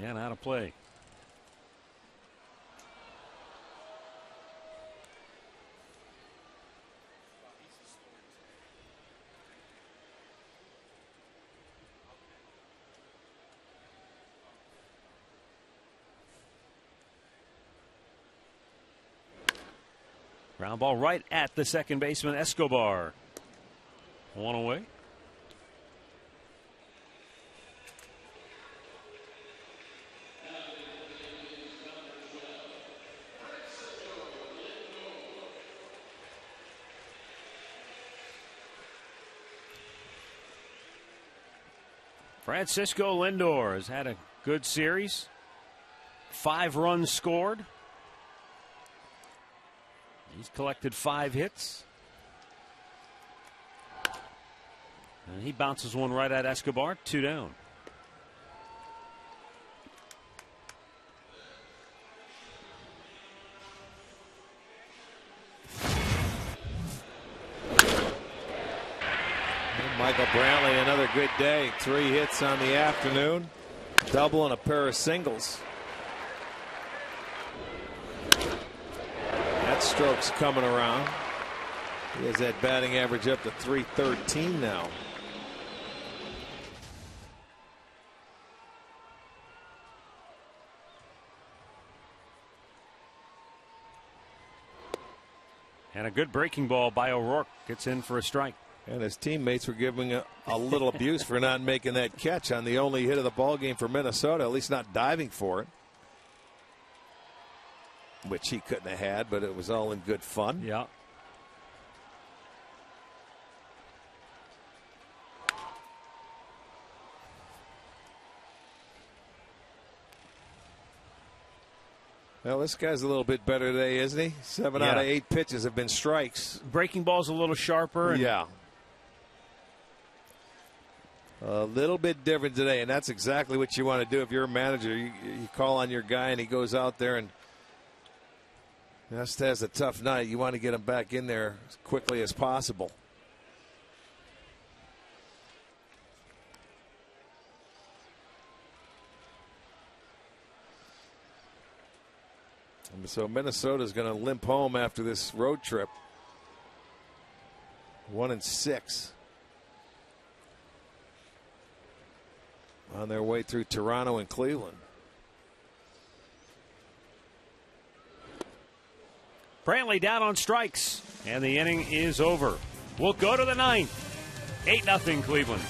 Yeah, and out of play. Ground ball right at the second baseman, Escobar. One away. Francisco Lindor has had a good series. 5 runs scored. He's collected 5 hits. And he bounces one right at Escobar. 2 down. Michael Brantley, another good day. 3 hits on the afternoon. Double and a pair of singles. That stroke's coming around. He has that batting average up to .313 now. And a good breaking ball by O'Rourke. Gets in for a strike. And his teammates were giving a little abuse for not making that catch on the only hit of the ball game for Minnesota, at least not diving for it. Which he couldn't have had, but it was all in good fun. Yeah. Well, this guy's a little bit better today, isn't he? 7 out of 8 pitches have been strikes. Breaking ball's a little sharper. Yeah. A little bit different today, and that's exactly what you want to do if you're a manager. You call on your guy, and he goes out there and just has a tough night. You want to get him back in there as quickly as possible. And so Minnesota's going to limp home after this road trip. 1-6. On their way through Toronto and Cleveland. Brantley down on strikes, and the inning is over. We'll go to the 9th. 8-0 Cleveland.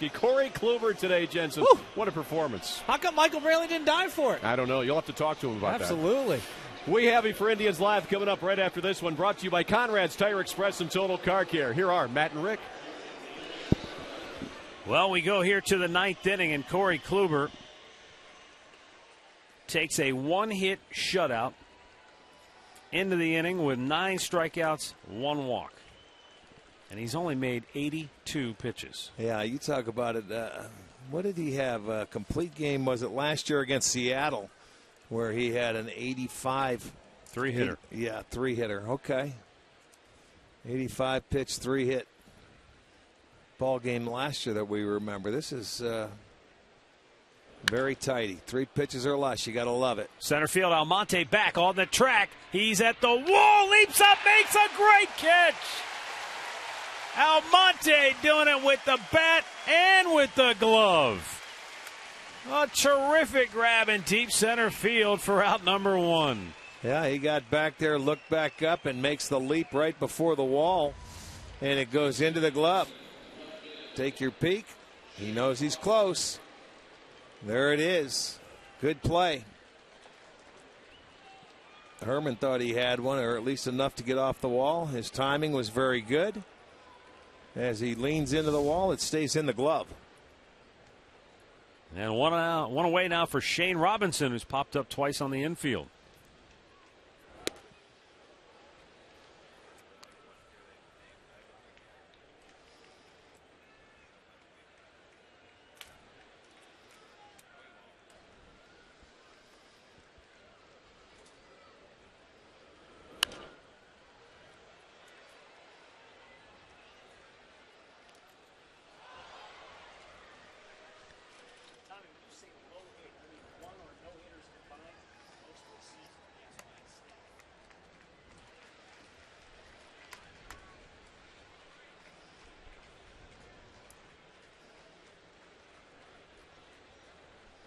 Gretzky. Corey Kluber today, Jensen. Woo! What a performance. How come Michael Brantley didn't die for it? I don't know. You'll have to talk to him about that. Absolutely. We have you for Indians Live coming up right after this one, brought to you by Conrad's Tire Express and Total Car Care. Here are Matt and Rick. Well, we go here to the 9th inning, and Corey Kluber takes a one-hit shutout into the inning with 9 strikeouts, 1 walk. And he's only made 82 pitches. Yeah, you talk about it. What did he have? A complete game, was it last year against Seattle, where he had an 85. 3-hitter. Yeah, 3-hitter. Okay. 85 pitch, 3-hit ball game last year that we remember. This is very tidy. 3 pitches or less. You got to love it. Center field, Almonte back on the track. He's at the wall, leaps up, makes a great catch. Almonte doing it with the bat and with the glove. A terrific grab in deep center field for out number 1. Yeah, he got back there, looked back up, and makes the leap right before the wall. And it goes into the glove. Take your peek. He knows he's close. There it is. Good play. Herman thought he had one, or at least enough to get off the wall. His timing was very good. As he leans into the wall, it stays in the glove. And one away now for Shane Robinson, who's popped up twice on the infield.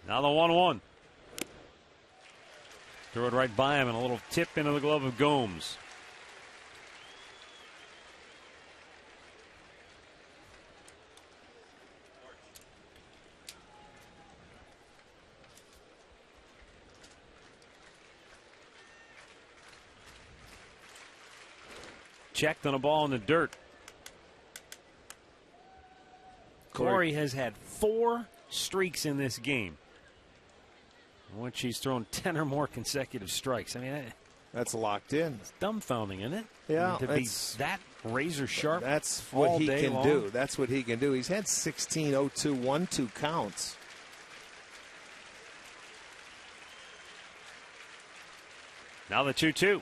Now the 1-1. Threw it right by him and a little tip into the glove of Gomes. Checked on a ball in the dirt. Corey has had 4 streaks in this game, in which he's thrown 10 or more consecutive strikes. I mean, that's locked in. It's dumbfounding, isn't it? Yeah, to be that razor sharp. That's what he can long. do. That's what he can do. He's had 16 0-2 1-2 counts. Now the 2-2.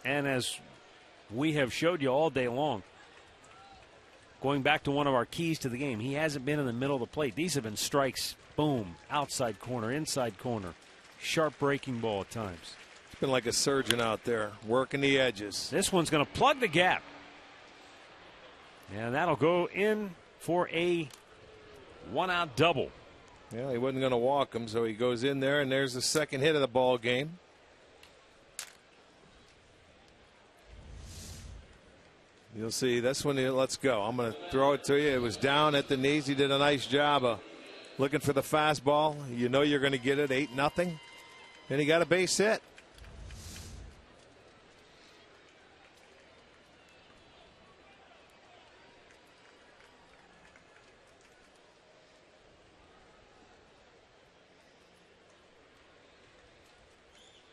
And as we have showed you all day long, going back to one of our keys to the game, he hasn't been in the middle of the plate. These have been strikes, boom, outside corner, inside corner, sharp breaking ball at times. It's been like a surgeon out there working the edges. This one's going to plug the gap. And that'll go in for a 1-out double. Yeah, he wasn't going to walk him, so he goes in there, and there's the second hit of the ball game. You'll see this one. Let's go. I'm going to throw it to you. It was down at the knees. He did a nice job of looking for the fastball. You know you're going to get it, 8-0. And he got a base hit.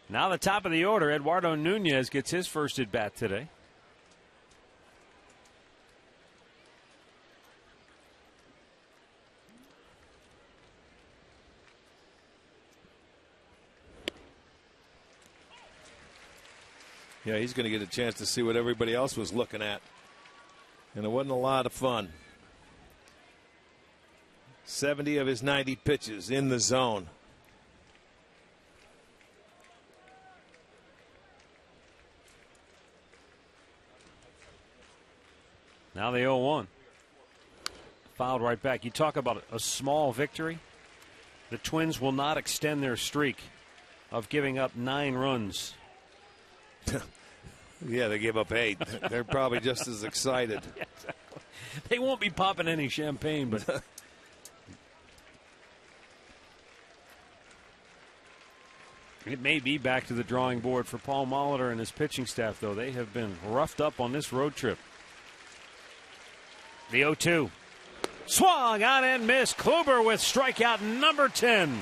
Now the top of the order, Eduardo Nunez gets his first at bat today. Yeah, he's going to get a chance to see what everybody else was looking at. And it wasn't a lot of fun. 70 of his 90 pitches in the zone. Now the 0-1. Fouled right back. You talk about a small victory. The Twins will not extend their streak of giving up 9 runs Yeah, they gave up 8. They're probably just as excited. Yeah, exactly. They won't be popping any champagne, but it may be back to the drawing board for Paul Molitor and his pitching staff, though. They have been roughed up on this road trip. The 0-2. Swung on and missed. Kluber with strikeout number 10.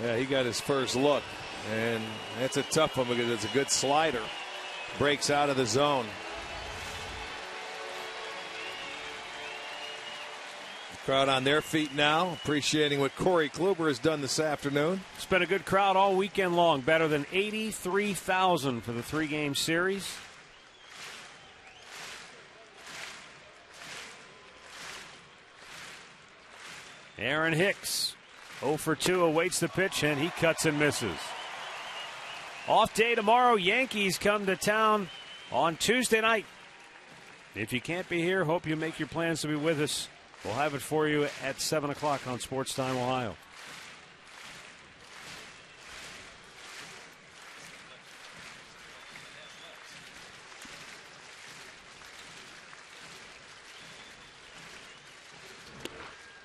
Yeah, he got his first look, and that's a tough one because it's a good slider. Breaks out of the zone. The crowd on their feet now, appreciating what Corey Kluber has done this afternoon. It's been a good crowd all weekend long. Better than 83,000 for the 3-game series. Aaron Hicks, 0 for 2, awaits the pitch, and he cuts and misses. Off day tomorrow. Yankees come to town on Tuesday night. If you can't be here, hope you make your plans to be with us. We'll have it for you at 7 o'clock on Sports Time Ohio.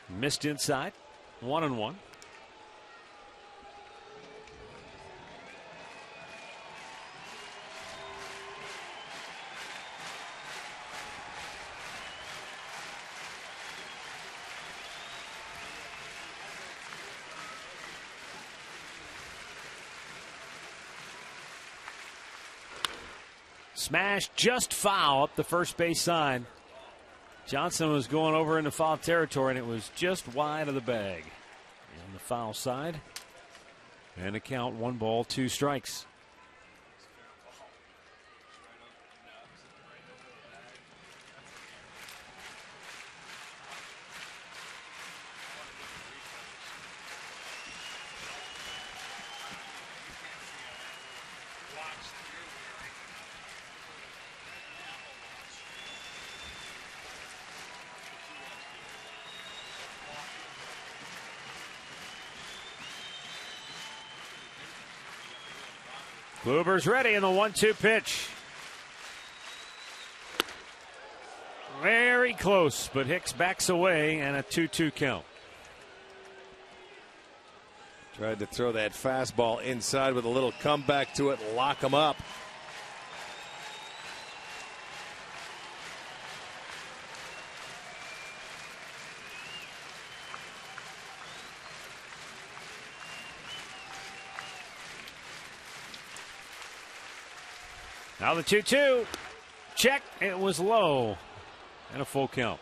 Missed inside. 1-1. Smash just foul up the first base side. Johnson was going over into foul territory, and it was just wide of the bag. On the foul side. And a count, 1 ball, 2 strikes. Kluber's ready in the 1-2 pitch. Very close, but Hicks backs away, and a 2-2 count. Tried to throw that fastball inside with a little comeback to it, lock him up. Now the 2-2. Check. It was low. And a full count.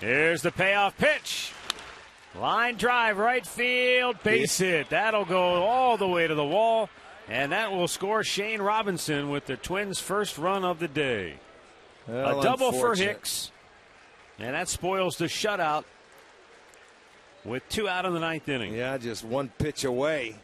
Here's the payoff pitch. Line drive, right field, base hit. That'll go all the way to the wall, and that will score Shane Robinson with the Twins' first run of the day. Well, a double for Hicks, and that spoils the shutout with 2 out in the 9th inning. Yeah, just 1 pitch away.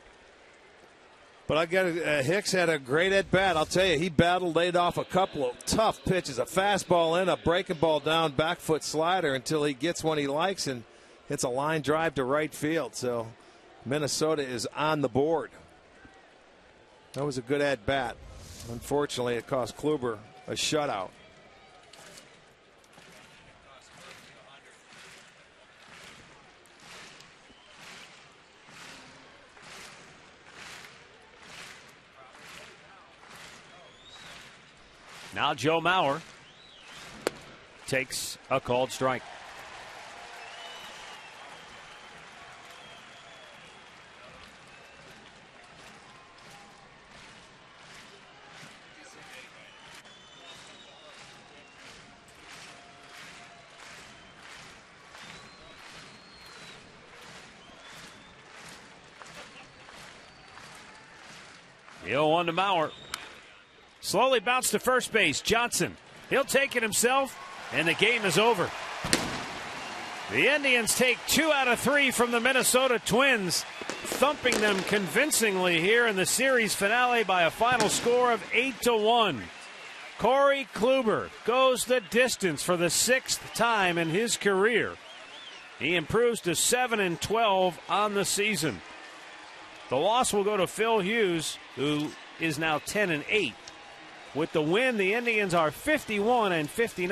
But I got Hicks had a great at bat. I'll tell you, he battled, laid off a couple of tough pitches, a fastball in, a breaking ball down, back foot slider until he gets one he likes and hits a line drive to right field. So Minnesota is on the board. That was a good at bat. Unfortunately, it cost Kluber a shutout. Now Joe Mauer takes a called strike. The 0-1 to Mauer. Slowly bounced to first base. Johnson. He'll take it himself, and the game is over. The Indians take 2 out of 3 from the Minnesota Twins, thumping them convincingly here in the series finale by a final score of 8-1. Corey Kluber goes the distance for the 6th time in his career. He improves to 7-12 on the season. The loss will go to Phil Hughes, who is now 10-8. With the win, the Indians are 51-59.